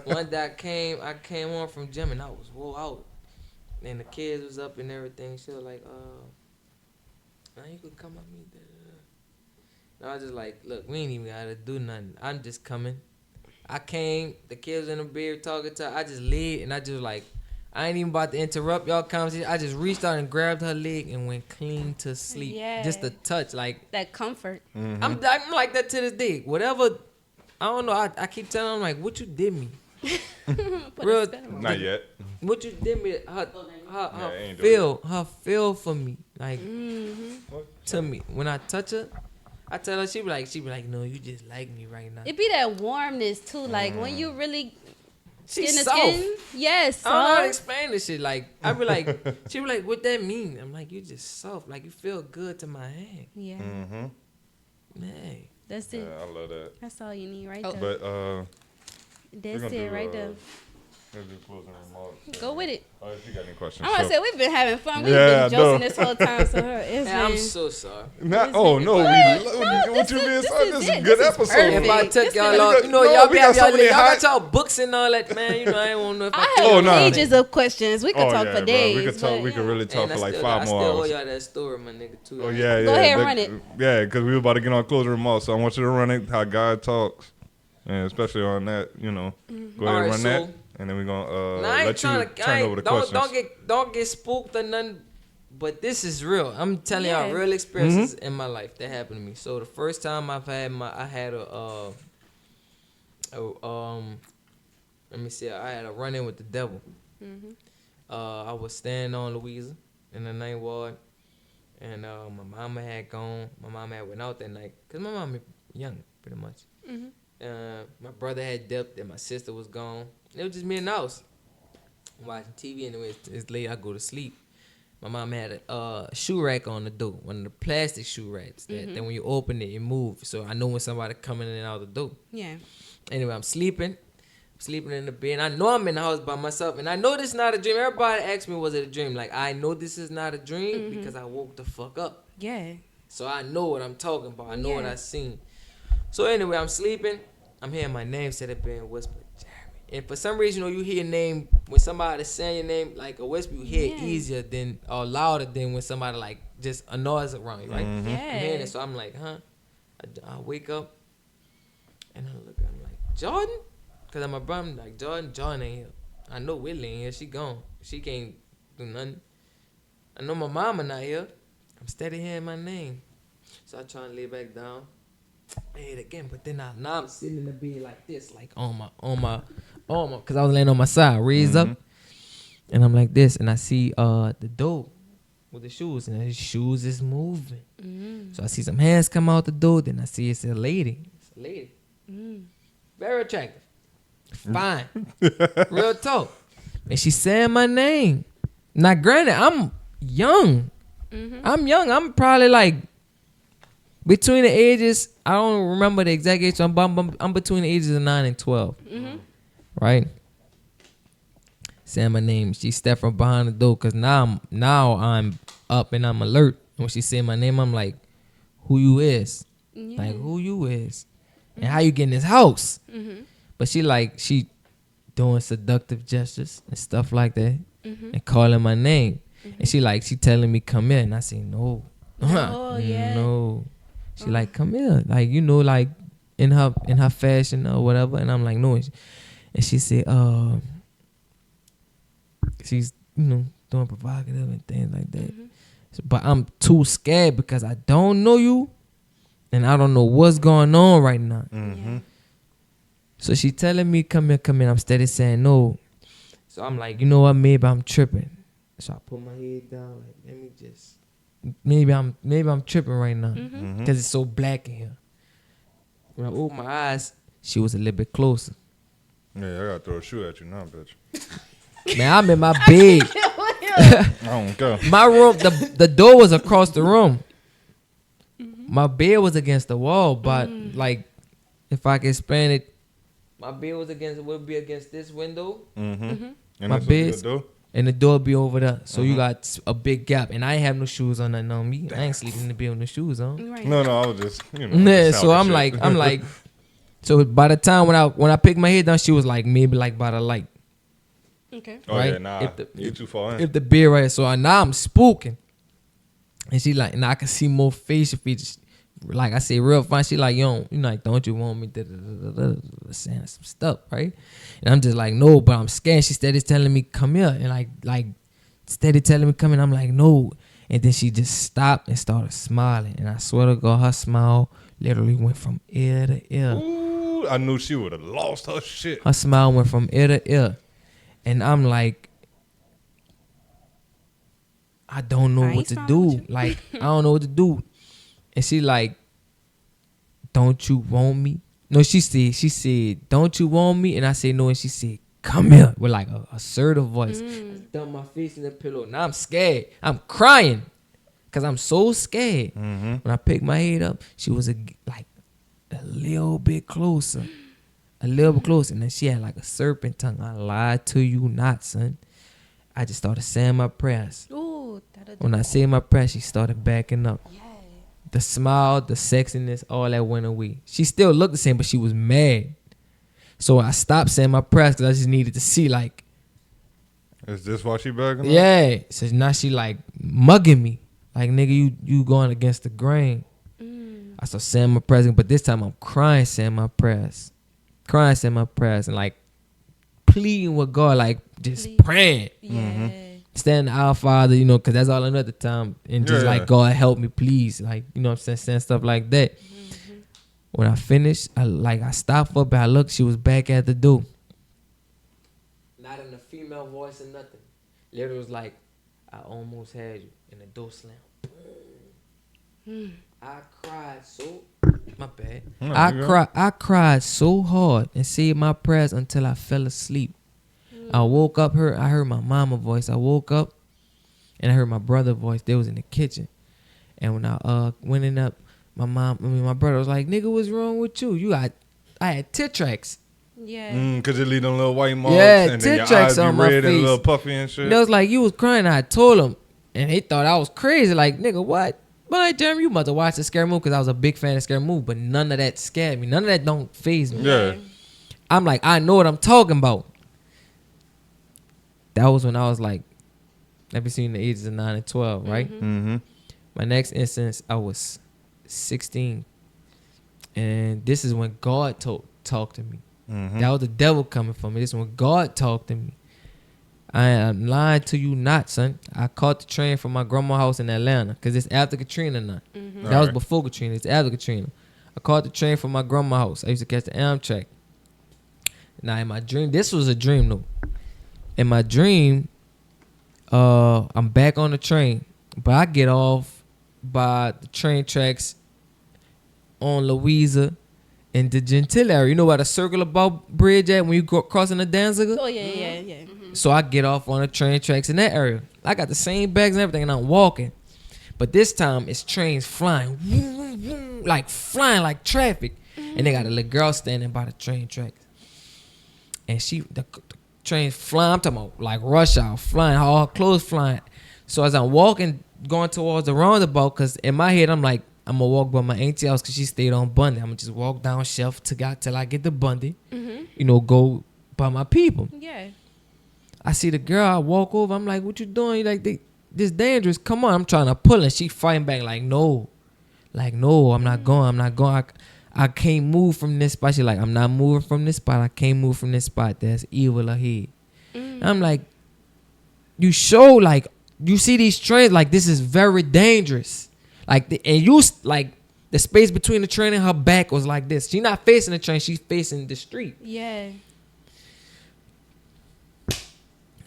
one day I came home from gym and I was wore out, and the kids was up and everything. She was like, now you could come at me. Da, da, da." And I was just like, look, we ain't even gotta do nothing. I'm just coming. I came, the kids in the bed talking to her. I just laid and I just like, I ain't even about to interrupt y'all conversation. I just reached out and grabbed her leg and went clean to sleep. Yeah. Just a touch, like that comfort. I'm like that to this day. Whatever, I don't know. I keep telling them like, what you did me. Put Real- a spell on it. Not yet. What you did me, Yeah, I ain't her feel for me, like to me. When I touch her, I tell her she be like, no, you just like me right now. It be that warmness too, like when you really She's skin to soft. skin. Yes, I don't know how to soft. explain this shit. Like I be like, she be like, what that mean? I'm like, you just soft, like you feel good to my hand, Yeah, Mm-hmm. man. that's Yeah, it. I love that. That's all you need right Oh. there. But That's gonna it do, right there. let's do closing remarks. Go with it. Oh, if you got any questions? I'm gonna so- say we've been having fun. We've Yeah, been joking no. this whole time. So it's Yeah, I'm been- so sorry. Not, oh no, What? No, what you this being is- sorry? this This is is a it. good This is episode. perfect. If I This took is y'all been- off, you know, No, y'all we be got have so y'all, many y'all hot- got y'all books and all that, man. You know, I ain't want to know if I I took have Oh, y'all no. off. pages of questions. We could Oh talk yeah, for bro. days. We could talk. but, We yeah. could really talk And for like I 5 more still owe hours. y'all that story, my nigga, too. Oh yeah, Go yeah. ahead, run it. Yeah, because we were about to get on closing remarks, so I want you to run it how God talks, and especially on that, you know. Go ahead, Alright, run so- that, and then we're gonna Now, I ain't let you trying to turn over the questions. don't get spooked or nothing. But this is real. I'm telling Yeah. y'all real experiences in my life that happened to me. So the first time I had let me see, I had a run in with the devil. I was standing on Louisa in the 9th ward, and my mama had gone. My mama had went out that night because my mama young pretty much. My brother had dipped and my sister was gone. It was just me in the house watching TV, and it's late. I go to sleep. My mom had a shoe rack on the door, one of the plastic shoe racks that then when you open it, it moves. So I know when somebody coming in and out the door. Yeah. Anyway, I'm sleeping in the bed. I know I'm in the house by myself, and I know this is not a dream. Everybody asks me, was it a dream? Like, I know this is not a dream because I woke the fuck up. Yeah. So I know what I'm talking about. I know what Yeah. I seen. So anyway, I'm sleeping. I'm hearing my name said it being whispered, Jeremy. And for some reason, you hear your name when somebody saying your name like a whisper, you hear it easier than or louder than when somebody like just a noise around you, right? Mm-hmm. Yeah. I'm hearing it, so I'm like, huh? I wake up and I look, I'm like, Jordan? Because I'm a brother, I'm like, Jordan ain't here. I know Whitley ain't here. She gone. She can't do nothing. I know my mama not here. I'm steady hearing my name. So I try and lay back down. I hit again, but then now I'm sitting in the bed like this, like on my, because I was laying on my side, raised up. And I'm like this, and I see the door with the shoes, and his shoes is moving. So I see some hands come out the door, then I see it's a lady. It's a lady. Very attractive. Fine. Real talk. And she's saying my name. Now, granted, I'm young. I'm young. I'm probably like between the ages, I don't remember the exact age, so I'm between the ages of 9 and 12. Right? Saying my name. She stepped from behind the door because now I'm up and I'm alert. When she said my name, I'm like, who you is? Like, who you is? And how you get in this house? But she doing seductive gestures and stuff like that and calling my name. And she telling me come here. And I say, no. No. She like, come here. Like, like in her fashion or whatever. And I'm like, no. And she said, she's, doing provocative and things like that. But I'm too scared because I don't know you and I don't know what's going on right now. So she telling me, come here. I'm steady saying no. So I'm like, you know what? Maybe I'm tripping. So I put my head down, like, let me just, maybe I'm tripping right now because it's so black in here. When I opened my eyes, she was a little bit closer. Yeah, I gotta throw a shoe at you now, bitch. Man, I'm in my bed. I don't care. My room, the door was across the room. My bed was against the wall, but like, if I can explain it, my bed would be against this window. And My that's bed, what you do? and the door be over there. So you got a big gap, and I ain't have no shoes on nothing on me. I ain't sleeping in the bed with no shoes on. Right. No, I was just, Yeah, just so sounding I'm shit. like, so by the time when I picked my head down, she was like maybe like by the light. Okay. Oh right? yeah, nah, you too far in. If the bed right, so now I'm spooking, and she like, and I can see more facial features. Like I say, real fine. She like, yo, like, don't you want me? Saying some stuff, right? And I'm just like, no, but I'm scared. She steady telling me, come here, and like steady telling me, come in. I'm like, no, and then she just stopped and started smiling, and I swear to God, her smile literally went from ear to ear. Ooh, I knew she would have lost her shit. Her smile went from ear to ear, and I'm like, I don't know what to do. Like, I don't know what to do. And she like, don't you want me? No, she said, don't you want me? And I said no, and she said, come here, with like a assertive voice. I dumped my face in the pillow. Now I'm scared. I'm crying because I'm so scared. When I picked my head up, she was like a little bit closer. And then she had like a serpent tongue. I lied to you not, son. I just started saying my prayers. Ooh, When I said my prayers, she started backing up. The smile, the sexiness, all that went away. She still looked the same, but she was mad. So I stopped saying my prayers because I just needed to see, like, is this why she backing up? yeah. So now she like mugging me, like, nigga, you going against the grain. I started saying my prayers, but this time I'm crying, saying my prayers, and like pleading with God, like just praying. Yeah. Stand Our Father, because that's all I know at the time. And just like, God, help me, please. Like, you know what I'm saying? Stuff like that. When I finished, I stopped up and I looked, she was back at the door. Not in a female voice or nothing. Literally was like, I almost had you. And the door slammed. I cried so, my bad. I cried so hard and said my prayers until I fell asleep. I woke up, I heard my mama voice. I woke up and I heard my brother voice. They was in the kitchen. And when I went in up, my brother was like, nigga, what's wrong with you? I had tit tracks. Yeah. Cause it leave them little white marks. Yeah, and then tit your tracks eyes be on my red and a face. little puffy and shit. And it was like, you was crying. I told him. And he thought I was crazy. Like, nigga, what? But like, Jeremy, you must have watched the scary movie because I was a big fan of scary movie. But none of that scared me. None of that don't faze me. Yeah. I'm like, I know what I'm talking about. That was when I was like, between the ages of 9 and 12, right? Mm-hmm. My next instance, I was 16. And this is when God talked to me. Mm-hmm. That was the devil coming for me. This is when God talked to me. I am lying to you not, son. I caught the train from my grandma's house in Atlanta because it's after Katrina now. Mm-hmm. That was before Katrina. It's after Katrina. I caught the train from my grandma's house. I used to catch the Amtrak. Now, in my dream, this was a dream, though. In my dream, I'm back on the train, but I get off by the train tracks on Louisa and the Gentile area. You know where the Circle About Bridge at when you go crossing the Danziger? Oh yeah. So I get off on the train tracks in that area. I got the same bags and everything, and I'm walking. But this time, it's trains flying, like flying like traffic. And they got a little girl standing by the train tracks. And the trains flying, I'm talking about like rush hour, flying, all her clothes flying. So as I'm walking, going towards the roundabout, because in my head, I'm like, I'm going to walk by my auntie house because she stayed on Bundy. I'm going to just walk down Shelf till I get to Bundy, go by my people. Yeah. I see the girl, I walk over, I'm like, what you doing? Like, this dangerous, come on. I'm trying to pull, and she fighting back like, no, I'm not going. I can't move from this spot. She like, I'm not moving from this spot. I can't move from this spot. There's evil ahead. I'm like, you show, like, you see these trains, like, this is very dangerous. Like, the space between the train and her back was like this. She's not facing the train. She's facing the street. Yeah.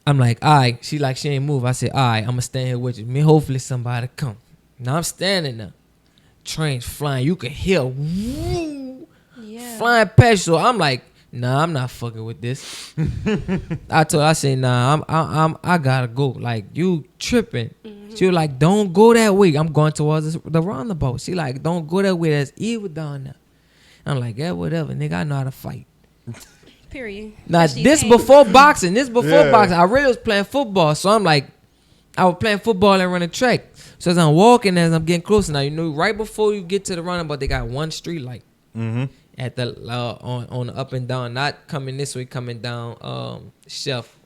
I'm like, all right. She ain't move. I said, all right, I'm going to stand here with you. Me, hopefully somebody come. Now I'm standing there. Trains flying. You can hear woo, flying past you. So I'm like, nah, I'm not fucking with this. I said, nah, I gotta go. Like, you tripping. She was like, don't go that way. I'm going towards the roundabout. She like, don't go that way. There's evil down there. I'm like, yeah, whatever. Nigga, I know how to fight. Period. Now, this before boxing. I really was playing football. So I'm like, I was playing football and running track. So as I'm walking, as I'm getting closer, now, right before you get to the roundabout, they got one street light at the on the up and down, not coming this way, coming down Shelf,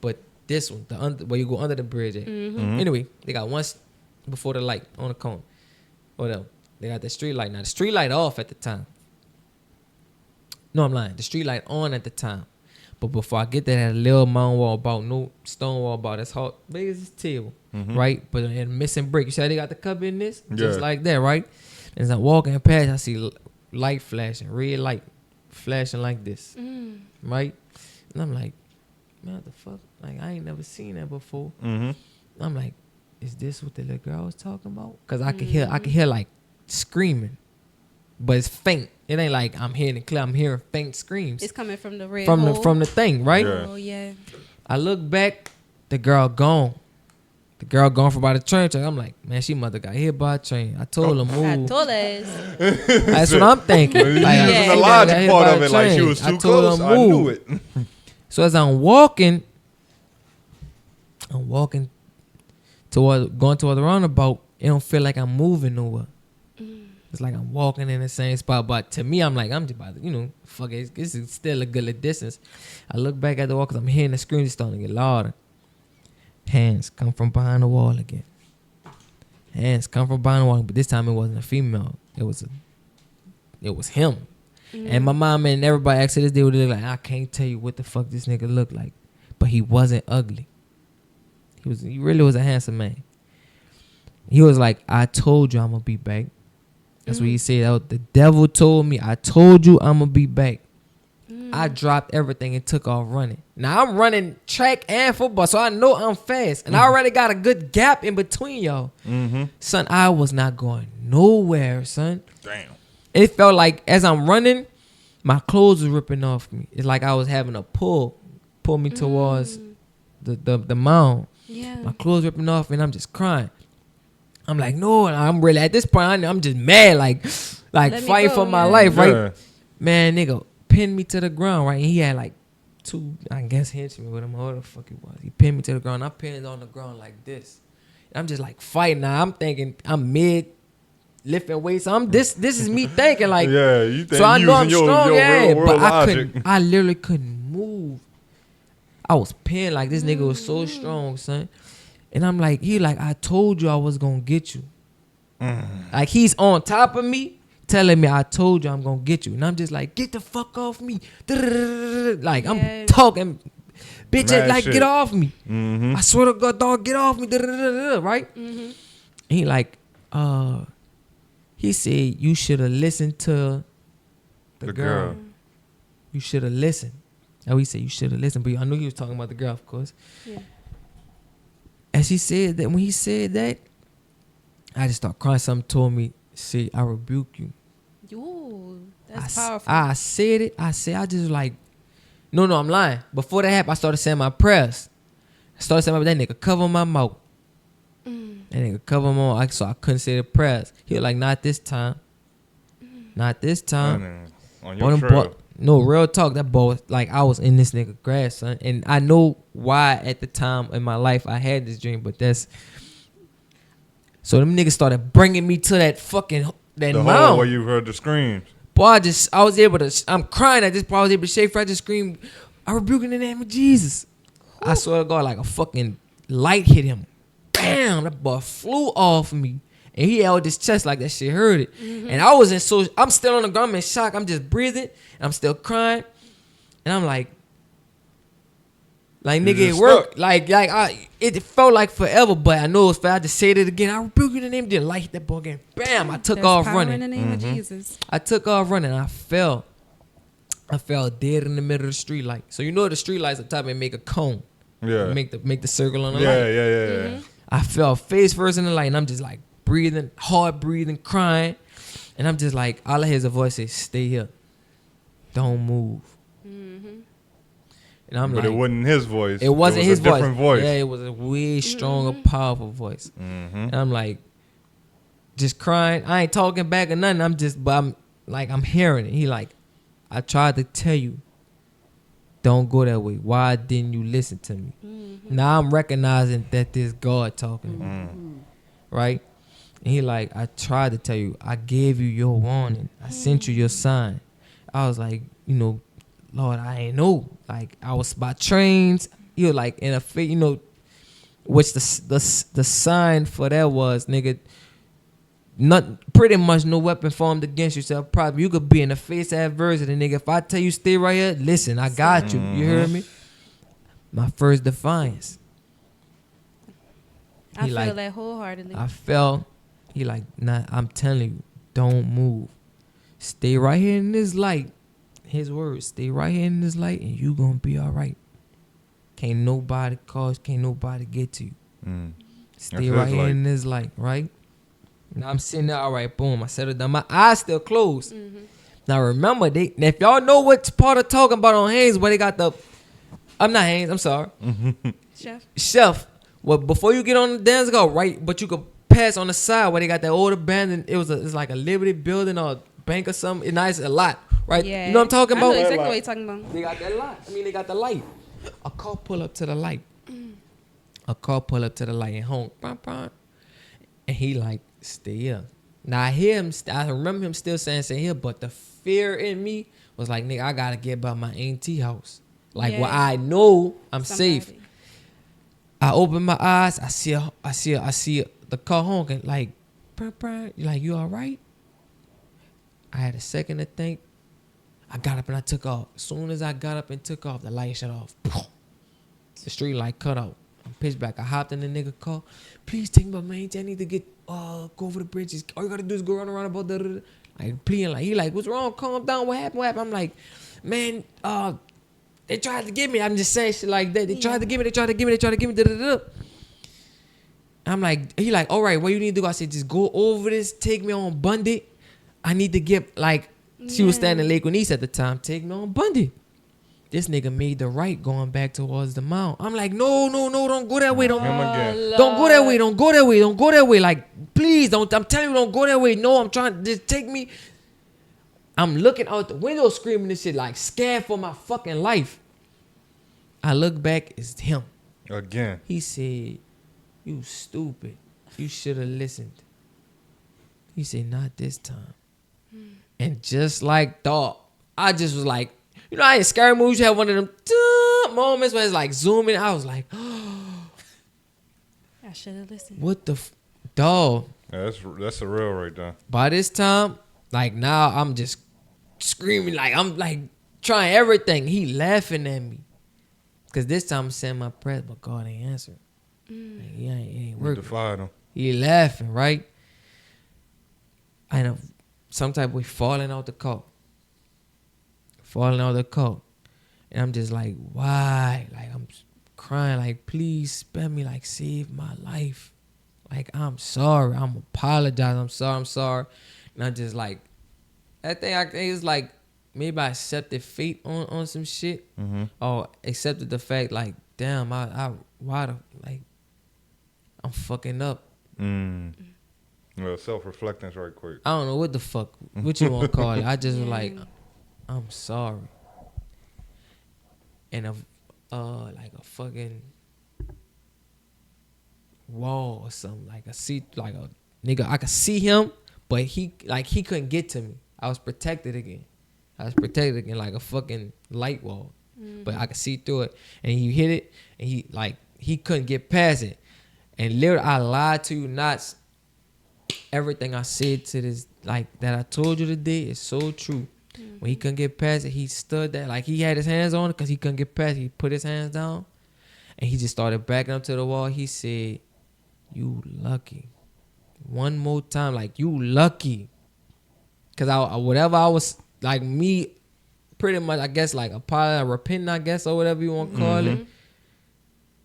but this one, where you go under the bridge at. Anyway, they got one before the light on the cone. Whatever. They got the street light. Now, the street light off at the time. No, I'm lying. The street light on at the time. But before I get there, I had a little mound wall about, no stone wall about as hard, big as this table, right? But it missing brick. You see how they got the cup in this? Just like that, right? As I'm walking past, I see light flashing, red light flashing like this, right? And I'm like, man, what the fuck? Like, I ain't never seen that before. I'm like, is this what the little girl was talking about? Because I could hear like screaming, but it's faint. It ain't like I'm hearing it clear. I'm hearing faint screams. It's coming from the red from hole. from the thing, right? Yeah. Oh yeah. I look back, the girl gone. The girl gone from by the train track. I'm like, man, she mother got hit by a train. I told her move. I told us. That's what I'm thinking. Well, Like, using Yeah. the she logic got hit part by of a it, like she train. was I too told close. her I knew move. it. So as I'm walking going toward the roundabout. It don't feel like I'm moving nowhere. It's like I'm walking in the same spot. But to me, I'm like, I'm just about to, fuck it. This is still a good distance. I look back at the wall because I'm hearing the screams starting to get louder. Hands come from behind the wall again. Hands come from behind the wall, but this time it wasn't a female. It was him. And my mom and everybody asked this, they would look like, I can't tell you what the fuck this nigga looked like. But he wasn't ugly. He really was a handsome man. He was like, I told you I'm gonna be back. That's what he said. The devil told me, I told you I'm gonna be back. I dropped everything and took off running. Now I'm running track and football, so I know I'm fast. And I already got a good gap in between y'all. Son, I was not going nowhere, son. Damn. It felt like as I'm running, my clothes was ripping off me. It's like I was having a pull me towards the mound. Yeah. My clothes ripping off and I'm just crying. I'm like, no, I'm really at this point. I'm just mad, like fighting for my life, right? Yeah. Man, nigga pinned me to the ground, right? And he had like 2, I guess, henchmen with him. What the fuck it was? He pinned me to the ground. I pinned on the ground like this. And I'm just like fighting. Now I'm thinking I'm mid lifting weights. This is me thinking like, Yeah, you think so I know I'm using strong, your yeah, real world but logic. I literally couldn't move. I was pinned like this nigga was so strong, son. And I'm like, I told you I was gonna get you. Like he's on top of me, telling me I told you I'm gonna get you. And I'm just like, get the fuck off me. Like I'm talking, bitch, Mad like shit. get off me. Mm-hmm. I swear to God, dog, get off me. Right? And he like, he said, you should have listened to the girl. You should have listened. Oh, he said you should have listened, but I knew he was talking about the girl, of course. Yeah. As he said that, when he said that, I just started crying. Something told me, "See, I rebuke you." Ooh, that's I powerful. said it. I just like, no, I'm lying. Before that happened, I started saying my prayers. I started saying that nigga cover my mouth. That nigga cover my mouth, so I couldn't say the prayers. He was like, not this time. Not this time. On Boy, your them trail. boy- no, real talk. That boy, like, I was in this nigga grass, son. And I know why at the time in my life I had this dream, but that's... So them niggas started bringing me to that fucking... That The hole mound. where you heard the screams. Boy, I was able to... I'm crying at this point. I was able to shake. I just screamed, I rebuke in the name of Jesus. I swear to God, like a fucking light hit him. Bam! That boy flew off me. And he held his chest like that shit hurt it. And I was I'm still on the ground, I'm in shock. I'm just breathing. I'm still crying. And I'm like nigga, it just worked. stuck. It felt like forever, but I know it was fair. I just said it again. I rebuke you in the name of the light hit that boy again. Bam! I took There's off power running. in the name of Jesus. I took off running. I fell dead in the middle of the street light. So you know the street lights up top and make a cone. Yeah. Make the circle on the Yeah, light. yeah. I fell face first in the light, and I'm just like breathing, hard breathing, crying. And I'm just like, all I hear is a voice say, stay here. Don't move. And I'm But like, it wasn't his voice. it wasn't was his a voice. different voice. Yeah, it was a way stronger, powerful voice. And I'm like, just crying. I ain't talking back or nothing. I'm hearing it. He like, I tried to tell you, don't go that way. Why didn't you listen to me? Now I'm recognizing that this God talking to me. Right? And he like, I tried to tell you. I gave you your warning. I sent you your sign. I was like, Lord, I ain't know. Like, I was by trains. You like in a fit, which the sign for that was, nigga, not pretty much no weapon formed against yourself. Probably you could be in the face of adversity, nigga. If I tell you stay right here, listen, I got you. You heard me? My first defiance. I feel like, that wholeheartedly. I felt. He like, nah, I'm telling you, don't move. Stay right here in this light. His words, stay right here in this light and you gonna be all right. Can't nobody get to you. Stay right here in this light, right? Now I'm sitting there, all right, boom. I settled down. My eyes still closed. Now remember, if y'all know what part of talking about on Haynes, where they got I'm not Haynes, I'm sorry. Chef. Well, before you get on the dance go, right, but you could pass on the side where they got that old abandoned, it's like a Liberty building or a bank or something. It's nice, a lot, right? Yeah. You know what I'm talking about? I know exactly what you're talking about. They got that lot. They got the light. A car pull up to the light. And honk. Bam, bam. And he like, stay here. Now I hear him, I remember him still saying stay here, but the fear in me was like, nigga, I gotta get by my auntie house. Like, where I know I'm safe. I open my eyes, I see the car honking, like, you all right? I had a second to think. I got up and I took off. As soon as I got up and took off, the light shut off. The street light cut out. I'm pitched back. I hopped in the nigga car. Please take my man. I need to get go over the bridges. All you gotta do is go around about the like pleading like he like, what's wrong? Calm down. What happened? I'm like, man, they tried to get me. I'm just saying shit like that. They tried to get me. I'm like, he like, all right, what you need to do? I said, just go over this. Take me on Bundy. I need to get like. She was standing in Lake East at the time. Take me on Bundy. This nigga made the right going back towards the mount. I'm like, no, don't go that way. Don't go that way. Like, please, don't. I'm telling you, don't go that way. No, I'm trying to just take me. I'm looking out the window screaming this shit, like scared for my fucking life. I look back, it's him. Again. He said, you stupid. You should have listened. He said, not this time. And just like dog, I just was like, you know, I in scary movies, you have one of them moments where it's like zooming. I was like, I should have listened. what the dog? Yeah, that's a real right there. By this time, like now, I'm just screaming, like I'm like trying everything. He laughing at me. Cause this time I'm saying my prayers, but God ain't answering. Like, he ain't We working. defied him. He laughing, right? I end up some type of way falling out the car. And I'm just like, why? Like I'm crying, like, please spare me, like save my life. Like, I'm sorry. I'm apologizing. I'm sorry. And I'm just like, I think it's like maybe I accepted fate on some shit. Or accepted the fact like, damn, why the like I'm fucking up. Well, self-reflecting's right quick. I don't know what the fuck, what you want to call it. I just was like, I'm sorry. And like a fucking wall or something, like a nigga, I could see him, but he couldn't get to me. I was protected again, like a fucking light wall, but I could see through it. And he hit it, and he couldn't get past it. And literally, I lied to you not. Everything I said to this, like that I told you today, is so true. When he couldn't get past it, he stood there like he had his hands on it because he couldn't get past it. He put his hands down, and he just started backing up to the wall. He said, "You lucky." One more time, like, you lucky. Because whatever I was, like, me, pretty much, I guess, like, apology, repenting, I guess, or whatever you want to call it,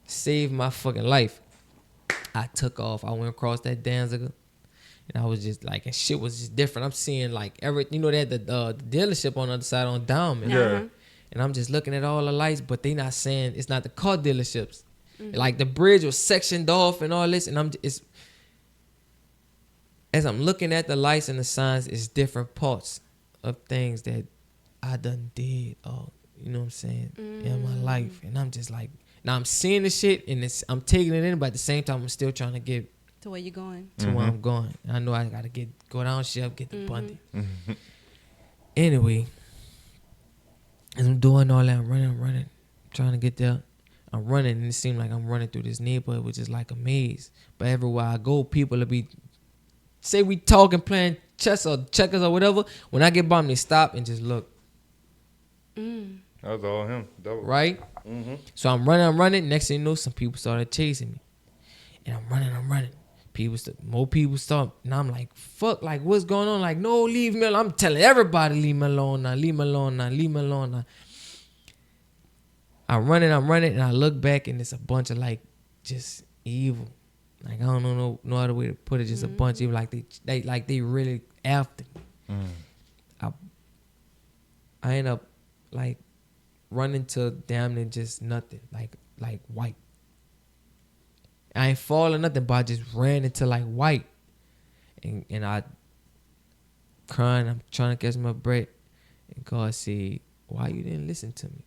saved my fucking life. I took off. I went across that Danziger. And I was just like, and shit was just different. I'm seeing like everything, you know, they had the dealership on the other side on Downman. Yeah. And I'm just looking at all the lights, but they not saying it's not the car dealerships. Like the bridge was sectioned off and all this. And as I'm looking at the lights and the signs, it's different parts of things that I done did, or you know what I'm saying, in my life. And I'm just like, now I'm seeing the shit and I'm taking it in, but at the same time, I'm still trying to get To where you going? to where I'm going. And I know I gotta go down ship, get the Bundy. Anyway, as I'm doing all that, I'm running, trying to get there. I'm running, and it seemed like I'm running through this neighborhood, which is like a maze. But everywhere I go, people will be, say we talking, playing chess or checkers or whatever. When I get by them, they stop and just look. That was all him. Double. Right? So I'm running. Next thing you know, some people started chasing me. And I'm running. More people start. And I'm like, fuck, like, what's going on? Like, no, leave me alone. I'm telling everybody, leave me alone now. I'm running, and I look back, and it's a bunch of, like, just evil. Like, I don't know no other way to put it. Just a bunch of evil. Like, they really after me. I end up, like, running to damn near just nothing. Like white. I ain't falling nothing, but I just ran into, like, white. And I crying. I'm trying to catch my breath. And God said, why you didn't listen to me?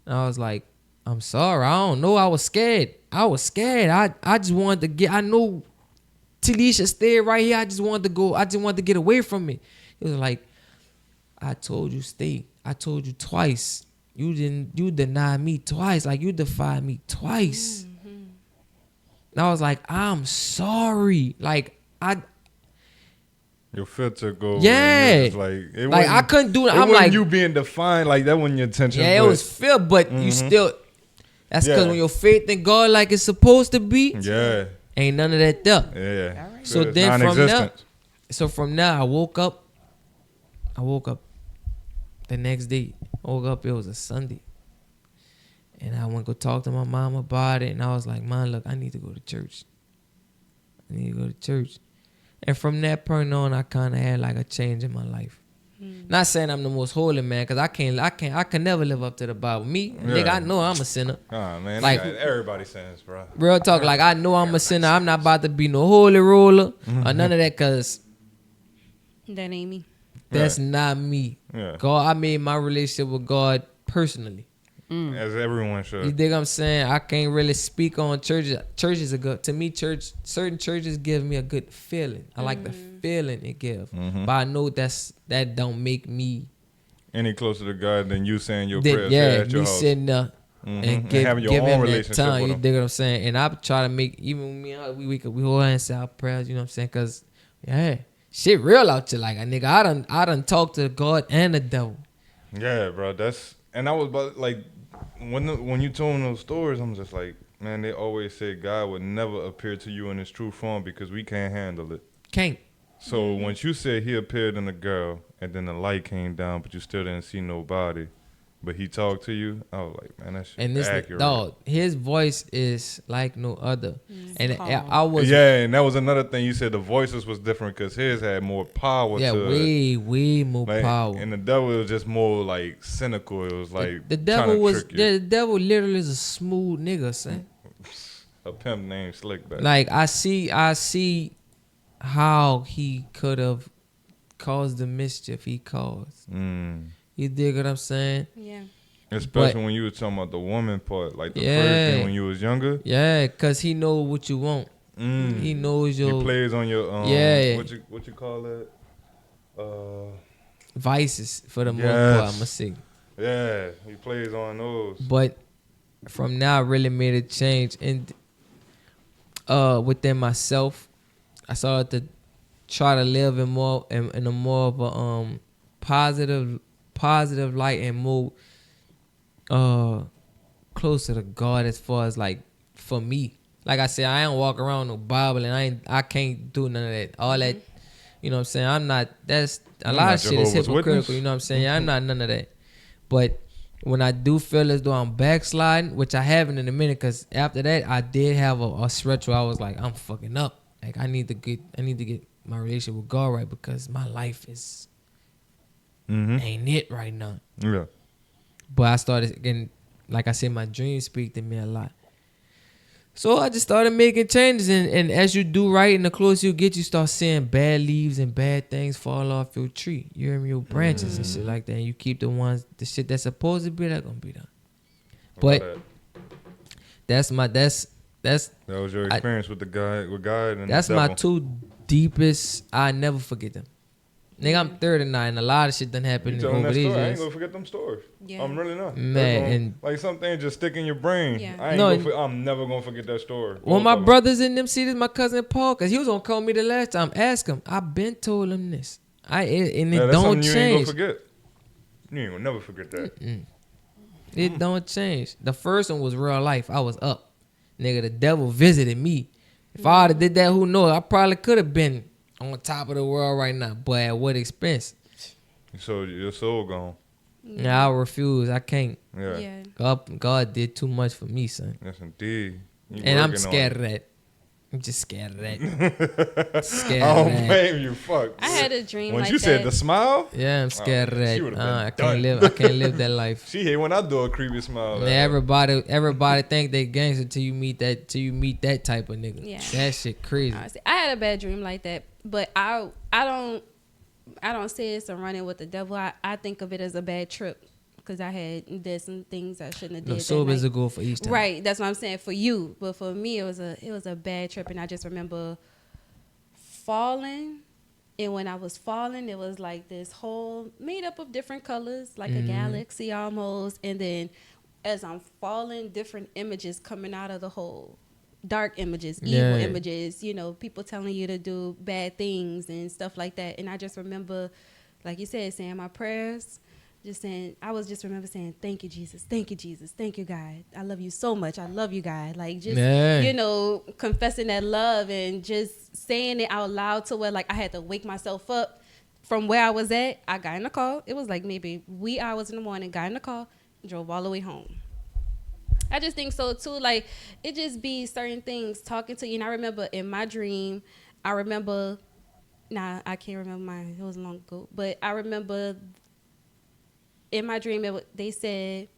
And I was like, I'm sorry. I don't know. I was scared. I just wanted to get, I know Talisha stayed right here. I just wanted to go. I just wanted to get away from it. He was like, I told you stay. I told you twice. You denied me twice. Like, you defied me twice. And I was like, I'm sorry. Like, Your filter go. Yeah. Like I couldn't do it. I'm like, you being defined, like that wasn't your intention. Yeah, it was Phil, but you still, that's because when your faith in God like it's supposed to be, ain't none of that there. Yeah. Right. So then from there, I woke up the next day. I woke up, it was a Sunday. And I went to go talk to my mom about it. And I was like, Mom, look, I need to go to church. And from that point on, I kind of had like a change in my life. Not saying I'm the most holy man, because I can never live up to the Bible. Nigga, I know I'm a sinner. Oh man, like everybody sins, bro. Real talk, like I know I'm a sinner. I'm not about to be no holy roller or none of that, because that ain't me. That's not me. Yeah. God, I made my relationship with God personally. as everyone You should. dig what I'm saying? I can't really speak on churches. Churches are good. To me, certain churches give me a good feeling. I like the feeling it gives. But I know that don't make me Any closer to God than you saying your prayers here yeah, at your me house. sitting there And and having your give own him that relationship time. with You him. dig what I'm saying? And I try to make, even me and her, we hold hands and say our prayers, you know what I'm saying? Because, yeah, shit real out here. Like, a nigga, I done talked to God and the devil. Yeah, bro. And I was about like when you told me those stories, I'm just like, man, they always say God would never appear to you in his true form because we can't handle it. Can't. So once you said he appeared in a girl and then the light came down, but you still didn't see nobody, but he talked to you, I was like, man, that shit And this accurate. dog, his voice is like no other. And calm. I was Yeah, and that was another thing you said. The voices was different because his had more power. yeah, to it. way more Like, power. and the devil was just more like cynical. It was like the devil tryna was trick you. the devil literally is a smooth nigga, son. A pimp named Slickback. Like I see how he could have caused the mischief he caused. You dig what I'm saying? Yeah. Especially when you were talking about the woman part, like the first Yeah. thing when you was younger. Yeah, cause he know what you want. He knows He your plays on your Yeah. what you call that? vices for the most Yes. part, I'ma say. Yeah, he plays on those. But from now, I really made a change in within myself. I started to try to live in a more of a positive light and more closer to God as far as like for me. Like I said, I ain't walk around no Bible and I can't do none of that. All that, you know what I'm saying? I'm not, that's a You're lot not of shit is Jehovah's hypocritical, Witness? you know what I'm saying? I'm not none of that. But when I do feel as though I'm backsliding, which I haven't in a minute, because after that I did have a stretch where I was like, I'm fucking up. Like I need to get my relationship with God right because my life is ain't it right now. Yeah. But I started getting, like I said, my dreams speak to me a lot. So I just started making changes, and as you do right, and the closer you get, you start seeing bad leaves and bad things fall off your tree. You hear me? Your branches and shit like that. And you keep the shit that's supposed to be, that's gonna be done. But that's that was your experience with God and that's the my devil. two deepest. I never forget them. Nigga, I'm 39, and a lot of shit done happened You telling over that these story, I ain't years. gonna forget them stories. Yeah. I'm really not. Man, and like some things just stick in your brain. Yeah. I'm never gonna forget that story. when Both my of them. brothers in them see this, my cousin Paul, cause he was gonna call me the last time. Ask him. I been told him this. And it that's don't something you ain't change. gonna forget. You ain't gonna never forget that. It don't change. The first one was real life. I was up, nigga. The devil visited me. If I would did that, who knows? I probably could have been on top of the world right now, but at what expense? So your soul gone. Yeah, I refuse. I can't. Yeah. Yeah. God did too much for me, son. Yes, indeed. You And I'm working on scared it. of that. I'm just scared of that. Scared I of don't that. blame you. Fuck. I had a dream When like you said that. the smile, Yeah, I'm scared of she that. would've been I can't done. live. I can't live that life. she hate when I do a creepy smile. Man, everybody think they gangster till you meet that type of nigga. Yeah. That shit crazy. Honestly, I had a bad dream like that, but I don't say it's a running with the devil. I think of it as a bad trip because I did some things I shouldn't have did. No, that sober is night. a goal for each time. Right, that's what I'm saying for you, but for me it was a bad trip, and I just remember falling, and when I was falling, it was like this whole made up of different colors, like a galaxy almost, and then as I'm falling, different images coming out of the hole. Dark images, evil images, people telling you to do bad things and stuff like that. And I just remember, like you said, saying my prayers, I was just remember saying, thank you, Jesus. Thank you, Jesus. Thank you, God. I love you so much. I love you, God. Like just, confessing that love and just saying it out loud to where like I had to wake myself up from where I was at. I got in the car. It was like maybe wee hours in the morning, got in the car, drove all the way home. I just think so too. Like it just be certain things talking to you. And I remember in my dream, I can't remember mine. It was long ago. But I remember in my dream, they said,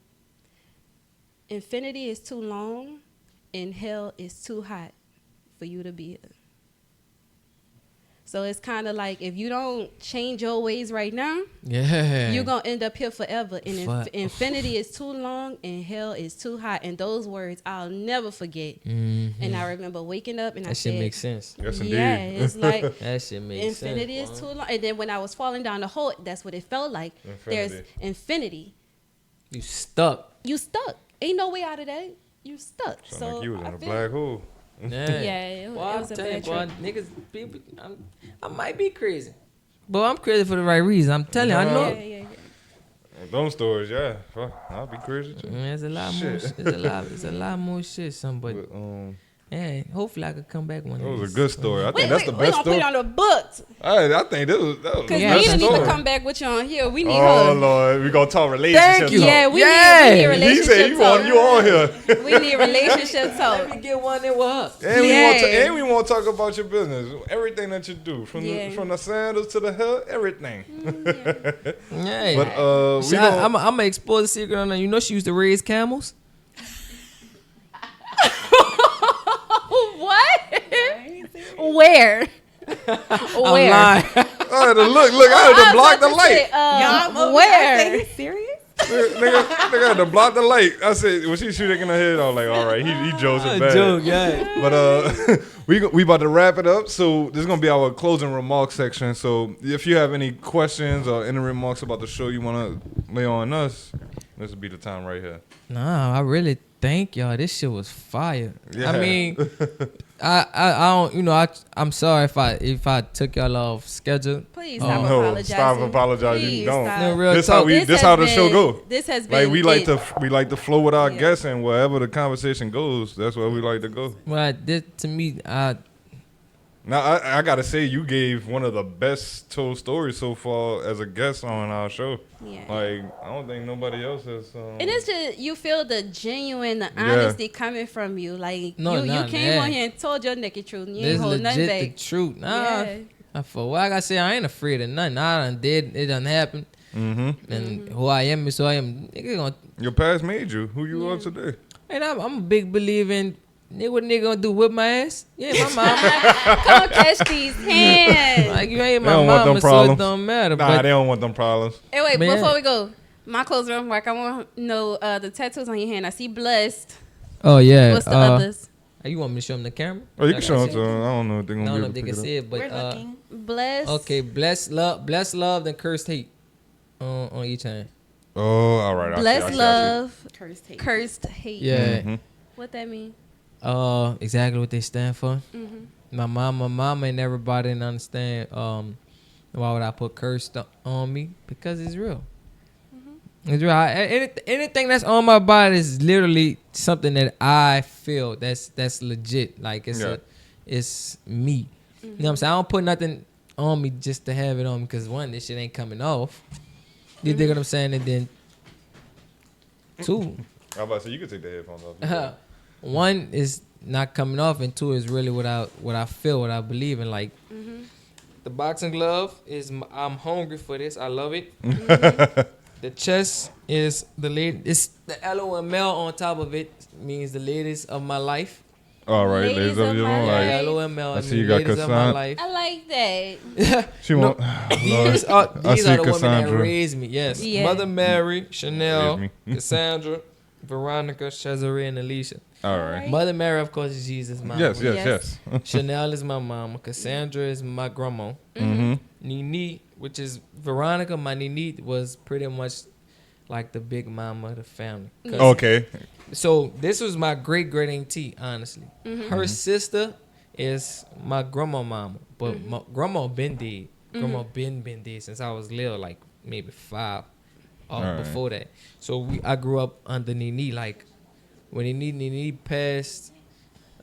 infinity is too long and hell is too hot for you to be here. So it's kind of like if you don't change your ways right now, Yeah. you're going to end up here forever. And Fuck. infinity is too long and hell is too high. And those words I'll never forget. Mhm. And I remember waking up and I That shit said, makes sense. Yes, indeed. yeah, it's like That shit makes sense. infinity is boy. too long. And then when I was falling down the hole, that's what it felt like. There's infinity. You stuck. You stuck. Ain't no way out of that. You stuck. Sound So like you was in I a feel- black hole. Yeah. it Boy, was I'm a telling you, bad boy, trip. niggas, people, I might be crazy, but I'm crazy for the right reason. I'm telling you, I know. Yeah. Those stories, yeah. Fuck, I'll be crazy too. There's a lot more. Shit. There's a lot more shit. Somebody. But, Yeah. Hopefully, I could come back one. that of was a these. good story. I think Wait, that's the we best gonna put story. it on the books. I think that was Cause the Yeah, we best need story. to come back with you on here. We need Oh her. Lord, we gonna talk relationship. Thank you. talk. Yeah, we Yeah. need He relationship said you want talk. you on here. We need relationship Let talk. me get one in with her. And we want to talk about your business, everything that you do, from the sandals to the hair, everything. Yeah. But we See, gonna, I'm gonna expose the secret on her. You know she used to raise camels. What? Where? I'm Where? lying. I had to look, I had to block the light. Where? Serious? nigga had to block the light. I said, when she shooting in her head, I was like, all right, he Joseph bad. Joke, yeah. But we about to wrap it up. So this is gonna be our closing remarks section. So if you have any questions or any remarks about the show you wanna lay on us, this would be the time right here. Nah, I really thank y'all. This shit was fire. Yeah. I mean, I don't, you know, I'm sorry if I took y'all off schedule. Please stop No, apologizing. stop apologizing. Please Don't. stop. No, real This talk. how we. This how the has show been- go. This has been Like we like it. to flow with our Yeah. guests, and wherever the conversation goes, that's where we like to go. Well, this to me, Now I gotta say, you gave one of the best told stories so far as a guest on our show. Yeah. Like I don't think nobody else has. And it's just you feel the genuine, the Yeah. honesty coming from you. Like No, you nah, came yeah. on here and told your naked truth. And you this ain't hold nothing legit the back. truth. Nah, Yeah. for what I gotta say, I ain't afraid of nothing. I done did it, done happened, Mm-hmm. and who I am is who I am. Nigga gonna, Your past made you who you are today. and I'm a big believer in. Nigga, what nigga gonna do? Whip my ass? Yeah, my mama. Come on, catch these hands. Like you ain't They my don't want them mama, so it problems. don't matter. Nah, but they don't want them problems. Hey, wait, Man. before we go, my closing remark, I want to know the tattoos on your hand. I see blessed. oh yeah. What's the others? You want me to show them the camera? Oh, you can show them it. to them. I don't know if they're I gonna don't know be if they able can to see it, but We're looking. Blessed. okay, blessed love, and cursed hate on each hand. Oh, all right. I see, Blessed I see. love, Cursed hate. cursed hate. Yeah. Mhm. What that mean? Exactly what they stand for. Mm-hmm. My mama and everybody didn't understand why would I put cursed on me, because it's real. It's real. Anything that's on my body is literally something that I feel that's legit. Like it's me. You know what I'm saying? I don't put nothing on me just to have it on me, because one, this shit ain't coming off. You dig what I'm saying? And then two, I was about to say you can take the headphones off. one is not coming off, and two is really what I feel, what I believe in. Like the boxing glove is I'm hungry for this. I love it. The chest is the lady. It's the LOML on top of it, means the ladies of my life. All right, Ladies ladies of of your my own life. life. LOML. I I see mean, you got ladies of my Cassandra. life. I like that. She won't. These are I the see women that Cassandra. raised me. Yes, Yeah. Mother Mary, Chanel, Raised me. Cassandra, Veronica, Cesare, and Alicia. All right. Mother Mary, of course, is Jesus' mama. Yes. Chanel is my mama. Cassandra is my grandma. Mm-hmm. Nini, which is Veronica, my Nini was pretty much like the big mama of the family. 'Cause- Okay. So this was my great auntie, honestly. Her sister is my grandma mama, but my grandma been dead. Grandma been dead since I was little, like maybe 5 or Alright. before that. So I grew up under Nini. Like when Nini passed,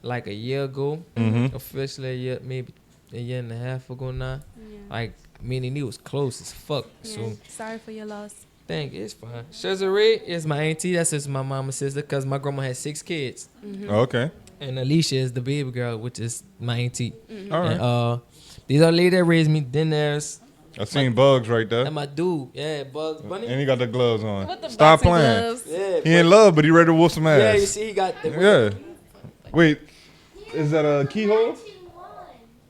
like a year ago, officially a year, maybe a year and a half ago now. Like me and Nini was close as fuck. So. Sorry for your loss. Thank you, it's fine. Cesare is my auntie. That's just my mama's sister, because my grandma had 6 kids. Okay. And Alicia is the baby girl, which is my auntie. All right. And these are ladies that raised me. Then there's I seen Bugs right there, and my dude. Yeah, Bugs Bunny. and he got the gloves on. What the Stop boxing playing. gloves? Yeah, He in love, but he ready to whoop some ass. yeah, you see, he got the. Yeah. Wait, is that a keyhole?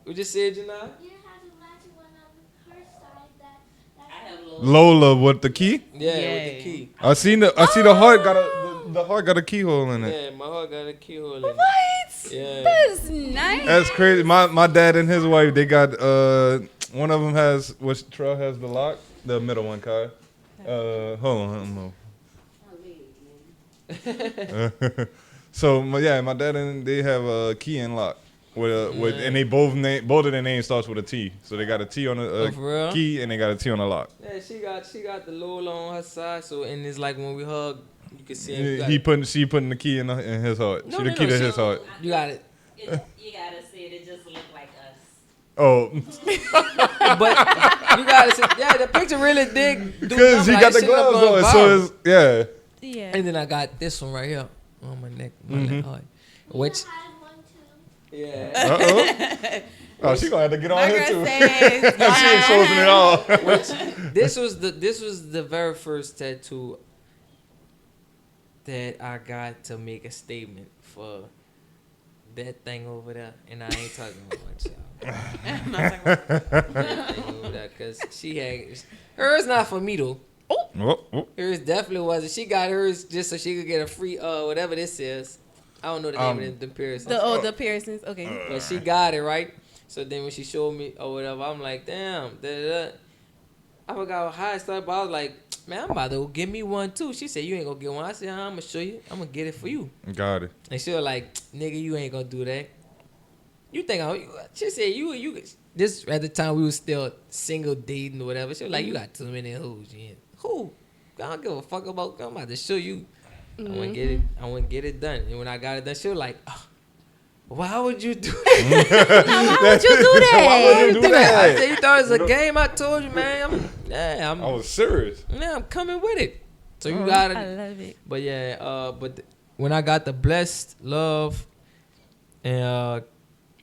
We just said, you know. Lola with the key. Yeah, with Yeah. the key. I see the heart got the heart got a keyhole in it. Yeah, my heart got a keyhole in it. What? Yeah. That's nice. That's crazy. My dad and his wife, they got one of them has which Trell has the lock, the middle one, Kai. Hold on. So my dad and they have a key and lock with and they both of their names starts with a T. So they got a T on Oh, for real? the key and they got a T on the lock. Yeah, she got the Lola on her side. So and it's like when we hug, you can see him. She putting the key in his heart. No, she the no, key no, to she- his heart. You got it. You gotta see it. It just look like us. Oh, But you gotta see. Yeah, the picture really dig. because he got the gloves on, so it's Yeah. And then I got this one right here on my neck, my left heart, which yeah. Oh, she gonna have to get on My here girl too. says, She exposing it all. This was the very first tattoo that I got to make a statement for that thing over there, and I ain't talking about y'all. That thing over there, cause she had hers not for me though. Oh. Hers definitely wasn't. She got hers just so she could get a free whatever this is. I don't know the name of the piercings. The piercings. Okay. But she got it right. So then when she showed me or whatever, I'm like, damn. I forgot how I started, but I was like, man, I'm about to go get me one too. She said, you ain't gonna get one. I said, I'm gonna show you. I'm gonna get it for you. Got it. And she was like, nigga, you ain't gonna do that. You think she said, you. This at the time we was still single dating or whatever. She was like, you got too many hoes. Yeah. Who? I don't give a fuck about. I'm about to show you. I want to get it. I want to get it done. And when I got it done, she was like, oh, why would you do that? Why would you do that? Why would you do I that? said, you thought it was a game? I told you, man. I was serious. I'm coming with it. So you got I it. love it. But yeah, when I got the blessed, love, and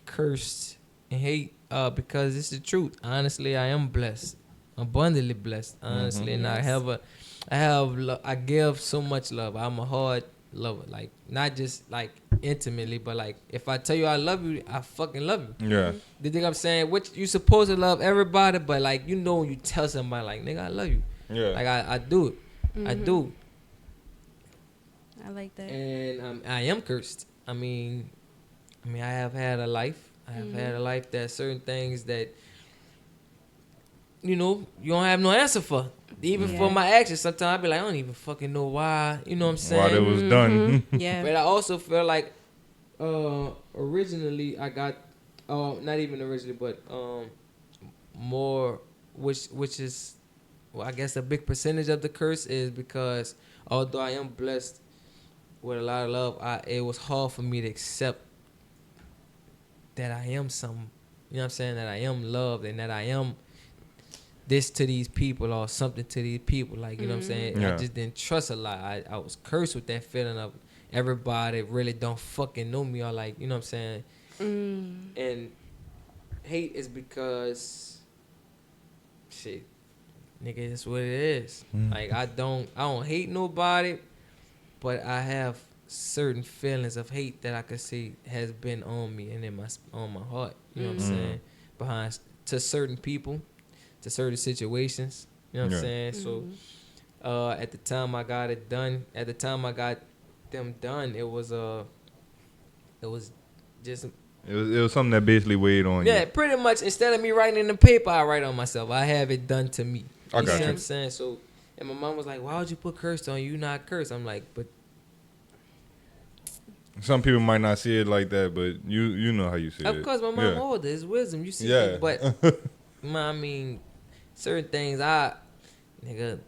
cursed and hate, because it's the truth. Honestly, I am blessed, abundantly blessed. Honestly, and I give so much love. I'm a hard lover, like not just like intimately, but like if I tell you I love you, I fucking love you. Yeah. The thing I'm saying, which you supposed to love everybody, but like you know when you tell somebody like nigga I love you, Yeah. like I do it, I do. I like that. And I am cursed. I mean, I have had a life. I have had a life that certain things that, you know, you don't have no answer for. Even for my actions, sometimes I be like, I don't even fucking know why. You know what I'm saying? While it was done. Yeah. But I also feel like, originally I got, not even originally, but more, which is, well, I guess a big percentage of the curse is because although I am blessed with a lot of love, it was hard for me to accept that I am some, you know what I'm saying, that I am loved and that I am this to these people or something to these people. Like, you know what I'm saying? Yeah. I just didn't trust a lot. I was cursed with that feeling of everybody really don't fucking know me or like, you know what I'm saying? And hate is because, shit, nigga, that's what it is. Like, I don't hate nobody, but I have certain feelings of hate that I could see has been on me and on my heart. You know what I'm saying? Behind to certain people, to certain situations. You know what I'm saying? So at the time I got it done, at the time I got them done, it was just It was something that basically weighed on yeah, you. pretty much. Instead of me writing in the paper, I write on myself. I have it done to me. I You got see you. what I'm saying? So, and my mom was like, "Why would you put cursed on you? You not cursed?" I'm like, "But Some people might not see it like that, but you know how you see it. of course, my mom Yeah. older. It's wisdom. You see Yeah. it, but I mean, certain things nigga,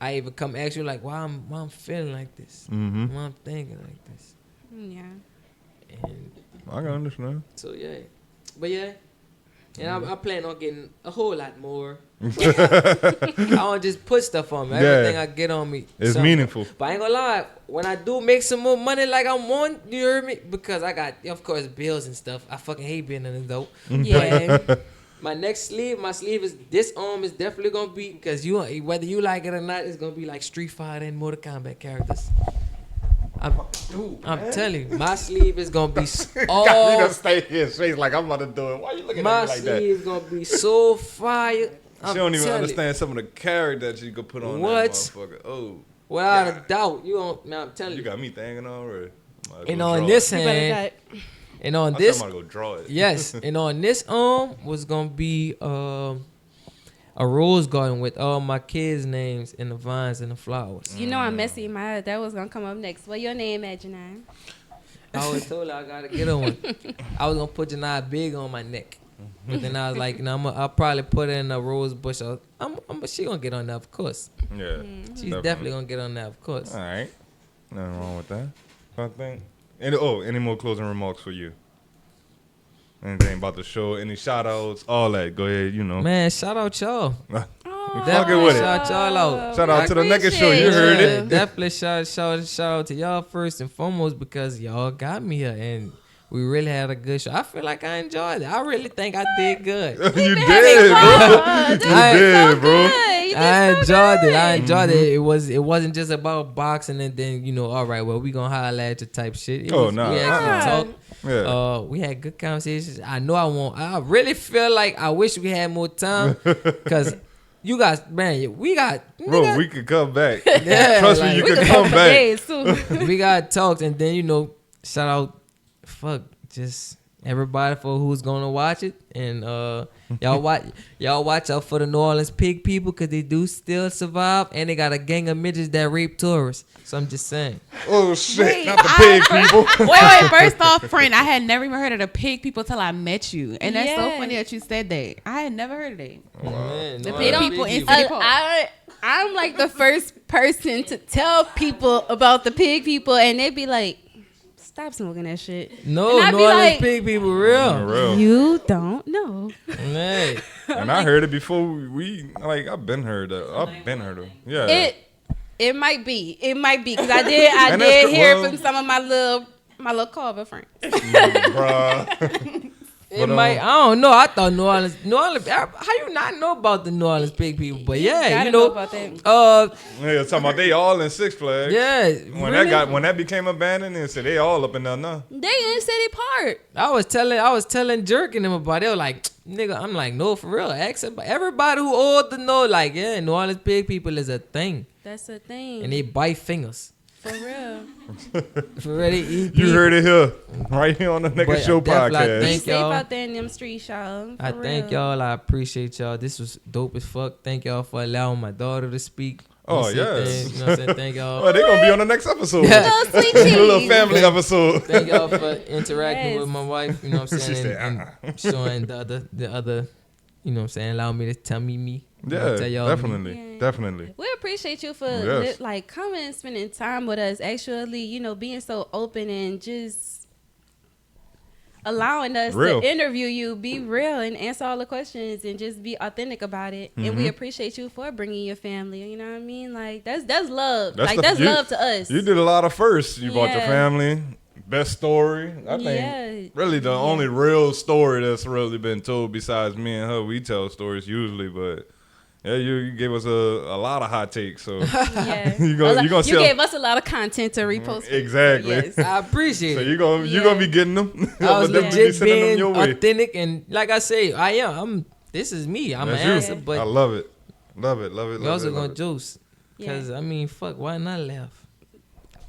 I even come ask you like, why I'm feeling like this, Mm-hmm. why I'm thinking like this, Yeah. and I can understand. so yeah, but yeah, and I plan on getting a whole lot more. I don't just put stuff on me. Yeah. Everything I get on me, It's something. meaningful. But I ain't gonna lie, when I do make some more money like I'm on, you heard me? Because I got, of course, bills and stuff. I fucking hate being an adult. Yeah. My next sleeve, this arm is definitely gonna be, because whether you like it or not, it's gonna be like Street Fighter and Mortal Kombat characters. I'm telling you, my sleeve is gonna be all. stay here, face like I'm about to do it. Why you looking My at me like that? sleeve is gonna be so fire. She don't even telling understand some of the character that you could put on What? that motherfucker. Oh, Without a doubt, you don't. Man, I'm telling you you. got me thinking already. Might And go on draw this it. You better hand, not. and on I this, think I'm gonna go draw it. yes, and on this was gonna be a rose garden with all my kids' names and the vines and the flowers. You know I'm messy. That was gonna come up next. What your name at, Janine? I always told her I gotta get her one. I was gonna put Janai big on my neck, but then I was like, no, I'll probably put her in a rose bush. She gonna get on that, of course. Yeah, She's definitely gonna get on that, of course. All right, nothing wrong with that. I think. Any more closing remarks for you? Anything about the show? Any shout outs? All that. Go ahead. You know. Man, shout out y'all. Fucking with it. Shout y'all out. Shout out to the naked show. You heard it. Definitely shout out to y'all first and foremost because y'all got me here and we really had a good show. I feel like I enjoyed it. I really think I did good. You did, bro. You did, bro. I enjoyed it. I enjoyed it. It wasn't just about boxing and then all right, well we gonna holler at you type shit. We actually talked. Yeah. We had good conversations. I know I really feel like I wish we had more time because you guys, man, we Bro, we could come back. Yeah, Trust me, like, you We could could come for back. days too. we got talked and then shout out just everybody for who's gonna watch it and y'all watch out for the New Orleans pig people because they do still survive and they got a gang of midgets that rape tourists. So I'm just saying. Oh shit! Wait, Not the pig people. Wait. First off, friend, I had never even heard of the pig people till I met you, and that's so Yeah. funny that you said that. I had never heard of that. Man, The New pig Orleans people in people. City Park. I'm like the first person to tell people about the pig people, and they be like, "Stop smoking that shit." No, And I New be Orleans like, pig people real. Real. You don't know. Man. And I heard it before I've been heard it. Yeah. It might be because I did And that's did good. hear Well- from some of my little Carver friends. Bruh. It might. I don't know. I thought New Orleans. How you not know about the New Orleans pig people? But yeah, Gotta you know know. about that. Yeah, talking about they all in Six Flags. Yeah. When really? when that became abandoned, and said they all up in there now. They in City Park. I was telling Jerk and them about it. They were like, nigga, I'm like, no, for real. Everybody who old to know, like, yeah, New Orleans pig people is a thing. That's the thing. And they bite fingers. For real. For real, they eat You heard it here, right here on the Naked But Show definitely, podcast. Be Thank safe y'all. out there in them streets, y'all. I For thank real. y'all. I appreciate y'all. This was dope as fuck. Thank y'all for allowing my daughter to speak. Oh, Say yes. things, you know what I'm saying? Thank y'all. Oh, they're gonna be on the next episode. Yeah. Oh, sweet A little cheese. family episode. Thank y'all for interacting Yes. with my wife. You know what I'm She saying? said, And showing the other, you know what I'm saying? Allow me to tell me. You know, Yeah, tell y'all definitely, Yeah. definitely. We appreciate you for Yes. coming and spending time with us. Actually, being so open and just allowing us Real. to interview you, be real, and answer all the questions, and just be authentic about it. And Mm-hmm. we appreciate you for bringing your family. You know what I mean? Like that's love. That's That's you- love to us. You did a lot of firsts. You brought your Yeah. family. Best story. I think Yeah. really the only real story that's really been told besides me and her. We tell stories usually, but yeah, you gave us a lot of hot takes. So Yeah. You gonna you sell- gave us a lot of content to repost. Exactly. Yes. I appreciate So it. you're gonna Yeah. be getting them. I was But then we be legit sending them being your way. authentic and like I say, I am. This is me. I'm That's an you. answer, I but love it. Love it. Love it. we Love also it. gonna Love it. juice. Cause Yeah. I mean, fuck, why not laugh?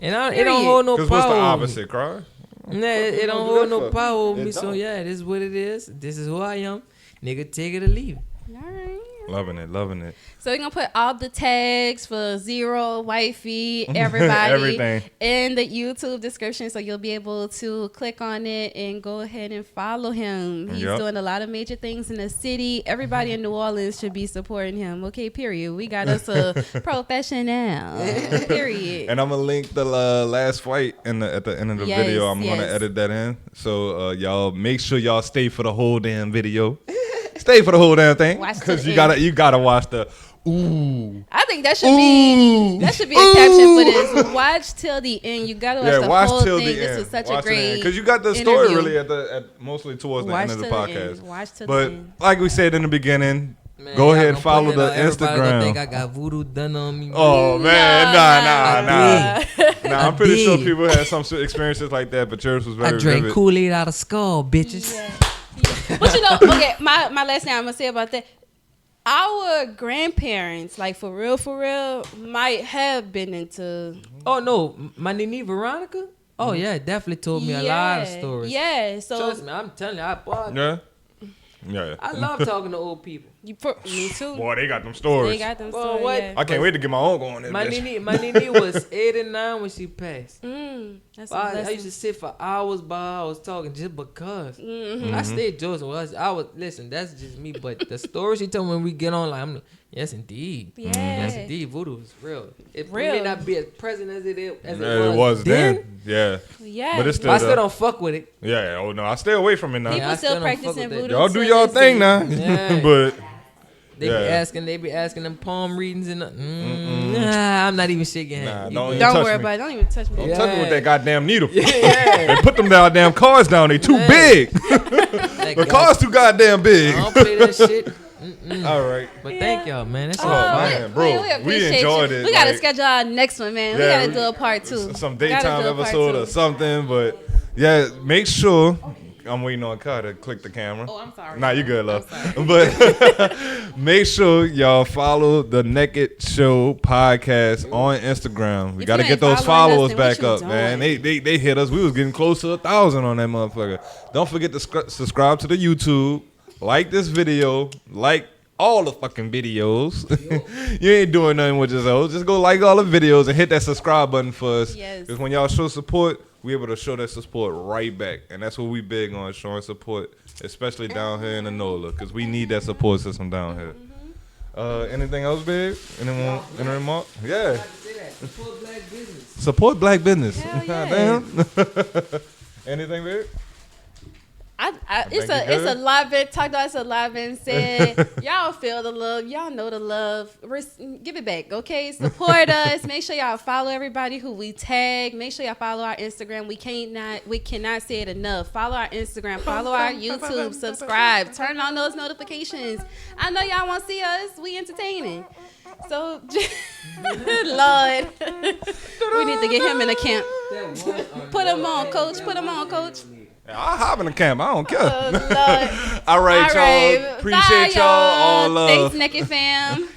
And it don't Period. hold no power. Because what's the over me. opposite, cry? Nah, it you don't gonna do hold that no for? power over It me. So don't. yeah, this is what it is. This is who I am. Nigga, take it or leave it. All right. Loving it. Loving it. So we're gonna put all the tags for Zereaux, Wifey, everybody Everything. in the YouTube description, so you'll be able to click on it and go ahead and follow him. He's Yep. doing a lot of major things in the city. Everybody in New Orleans should be supporting him. Okay, period. We got us a professional. Period. And I'm gonna link the last fight at the end of the Yes, video. I'm gonna yes. edit that in. So y'all make sure y'all stay for the whole damn video. Stay for the whole damn thing, Watch to because the you end. gotta watch the ooh. I think that should be a caption for this. Watch till the end. You gotta watch the watch whole till thing. the This end. was such Watch a great because you got the story interview. really at mostly towards the Watch end of the till the podcast. end. Watch till But the end. like we said in the beginning, Man, go y'all ahead gonna follow put the that out. Everybody gonna think Instagram. I got voodoo done on me. Oh man, nah. I I'm pretty sure did. people had some experiences like that, but yours was I very drank vivid. Kool-Aid out of skull, bitches. But okay, my last thing I'm gonna say about that. our grandparents, like for real, might have been into. Oh no, my Nini Veronica. Oh yeah, definitely told me a lot of stories. Yeah, so Trust me, I'm telling you, Yeah. I love talking to old people. me too. Boy, they got them stories. They got them Boy, stories. what? Yeah. I can't wait to get my own going. My Nini was 8 and 9 when she passed. That's a I blessing. used to sit for hours by hours talking just because. Mm-hmm. I stayed Joseph. I was listen. That's just me. But the story she told me when we get on, like, yes, indeed. Yeah. Yes, indeed. Voodoo is real. It Real. may not be as present as it It was then. Yeah. Yeah. But it's But I still. still don't fuck with it. Yeah. Oh no, I stay away from it now. People I still still don't fuck practicing with that. voodoo. Y'all do to y'all this thing day. now. Yeah. But They be asking them palm readings and nah, I'm not even shaking hands. Nah, You don't Don't touch worry me. about it. Don't even touch me. don't touch me with that goddamn needle. Yeah. They put them goddamn cards down. They too big. That The guy- cards too goddamn big. I don't play that shit. All right. But thank y'all, man. That's Oh, all fun. man, bro, we appreciate enjoyed you. it, We gotta like- schedule our next one, man. Yeah, we gotta do a part 2. Some Gotta daytime do a part episode 2. or something. But yeah, make sure. I'm waiting on Kai to click the camera. Oh, I'm sorry. Nah, you good, love. I'm But make sure y'all follow the Naked Show podcast on Instagram. We If got to you get ain't those following us, followers then what back you up, man. doing? They hit us. We was getting close to 1,000 on that motherfucker. Don't forget to subscribe to the YouTube. Like this video. Like all the fucking videos. You ain't doing nothing with yourself. Just go like all the videos and hit that subscribe button for us. Yes. Because when y'all show support, we able to show that support right back. And that's what we big on, showing support, especially down here in the NOLA, because we need that support system down here. Anything else, babe? Anyone? Any remark? Yeah. Support black business. Support black business. Hell yeah. Damn. Anything, babe? It's think you a good? lot been talked about. It's a lot been said. Y'all feel the love. Y'all know the love. Give it back, okay? Support us. Make sure y'all follow everybody who we tag. Make sure y'all follow our Instagram. We cannot say it enough. Follow our Instagram. Follow our YouTube. Subscribe. Turn on those notifications. I know y'all want to see us. We entertaining. So, Lord, we need to get him in a camp. Put him on, coach. Put him on, coach. I'll hop in the camp. I don't care. Oh, Lord. All right, All right. y'all. Appreciate Bye, y'all. All love. Thanks, Naked Fam.